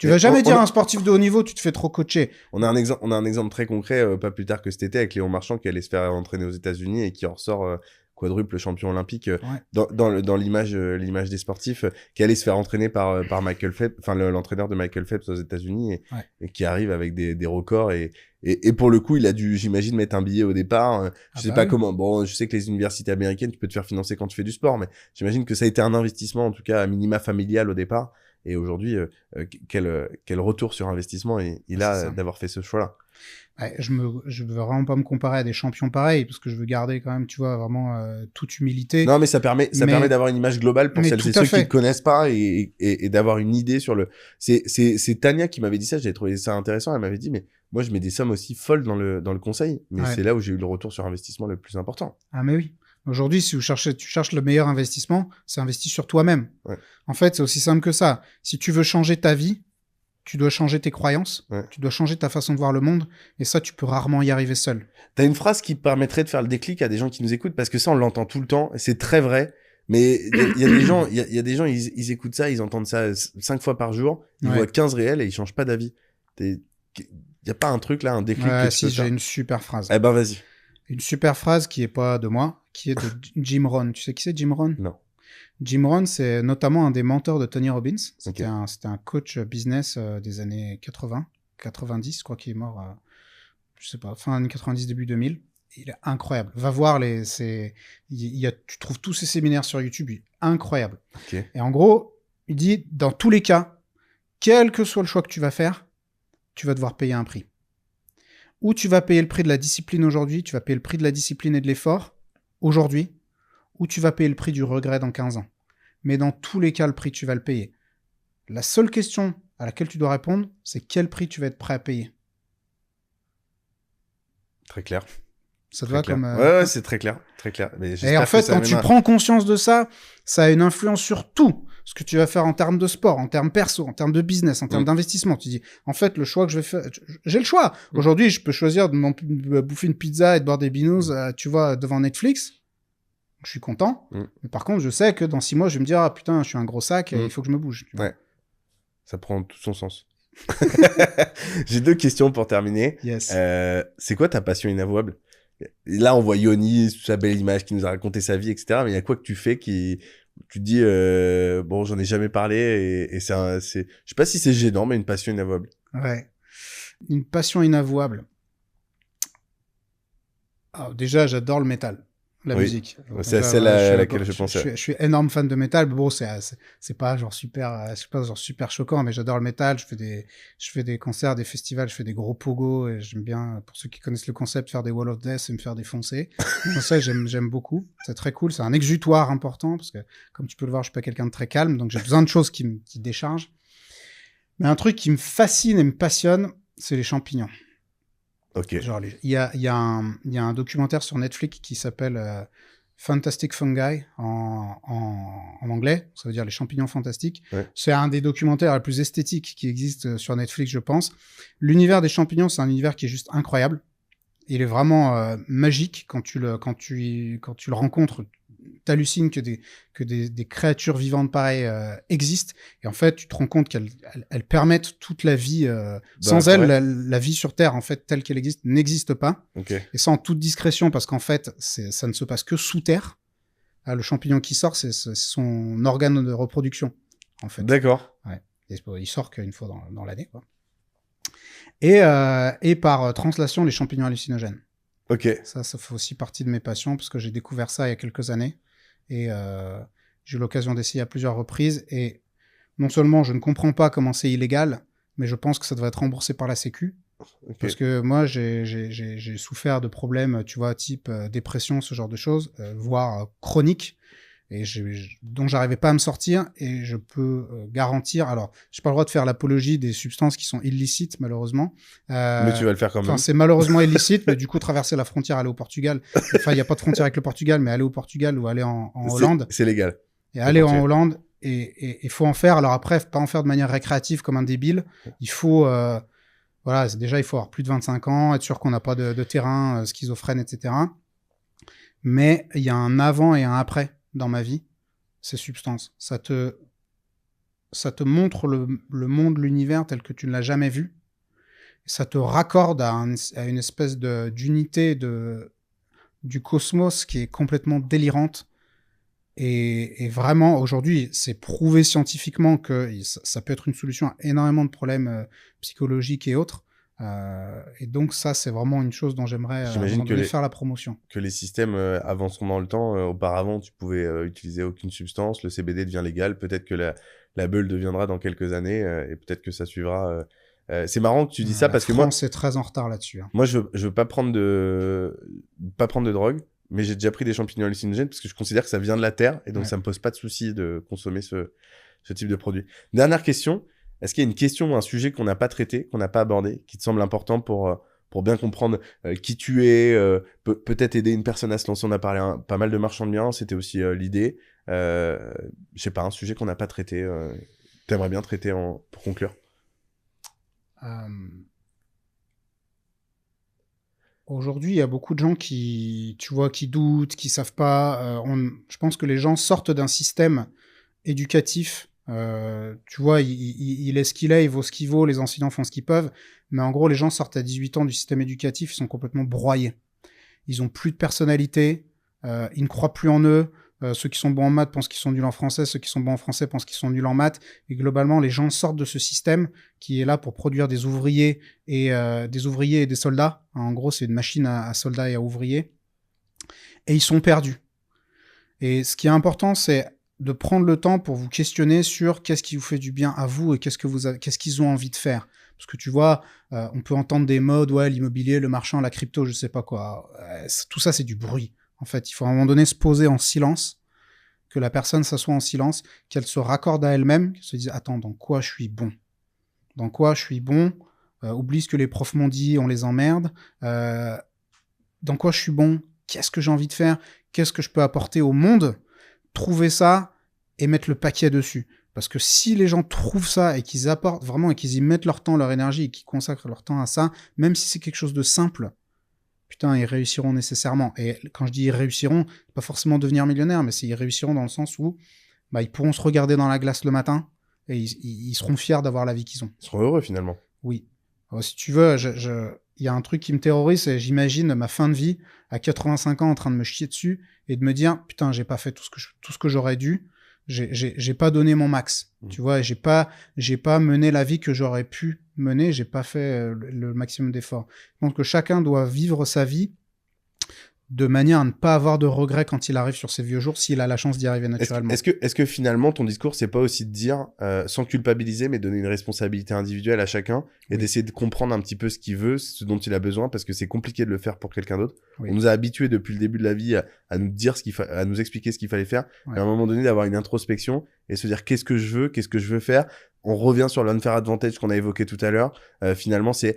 Tu vas jamais dire à un sportif de haut niveau, tu te fais trop coacher. On a un exemple très concret, pas plus tard que cet été, avec Léon Marchand qui allait se faire entraîner aux États-Unis et qui en ressort quadruple champion olympique dans l'image des sportifs, qui allait se faire entraîner par Michael Phelps, enfin l'entraîneur de Michael Phelps aux États-Unis et qui arrive avec des records et pour le coup, il a dû, j'imagine, mettre un billet au départ. Je sais pas comment. Bon, je sais que les universités américaines, tu peux te faire financer quand tu fais du sport, mais j'imagine que ça a été un investissement, en tout cas, à minima familial au départ. Et aujourd'hui, quel retour sur investissement il a d'avoir fait ce choix-là. Ouais, je veux vraiment pas me comparer à des champions pareils, parce que je veux garder quand même, tu vois, vraiment toute humilité. Non, mais ça permet d'avoir une image globale pour celles et ceux qui ne connaissent pas et d'avoir une idée sur le... C'est Tania qui m'avait dit ça, j'avais trouvé ça intéressant, elle m'avait dit, mais moi je mets des sommes aussi folles dans le conseil, mais c'est là où j'ai eu le retour sur investissement le plus important. Ah mais oui. Aujourd'hui, si tu cherches le meilleur investissement, c'est investir sur toi-même. En fait, c'est aussi simple que ça. Si tu veux changer ta vie, tu dois changer tes croyances, tu dois changer ta façon de voir le monde, et ça, tu peux rarement y arriver seul. T'as une phrase qui permettrait de faire le déclic à des gens qui nous écoutent, parce que ça, on l'entend tout le temps, et c'est très vrai, mais il y a des gens, ils écoutent ça, ils entendent ça 5 fois par jour, ils voient 15 réels et ils changent pas d'avis. Il y a pas un truc là, un déclic que tu peux j'ai une super phrase. Eh ben, vas-y. Une super phrase qui est pas de moi, qui est de Jim Rohn. Tu sais qui c'est Jim Rohn? Non. Jim Rohn, c'est notamment un des mentors de Tony Robbins. C'était Ok. un coach business des années 80, 90, je crois qu'il est mort, je sais pas, fin années 90, début 2000. Il est incroyable. Va voir tu trouves tous ses séminaires sur YouTube, il est incroyable. Ok. Et en gros, il dit, dans tous les cas, quel que soit le choix que tu vas faire, tu vas devoir payer un prix. Ou tu vas payer le prix de la discipline aujourd'hui, tu vas payer le prix de la discipline et de l'effort aujourd'hui, ou tu vas payer le prix du regret dans 15 ans. Mais dans tous les cas, le prix, tu vas le payer. La seule question à laquelle tu dois répondre, c'est quel prix tu vas être prêt à payer. Très clair. Ça te Très va clair. comme... Ouais, c'est très clair. Très clair. Mais Et j'espère en que fait, ça quand a tu même prends conscience de ça, ça a une influence sur tout ce que tu vas faire en termes de sport, en termes perso, en termes de business, en termes d'investissement. Tu dis, en fait, le choix que je vais faire, j'ai le choix. Aujourd'hui, je peux choisir de bouffer une pizza et de boire des binous, tu vois, devant Netflix. Je suis content. Mais par contre, je sais que dans 6 mois, je vais me dire, ah putain, je suis un gros sac, il faut que je me bouge. Tu vois. Ouais. Ça prend tout son sens. J'ai 2 questions pour terminer. Yes. C'est quoi ta passion inavouable? Là, on voit Yoni, sa belle image qui nous a raconté sa vie, etc. Mais il y a quoi que tu fais qui... Tu te dis, bon, j'en ai jamais parlé et je sais pas si c'est gênant, mais une passion inavouable. Ouais. Une passion inavouable. Alors, déjà, j'adore le métal. La musique. C'est celle à laquelle je pensais. Je suis énorme fan de métal. Bon, c'est pas genre super choquant, mais j'adore le métal. Je fais des concerts, des festivals, je fais des gros pogos et j'aime bien, pour ceux qui connaissent le concept, faire des Wall of Death et me faire défoncer. Donc ça, j'aime beaucoup. C'est très cool. C'est un exutoire important parce que, comme tu peux le voir, je suis pas quelqu'un de très calme, donc j'ai besoin de choses qui déchargent. Mais un truc qui me fascine et me passionne, c'est les champignons. Ok. Genre, il y a un documentaire sur Netflix qui s'appelle Fantastic Fungi en anglais, ça veut dire les champignons fantastiques. Ouais. C'est un des documentaires les plus esthétiques qui existent sur Netflix, je pense. L'univers des champignons, c'est un univers qui est juste incroyable. Il est vraiment magique quand tu le rencontres. T'hallucines que des créatures vivantes pareilles existent, et en fait tu te rends compte qu'elles permettent toute la vie. Sans elles, la vie sur Terre, en fait, telle qu'elle existe, n'existe pas. Okay. Et ça en toute discrétion, parce qu'en fait ça ne se passe que sous terre. Le champignon qui sort, c'est son organe de reproduction, en fait. D'accord. Ouais. Il sort qu'une fois dans l'année, quoi. Et par translation, les champignons hallucinogènes. Ok. Ça fait aussi partie de mes passions, parce que j'ai découvert ça il y a quelques années. Et j'ai eu l'occasion d'essayer à plusieurs reprises. Et non seulement je ne comprends pas comment c'est illégal, mais je pense que ça devrait être remboursé par la Sécu. Okay. Parce que moi, j'ai souffert de problèmes, tu vois, type dépression, ce genre de choses, voire chroniques, et dont j'arrivais pas à me sortir. Et je peux garantir, alors j'ai pas le droit de faire l'apologie des substances qui sont illicites, malheureusement, mais tu vas le faire quand même. C'est malheureusement illicite, mais du coup traverser la frontière, aller au Portugal, enfin il y a pas de frontière avec le Portugal, mais aller au Portugal ou aller en Hollande, c'est légal. Et aller en Hollande, et il faut en faire, alors après pas en faire de manière récréative comme un débile. Il faut voilà, déjà il faut avoir plus de 25 ans, être sûr qu'on n'a pas de terrain schizophrène, etc. Mais il y a un avant et un après dans ma vie, ces substances. Ça te montre le monde, l'univers tel que tu ne l'as jamais vu. Ça te raccorde à une espèce d'unité du cosmos qui est complètement délirante. Et vraiment, aujourd'hui, c'est prouvé scientifiquement que ça peut être une solution à énormément de problèmes psychologiques et autres. Et donc ça, c'est vraiment une chose dont j'aimerais faire la promotion. Que les systèmes avanceront dans le temps. Auparavant, tu pouvais utiliser aucune substance. Le CBD devient légal. Peut-être que la bulle deviendra dans quelques années et peut-être que ça suivra. C'est marrant que tu dis ça parce que moi... La France est très en retard là-dessus. Hein. Moi, je veux pas prendre de drogue, mais j'ai déjà pris des champignons hallucinogènes parce que je considère que ça vient de la terre et donc ça me pose pas de souci de consommer ce type de produit. Dernière question. Est-ce qu'il y a une question ou un sujet qu'on n'a pas traité, qu'on n'a pas abordé, qui te semble important pour bien comprendre qui tu es, peut-être aider une personne à se lancer? On a parlé pas mal de marchands de biens, c'était aussi l'idée. Je sais pas, un sujet qu'on n'a pas traité, t'aimerais bien traiter pour conclure? Aujourd'hui, il y a beaucoup de gens qui doutent, qui savent pas. Je pense que les gens sortent d'un système éducatif. Tu vois, il est ce qu'il est, il vaut ce qu'il vaut, les enseignants font ce qu'ils peuvent, mais en gros, les gens sortent à 18 ans du système éducatif, ils sont complètement broyés. ils ont plus de personnalité, ils ne croient plus en eux. Ceux qui sont bons en maths pensent qu'ils sont nuls en français, ceux qui sont bons en français pensent qu'ils sont nuls en maths. Et globalement, les gens sortent de ce système qui est là pour produire des ouvriers et des soldats. En gros, c'est une machine à soldats et à ouvriers. Et ils sont perdus. Et ce qui est important, c'est de prendre le temps pour vous questionner sur qu'est-ce qui vous fait du bien à vous et qu'est-ce qu'ils ont envie de faire. Parce que tu vois, on peut entendre des modes, ouais, l'immobilier, le marchand, la crypto, je sais pas quoi. Tout ça, c'est du bruit. En fait, il faut à un moment donné se poser en silence, que la personne s'assoie en silence, qu'elle se raccorde à elle-même, qu'elle se dise, attends, dans quoi je suis bon? Dans quoi je suis bon? Oublie ce que les profs m'ont dit, on les emmerde. Dans quoi je suis bon? Qu'est-ce que j'ai envie de faire? Qu'est-ce que je peux apporter au monde? Trouver ça et mettre le paquet dessus. Parce que si les gens trouvent ça et qu'ils apportent vraiment et qu'ils y mettent leur temps, leur énergie et qu'ils consacrent leur temps à ça, même si c'est quelque chose de simple, putain, ils réussiront nécessairement. Et quand je dis ils réussiront, pas forcément devenir millionnaire, mais c'est ils réussiront dans le sens où bah, ils pourront se regarder dans la glace le matin et ils seront fiers d'avoir la vie qu'ils ont. Ils seront heureux finalement. Oui. Alors, si tu veux, il y a un truc qui me terrorise, c'est j'imagine ma fin de vie à 85 ans en train de me chier dessus et de me dire putain, j'ai pas fait tout ce que j'aurais dû. J'ai pas donné mon max, tu vois, j'ai pas mené la vie que j'aurais pu mener, j'ai pas fait le maximum d'efforts. Donc que chacun doit vivre sa vie de manière à ne pas avoir de regrets quand il arrive sur ses vieux jours, s'il a la chance d'y arriver naturellement. Est-ce que finalement ton discours c'est pas aussi de dire sans culpabiliser mais donner une responsabilité individuelle à chacun et d'essayer de comprendre un petit peu ce qu'il veut, ce dont il a besoin parce que c'est compliqué de le faire pour quelqu'un d'autre. On nous a habitués depuis le début de la vie à nous dire à nous expliquer ce qu'il fallait faire et à un moment donné d'avoir une introspection et se dire qu'est-ce que je veux faire. On revient sur l'unfair advantage qu'on a évoqué tout à l'heure. Finalement, c'est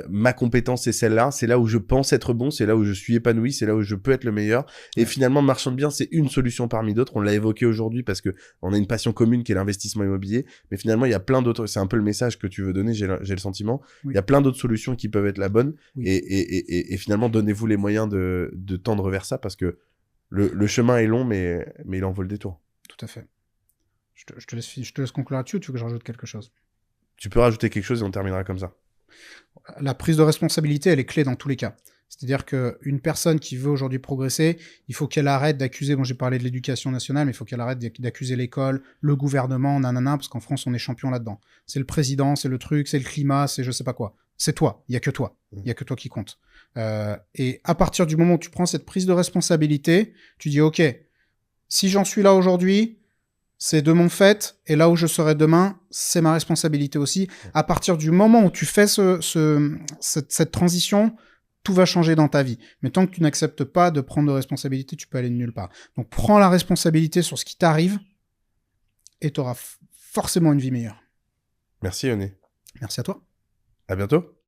ma compétence, c'est celle-là. C'est là où je pense être bon. C'est là où je suis épanoui. C'est là où je peux être le meilleur. Et finalement, marchand de biens, c'est une solution parmi d'autres. On l'a évoqué aujourd'hui parce que on a une passion commune qui est l'investissement immobilier. Mais finalement, il y a plein d'autres. C'est un peu le message que tu veux donner. J'ai le sentiment. Il y a plein d'autres solutions qui peuvent être la bonne. Et finalement, donnez-vous les moyens de tendre vers ça parce que le chemin est long, mais il en vaut le détour. Tout à fait. Je te laisse conclure là-dessus ou tu veux que je rajoute quelque chose? Tu peux rajouter quelque chose et on terminera comme ça. La prise de responsabilité, elle est clé dans tous les cas. C'est-à-dire qu'une personne qui veut aujourd'hui progresser, il faut qu'elle arrête d'accuser, bon j'ai parlé de l'éducation nationale, mais il faut qu'elle arrête d'accuser l'école, le gouvernement, nanana, parce qu'en France on est champion là-dedans. C'est le président, c'est le truc, c'est le climat, c'est je sais pas quoi. C'est toi, il y a que toi. Il y a que toi qui compte. Et à partir du moment où tu prends cette prise de responsabilité, tu dis ok, si j'en suis là aujourd'hui, c'est de mon fait, et là où je serai demain, c'est ma responsabilité aussi. À partir du moment où tu fais cette transition, tout va changer dans ta vie. Mais tant que tu n'acceptes pas de prendre de responsabilité, tu peux aller de nulle part. Donc prends la responsabilité sur ce qui t'arrive, et tu auras forcément une vie meilleure. Merci Yoné. Merci à toi. À bientôt.